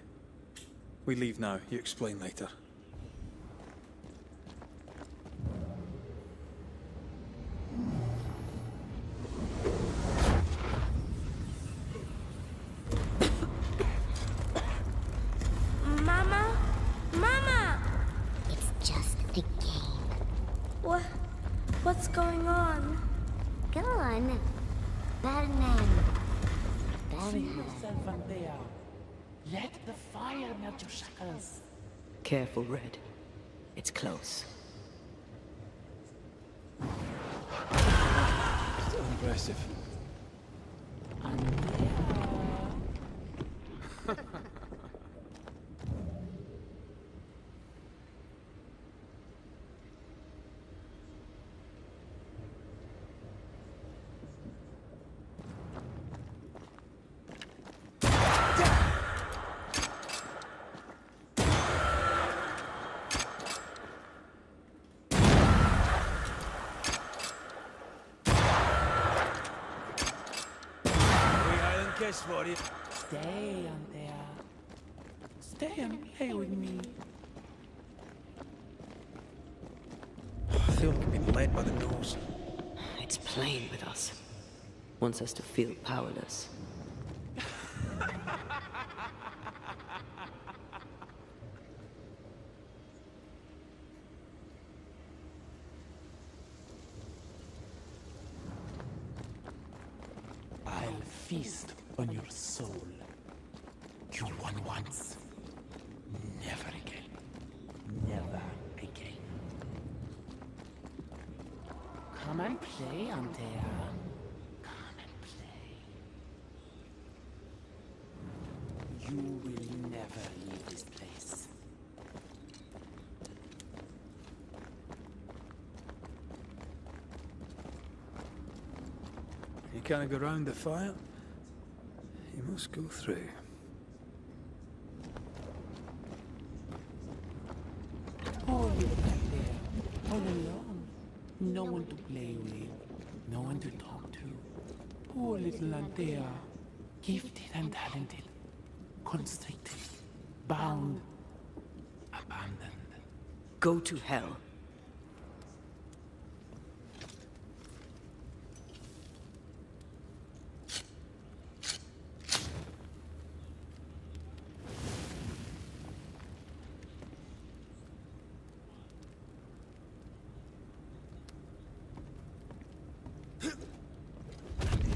Speaker 2: We leave now. You explain later.
Speaker 18: Mama? Mama!
Speaker 13: It's just a game.
Speaker 18: What's going on?
Speaker 13: Go on. Barnan.
Speaker 5: See yourself, Antea. Let the fire melt your shackles.
Speaker 3: Careful, Red. It's close.
Speaker 2: Still impressive.
Speaker 8: For you.
Speaker 5: Stay, Antea. Stay and play with me.
Speaker 2: I feel like I'm being led by the nose.
Speaker 3: It's playing with us. Wants us to feel powerless.
Speaker 5: feast on your soul. You won once. Never again. Never again. Come and play, Antea. Come and play. You will never leave this place.
Speaker 2: You can't go round the fire. You must go through.
Speaker 5: Oh, you're back there, all alone. No one to play with, no one to talk to. Poor little Antea, gifted and talented, constricted, bound, abandoned.
Speaker 3: Go to hell.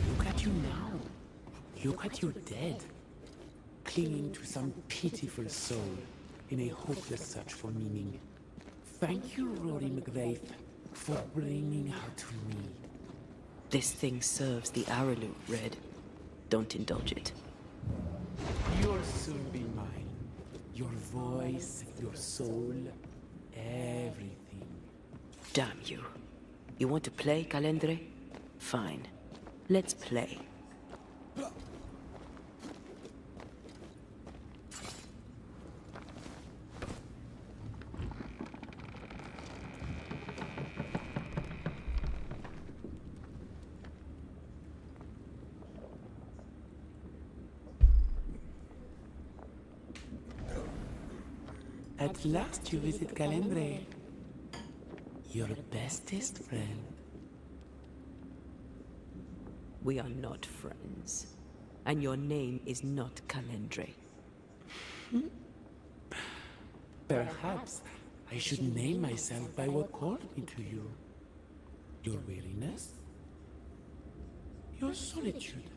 Speaker 5: Look at you now. Look at you dead. Clinging to some pitiful soul in a hopeless search for meaning. Thank you, Rory McGrath, for bringing her to me.
Speaker 3: This thing serves the Aralu, Red. Don't indulge it.
Speaker 5: You'll soon be mine. Your voice, your soul, everything.
Speaker 3: Damn you. You want to play, Calendre? Fine. Let's play.
Speaker 5: At last you visit Calendre. Your bestest friend.
Speaker 3: We are not friends. And your name is not Calendre.
Speaker 5: Perhaps I should name myself by what called me to you. Your weariness? Your solitude?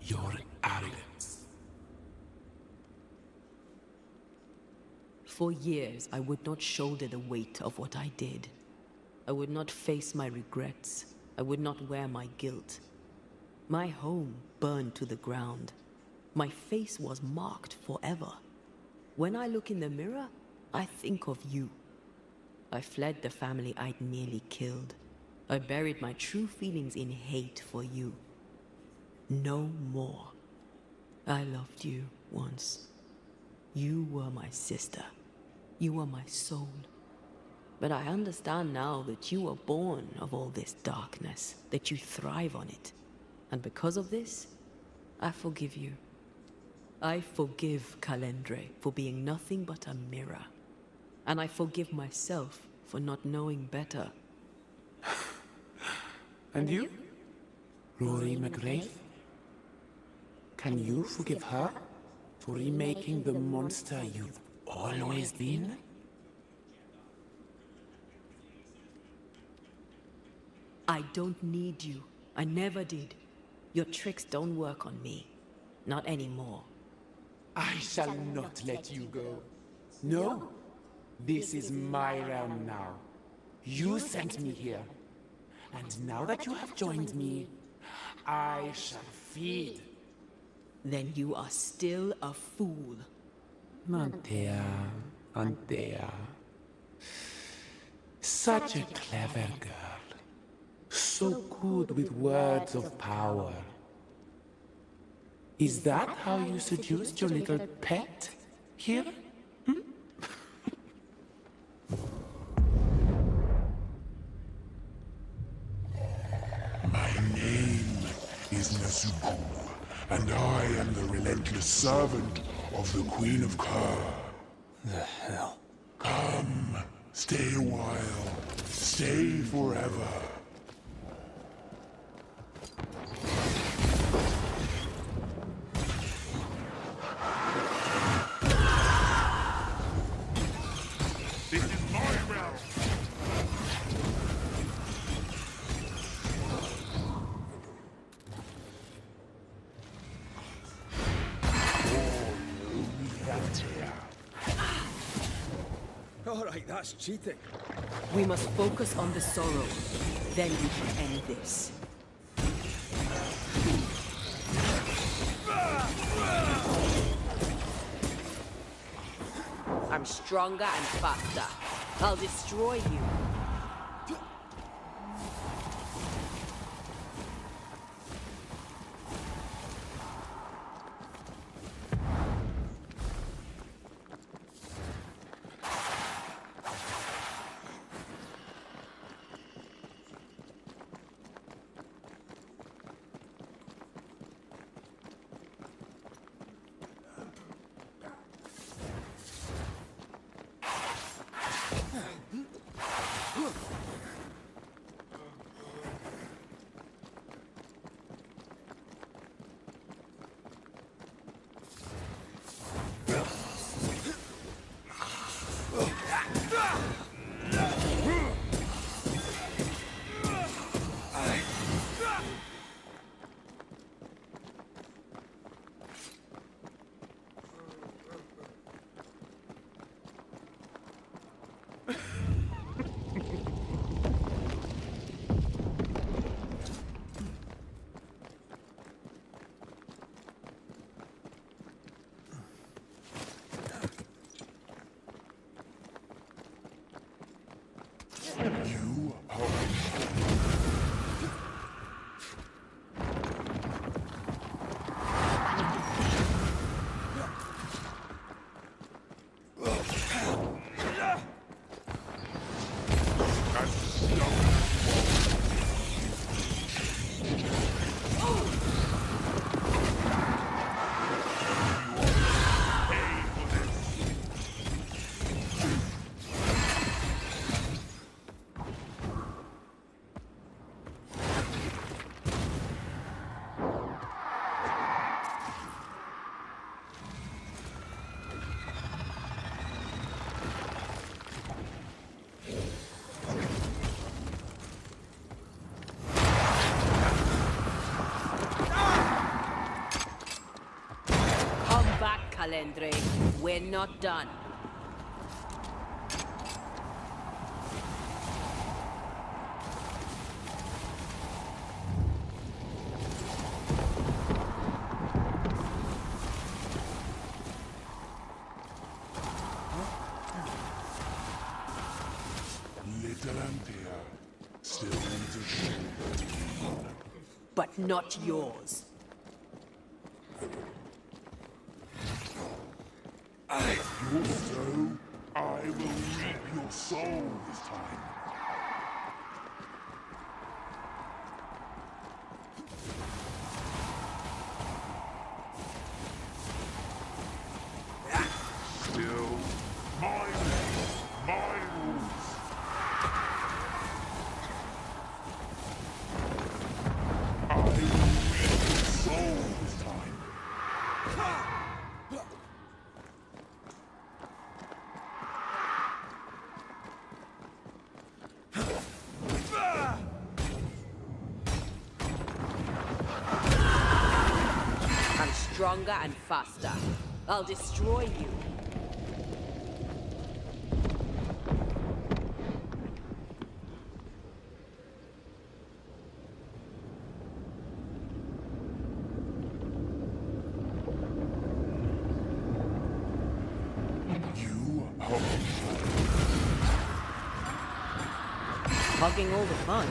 Speaker 5: Your arrogance?
Speaker 3: For years, I would not shoulder the weight of what I did. I would not face my regrets. I would not wear my guilt. My home burned to the ground. My face was marked forever. When I look in the mirror, I think of you. I fled the family I'd nearly killed. I buried my true feelings in hate for you. No more. I loved you once. You were my sister. You were my soul. But I understand now that you were born of all this darkness, that you thrive on it. And because of this, I forgive you. I forgive Calendre for being nothing but a mirror. And I forgive myself for not knowing better.
Speaker 5: And you? Rory McGrath? Can you forgive her for remaking the monster you've always been?
Speaker 3: I don't need you. I never did. Your tricks don't work on me. Not anymore.
Speaker 5: I shall not let you go. No. This is my realm now. You sent me here. And now that you have joined me, I shall feed.
Speaker 3: Then you are still a fool.
Speaker 5: Antea, Antea. Such a clever girl. So good with words of power. Is that how you seduced your little pet here?
Speaker 6: My name is Nasuku, and I am the relentless servant of the Queen of Kerr.
Speaker 2: The hell?
Speaker 6: Come, stay a while, stay forever.
Speaker 1: This is my realm!
Speaker 4: right, that's cheating.
Speaker 14: We must focus on the sorrow. Then we can end this. I'm stronger and faster. I'll destroy you. Calendre, we're not done.
Speaker 6: Little Antea still needs a shoulder to lean.
Speaker 14: But not yours.
Speaker 6: Your soul, I will reap your soul this time. Still, my name, my rules. I will reap your soul this time.
Speaker 14: Stronger and faster. I'll destroy you. Hugging all the fun.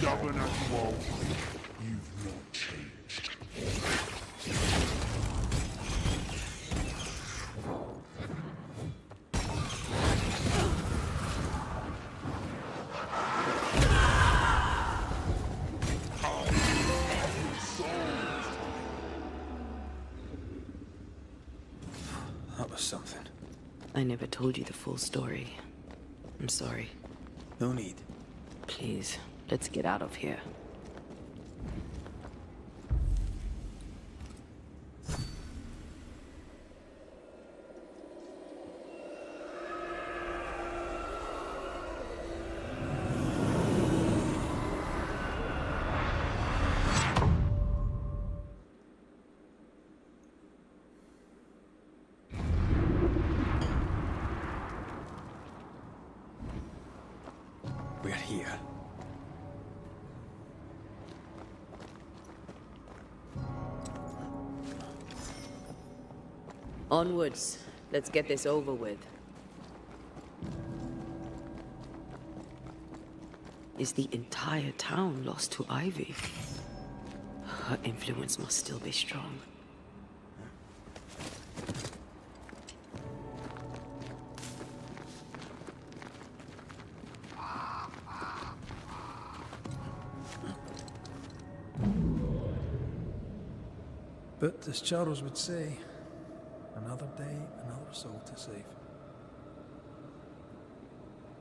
Speaker 6: Stubborn as you are, you've not changed.
Speaker 2: That was something.
Speaker 3: I never told you the full story. I'm sorry.
Speaker 2: No need.
Speaker 3: Please, let's get out of here. Onwards. Let's get this over with. Is the entire town lost to Ivy? Her influence must still be strong.
Speaker 2: But as Charles would say, another day, another soul to save.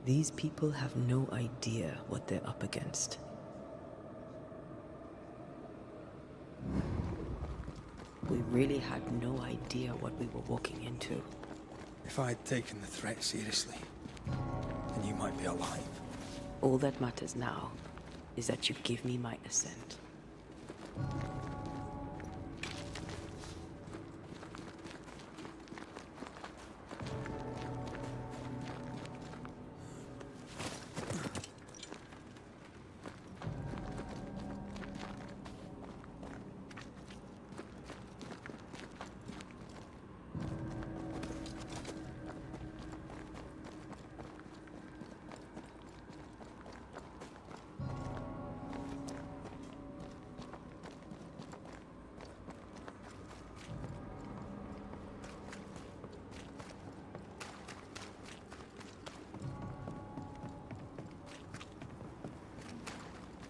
Speaker 3: These people have no idea what they're up against. We really had no idea what we were walking into.
Speaker 2: If I had taken the threat seriously, then you might be alive.
Speaker 3: All that matters now is that you give me my assent.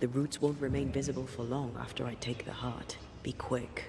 Speaker 3: The roots won't remain visible for long after I take the heart. Be quick.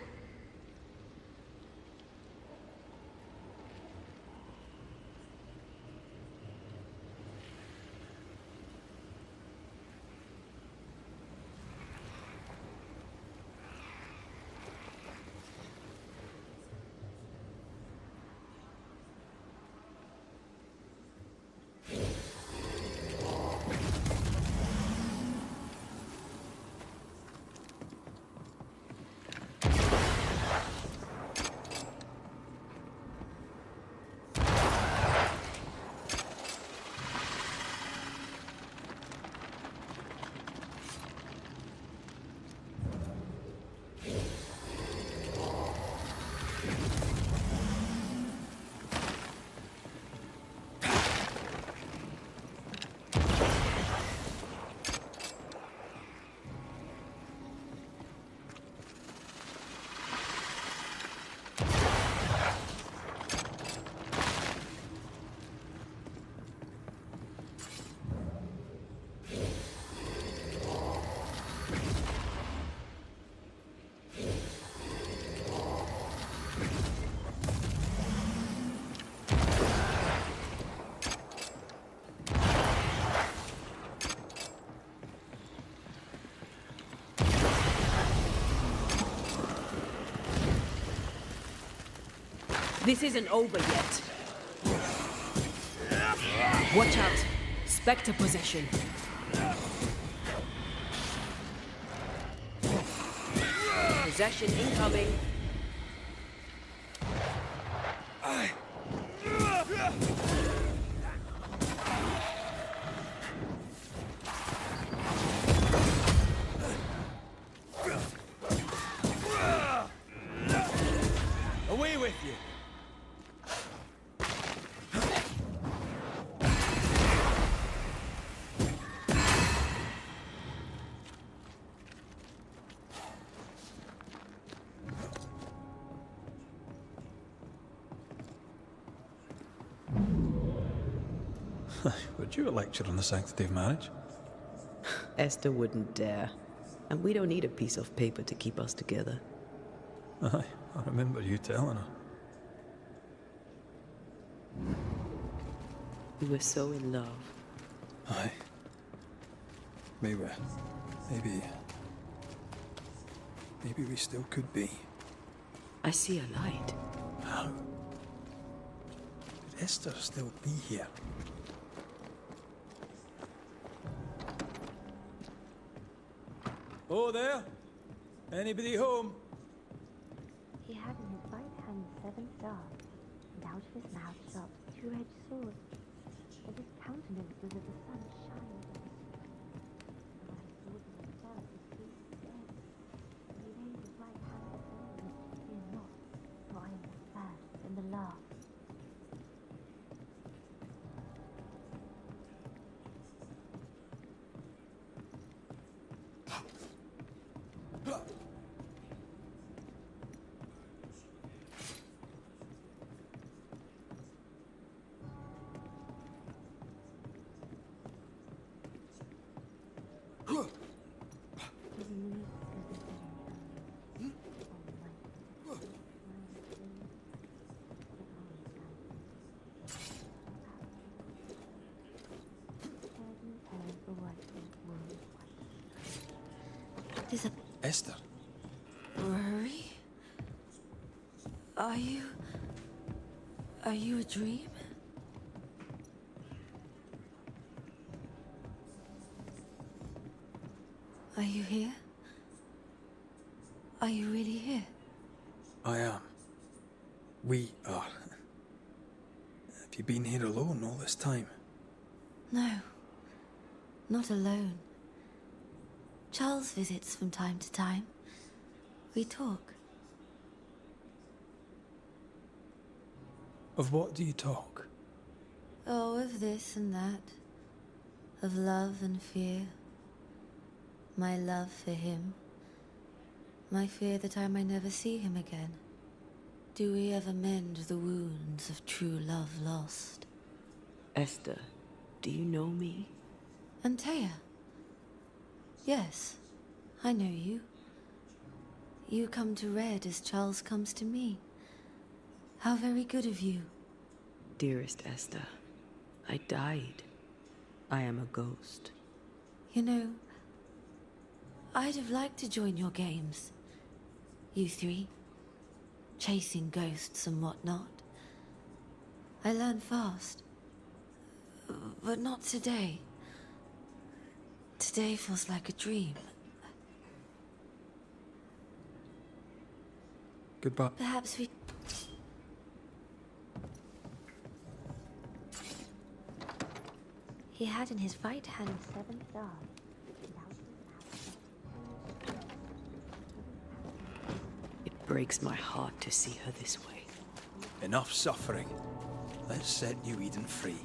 Speaker 3: This isn't over yet. Watch out. Spectre possession. Possession incoming.
Speaker 4: Away with you.
Speaker 2: Would you a lecture on the sanctity of marriage?
Speaker 3: Esther wouldn't dare. And we don't need a piece of paper to keep us together.
Speaker 2: Aye, I remember you telling her.
Speaker 3: We were so in love.
Speaker 2: Aye. Maybe we still could be.
Speaker 3: I see a light.
Speaker 2: How? Could Esther still be here? Oh, there? Anybody home?
Speaker 19: He had in his right hand 7 stars, and out of his mouth shot 2-edged swords, and his countenance was as the sun shining. And when he saw them himself, his face was dead, and he raised his right hand and said, "Fear not, for I am the first and the last.
Speaker 15: is a...
Speaker 2: Esther.
Speaker 15: Rory? Are you a dream? Are you here? Are you really here?
Speaker 2: I am. We are. Have you been here alone all this time?
Speaker 15: No. Not alone. Charles visits from time to time. We talk.
Speaker 2: Of what do you talk?
Speaker 15: Oh, of this and that. Of love and fear. My love for him. My fear that I may never see him again. Do we ever mend the wounds of true love lost?
Speaker 3: Esther, do you know me?
Speaker 15: Antea? Yes, I know you. You come to Red as Charles comes to me. How very good of you.
Speaker 3: Dearest Esther, I died. I am a ghost.
Speaker 15: You know, I'd have liked to join your games. You three. Chasing ghosts and whatnot. I learn fast. But not today. Today feels like a dream.
Speaker 2: Goodbye.
Speaker 15: Perhaps we...
Speaker 19: He had in his right hand 7 stars.
Speaker 3: It breaks my heart to see her this way.
Speaker 2: Enough suffering. Let's set New Eden free.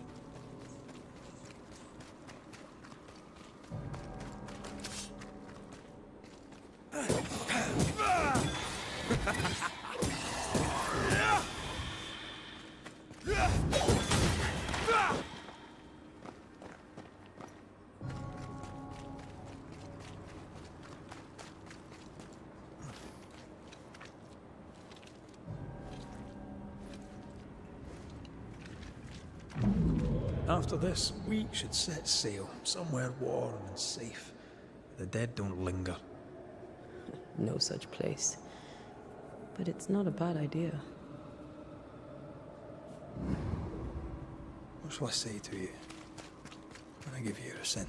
Speaker 2: After this, we should set sail somewhere warm and safe. The dead don't linger.
Speaker 3: No such place. But it's not a bad idea.
Speaker 2: What shall I say to you when I give you your assent?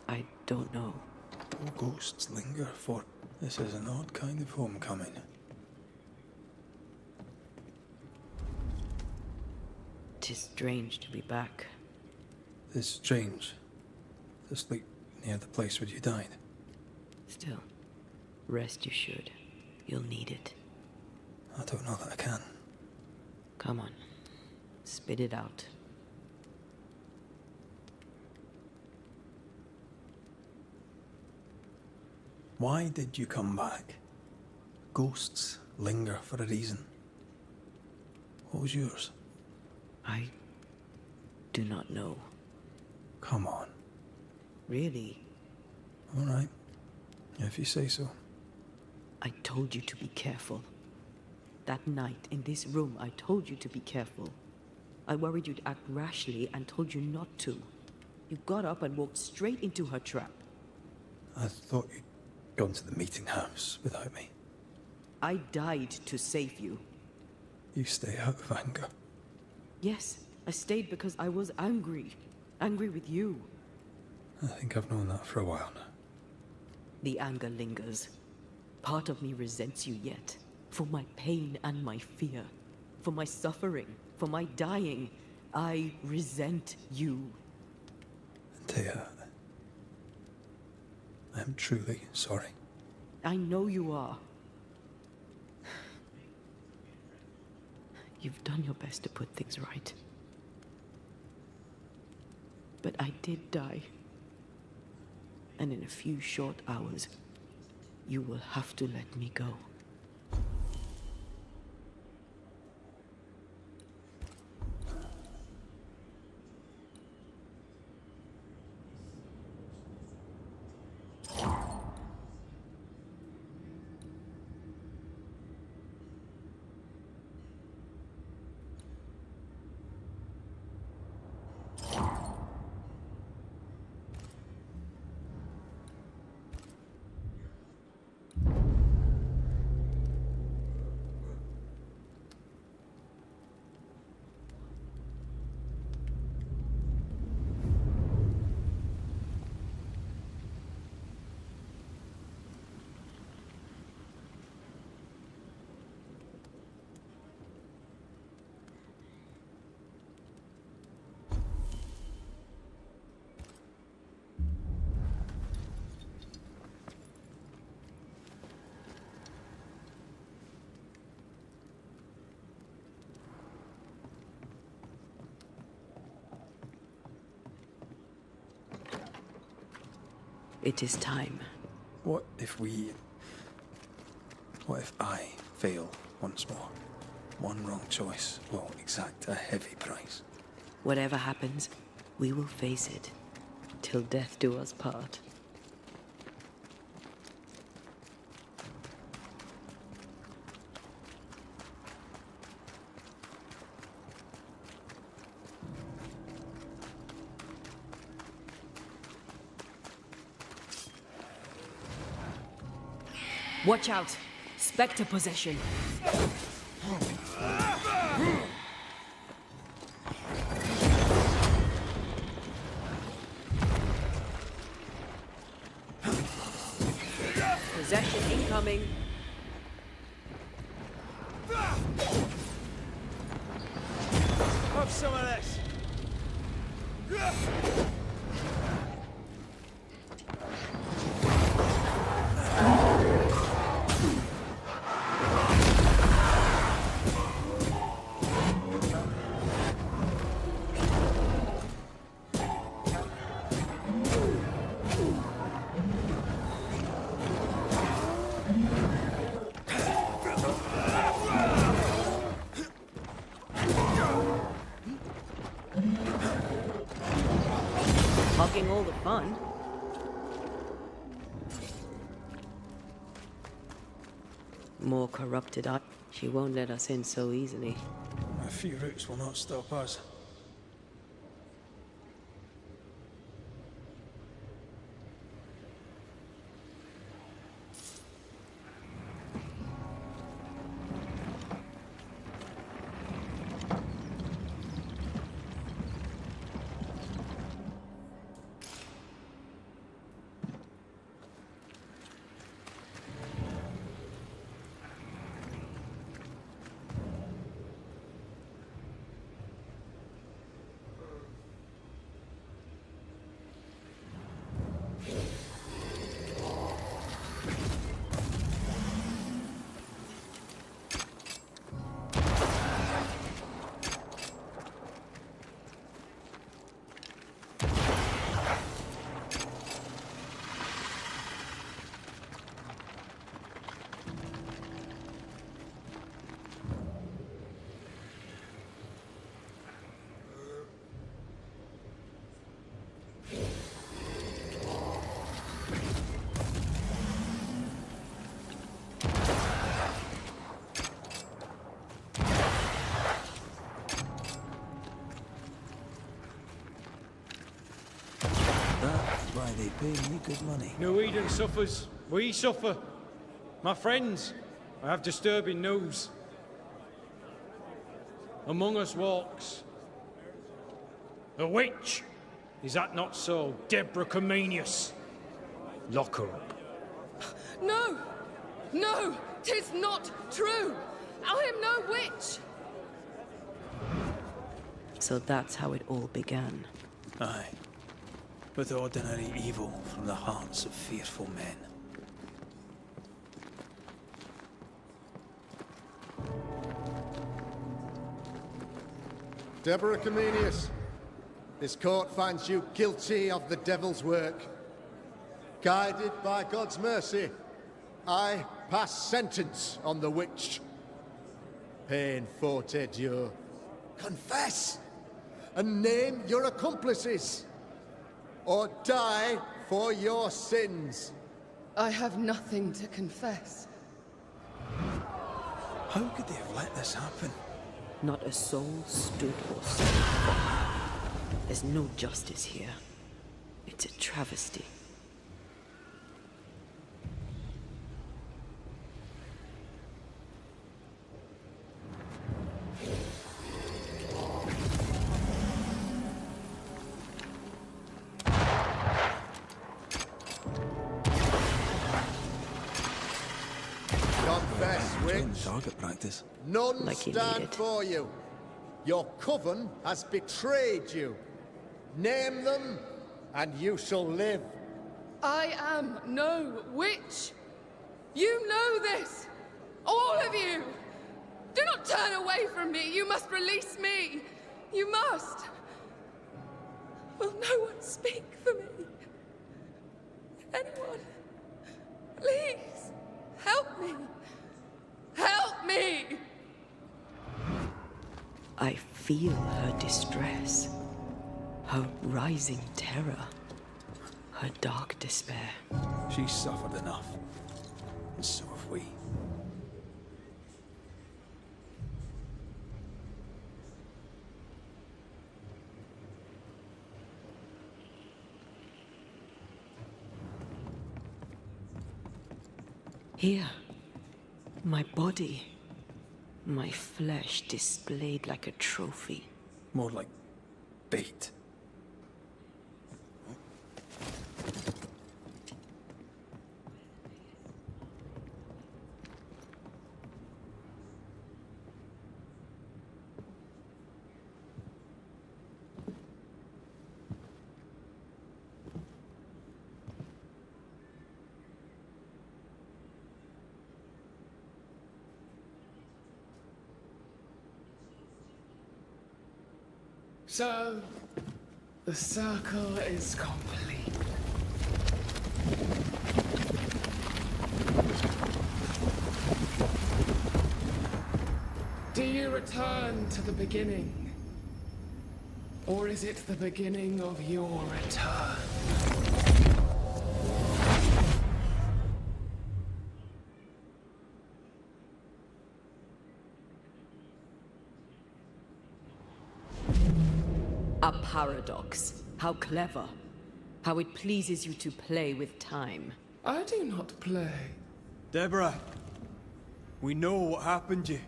Speaker 3: I don't know.
Speaker 2: All ghosts linger for... This is an odd kind of homecoming.
Speaker 3: Tis strange to be back.
Speaker 2: It's strange. To sleep near the place where you died.
Speaker 3: Still, rest you should. You'll need it.
Speaker 2: I don't know that I can.
Speaker 3: Come on. Spit it out.
Speaker 2: Why did you come back? Ghosts linger for a reason. What was yours?
Speaker 3: I do not know.
Speaker 2: Come on.
Speaker 3: Really?
Speaker 2: All right. If you say so.
Speaker 3: I told you to be careful. That night in this room, I told you to be careful. I worried you'd act rashly and told you not to. You got up and walked straight into her trap.
Speaker 2: I thought you'd gone to the meeting house without me.
Speaker 3: I died to save you.
Speaker 2: You stay out of anger.
Speaker 3: Yes, I stayed because I was angry. Angry with you.
Speaker 2: I think I've known that for a while now.
Speaker 3: The anger lingers. Part of me resents you yet. For my pain and my fear. For my suffering. For my dying. I resent you.
Speaker 2: Antea, I am truly sorry.
Speaker 3: I know you are. You've done your best to put things right. But I did die. And in a few short hours, you will have to let me go. It is time.
Speaker 2: What if I fail once more? One wrong choice will exact a heavy price.
Speaker 3: Whatever happens, we will face it. Till death do us part.
Speaker 14: Watch out! Spectre possession. Possession incoming.
Speaker 8: Have some of this.
Speaker 3: Hogging all the fun. More corrupted eye. She won't let us in so easily.
Speaker 2: A few roots will not stop us. Why they pay me good money.
Speaker 20: New Eden suffers. We suffer. My friends, I have disturbing news. Among us walks a witch. Is that not so, Deborah Comenius? Lock her up.
Speaker 10: No! No! 'Tis not true! I am no witch!
Speaker 3: So that's how it all began.
Speaker 2: Aye. With ordinary evil from the hearts of fearful men.
Speaker 7: Deborah Comenius, this court finds you guilty of the devil's work. Guided by God's mercy, I pass sentence on the witch. Pain forte dure. Confess and name your accomplices, or die for your sins.
Speaker 10: I have nothing to confess.
Speaker 2: How could they have let this happen?
Speaker 3: Not a soul stood or stood. There's no justice here. It's a travesty.
Speaker 7: Confess, witch.
Speaker 2: Target practice.
Speaker 7: None
Speaker 3: Like you
Speaker 7: stand
Speaker 3: needed.
Speaker 7: for you. Your coven has betrayed you. Name them, and you shall live.
Speaker 10: I am no witch! You know this! All of you! Do not turn away from me! You must release me! You must! Will no one speak for me? Anyone, please, help me. Help me!
Speaker 3: I feel her distress, her rising terror, her dark despair.
Speaker 2: She's suffered enough, and so have we.
Speaker 3: Here, my body, my flesh displayed like a trophy.
Speaker 2: More like bait.
Speaker 5: So, the circle is complete. Do you return to the beginning? Or is it the beginning of your return?
Speaker 14: A paradox. How clever. How it pleases you to play with time.
Speaker 5: I do not play.
Speaker 2: Deborah, we know what happened to you.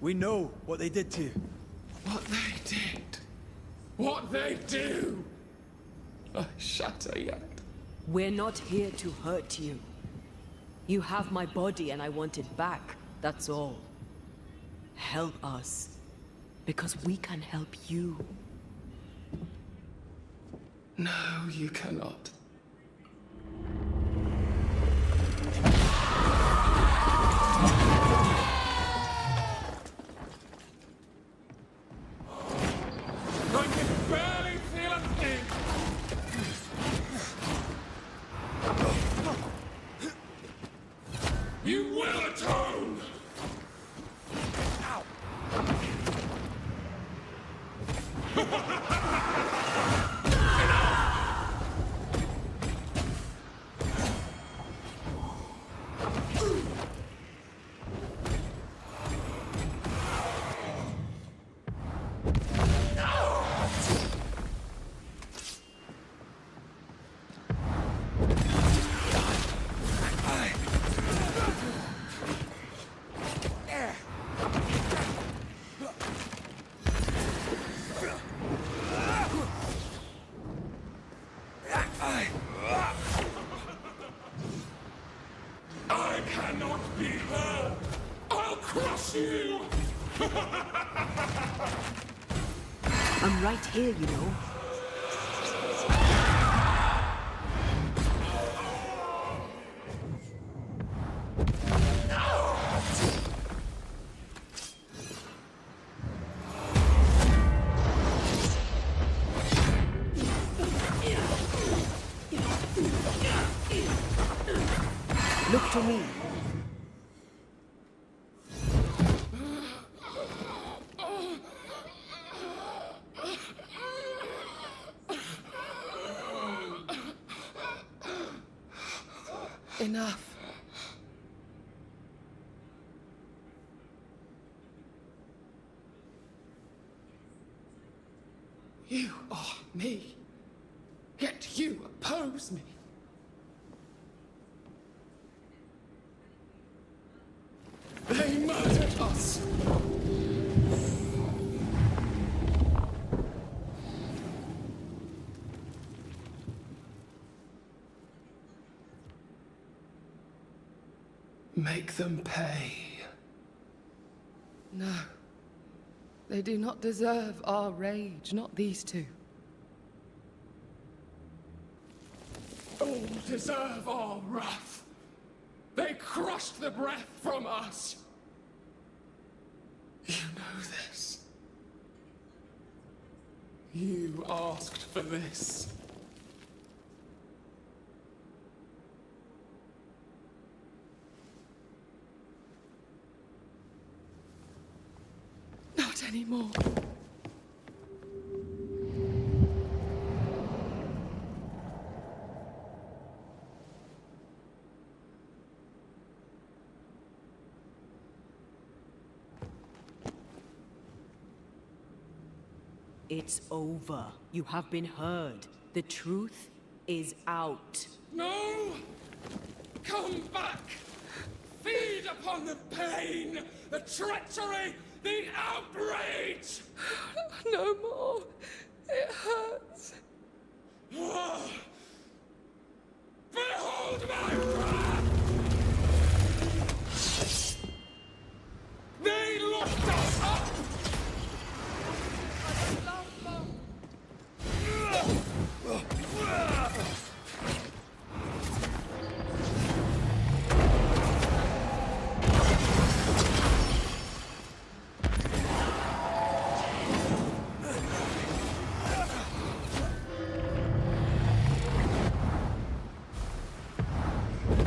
Speaker 2: We know what they did to you.
Speaker 5: What they did. What they do. I shudder yet.
Speaker 14: We're not here to hurt you. You have my body and I want it back. That's all. Help us. Because we can help you.
Speaker 5: No, you cannot. I can barely feel a thing. You will atone! Ow! I cannot be heard! I'll crush you!
Speaker 14: I'm right here, you know. Look to me.
Speaker 5: Enough. You are me. Yet you oppose me. They murdered us. Make them pay. No. They do not deserve our rage, not these two. All deserve our wrath. They crushed the breath from us. You know this. You asked for this.
Speaker 10: anymore.
Speaker 14: It's over. You have been heard. The truth is out.
Speaker 10: No! Come back! Feed upon the pain, the treachery, the outrage! No more. It hurts. Behold my wrath! They locked us up!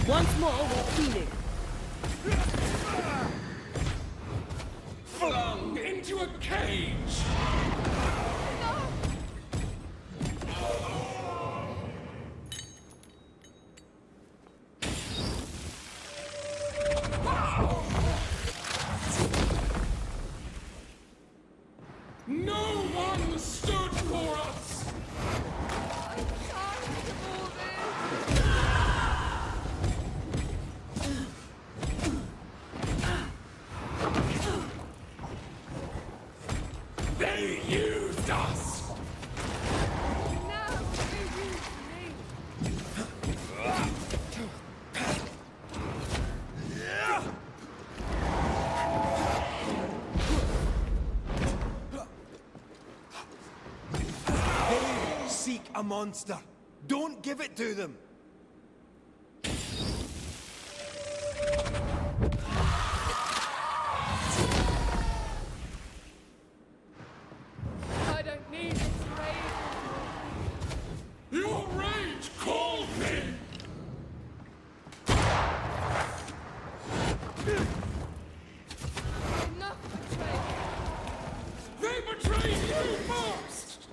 Speaker 14: Once more, we're feeling.
Speaker 10: Flung into a cage! No one stood for us! I'm tired of all this! They used us! Now they use
Speaker 8: They seek a monster. Don't give it to them.
Speaker 10: I don't need this rage. Your rage called me! Enough betrayal! They betrayed you first!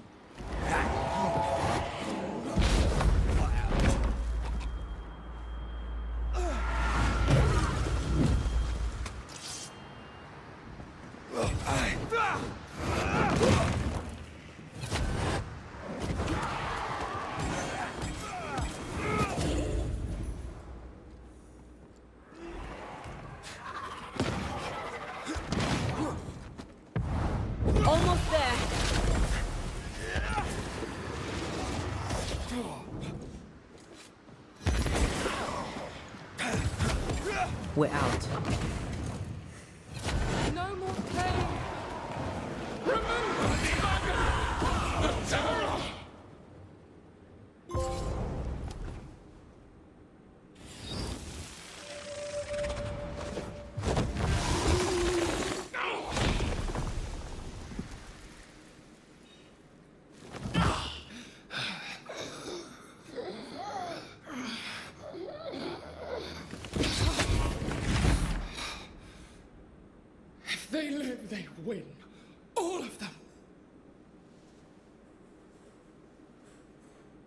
Speaker 14: Almost there. We're out.
Speaker 10: No more pain! Remember the agony! The terror! If they live, they win. All of them.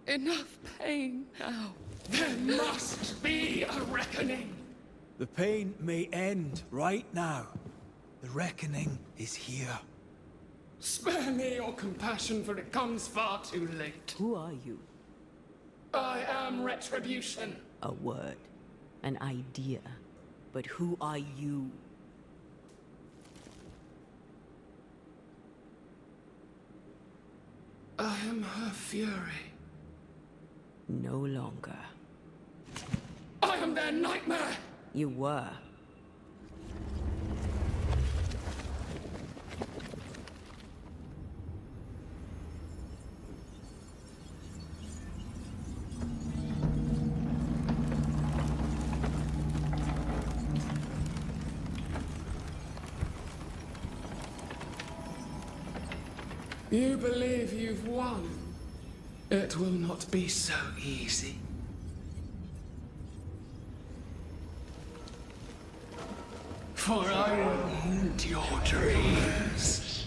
Speaker 10: Enough pain now. There must be a reckoning.
Speaker 2: The pain may end right now. The reckoning is here.
Speaker 10: Spare me your compassion, for it comes far too late.
Speaker 14: Who are you?
Speaker 10: I am retribution.
Speaker 14: A word. An idea. But who are you?
Speaker 10: I am her fury.
Speaker 14: No longer.
Speaker 10: I am their nightmare!
Speaker 14: You were.
Speaker 10: You believe you've won. It will not be so easy. For I will end your dreams.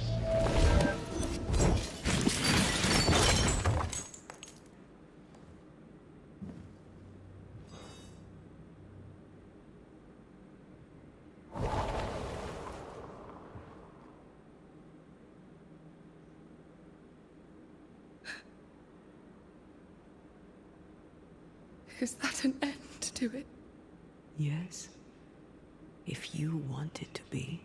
Speaker 10: Is that an end to it?
Speaker 14: Yes. If you want it to be.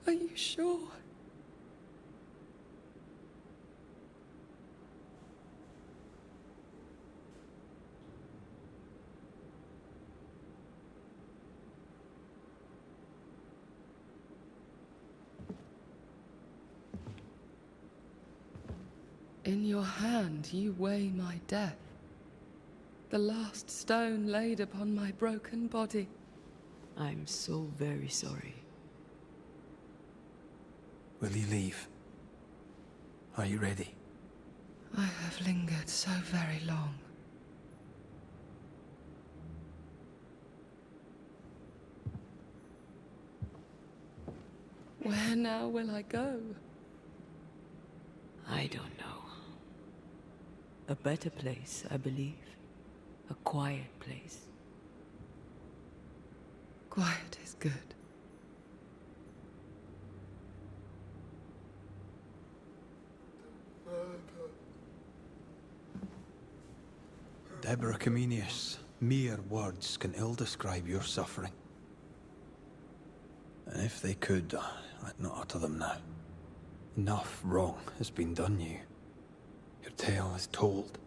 Speaker 10: Are you sure? In your hand you weigh my death, the last stone laid upon my broken body.
Speaker 14: I'm so very sorry.
Speaker 2: Will you leave? Are you ready?
Speaker 10: I have lingered so very long. Where now will I go?
Speaker 14: I don't know. A better place, I believe. A quiet place.
Speaker 10: Quiet is good.
Speaker 2: Deborah Comenius, mere words can ill describe your suffering. And if they could, I'd not utter them now. Enough wrong has been done you. Your tale is told,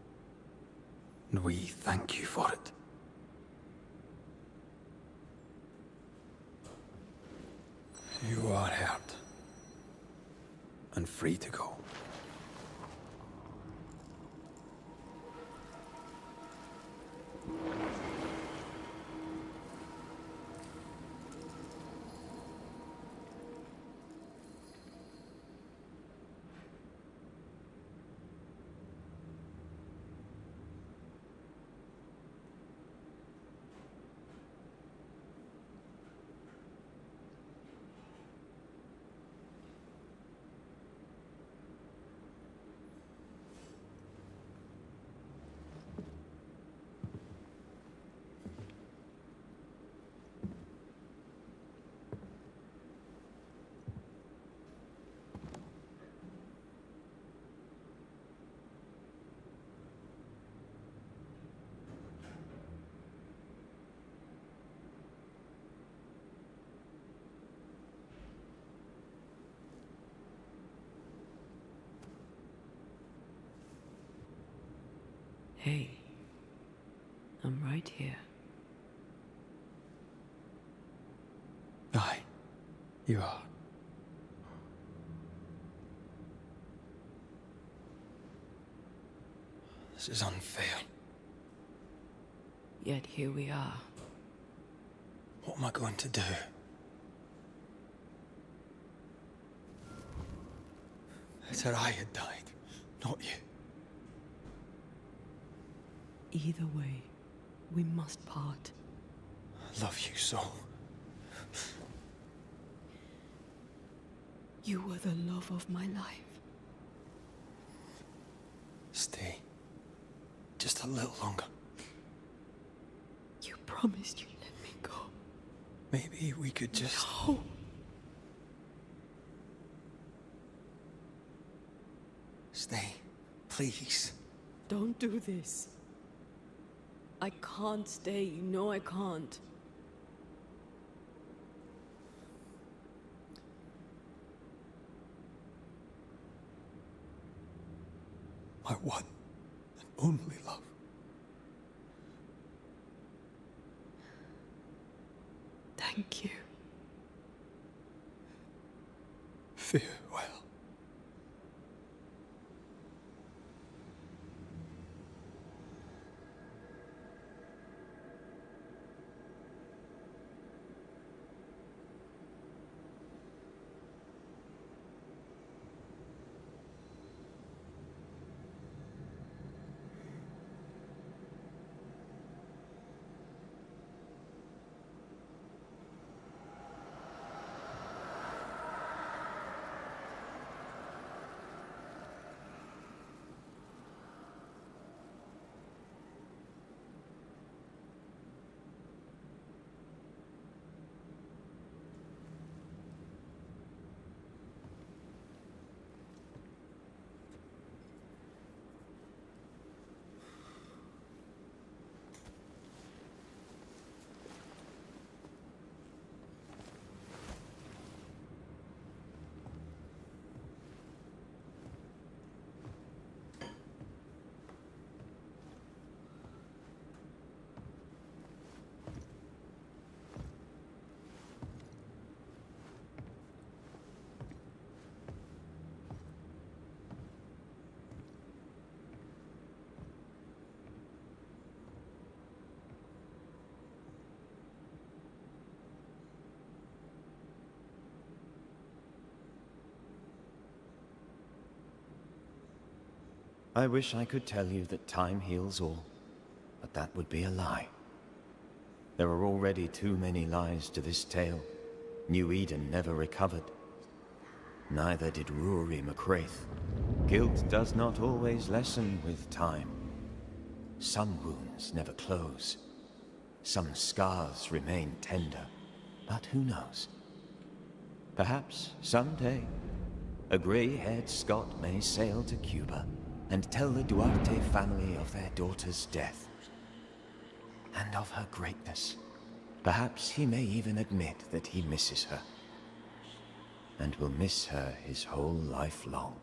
Speaker 2: and we thank you for it. You are heard, and free to go.
Speaker 14: Hey, I'm right here.
Speaker 2: Aye, you are. This is unfair.
Speaker 14: Yet here we are.
Speaker 2: What am I going to do? Better I had died, not you.
Speaker 14: Either way, we must part.
Speaker 2: I love you so.
Speaker 14: You were the love of my life.
Speaker 2: Stay. Just a little longer.
Speaker 14: You promised you'd let me go.
Speaker 2: Maybe we could just...
Speaker 14: No.
Speaker 2: Stay, please.
Speaker 14: Don't do this. I can't stay, you know I can't.
Speaker 2: My one and only love.
Speaker 14: Thank you.
Speaker 2: Farewell.
Speaker 16: I wish I could tell you that time heals all, but that would be a lie. There are already too many lies to this tale. New Eden never recovered. Neither did Rory McCraith. Guilt does not always lessen with time. Some wounds never close. Some scars remain tender. But who knows? Perhaps someday, a grey-haired Scot may sail to Cuba and tell the Duarte family of their daughter's death and of her greatness. Perhaps he may even admit that he misses her and will miss her his whole life long.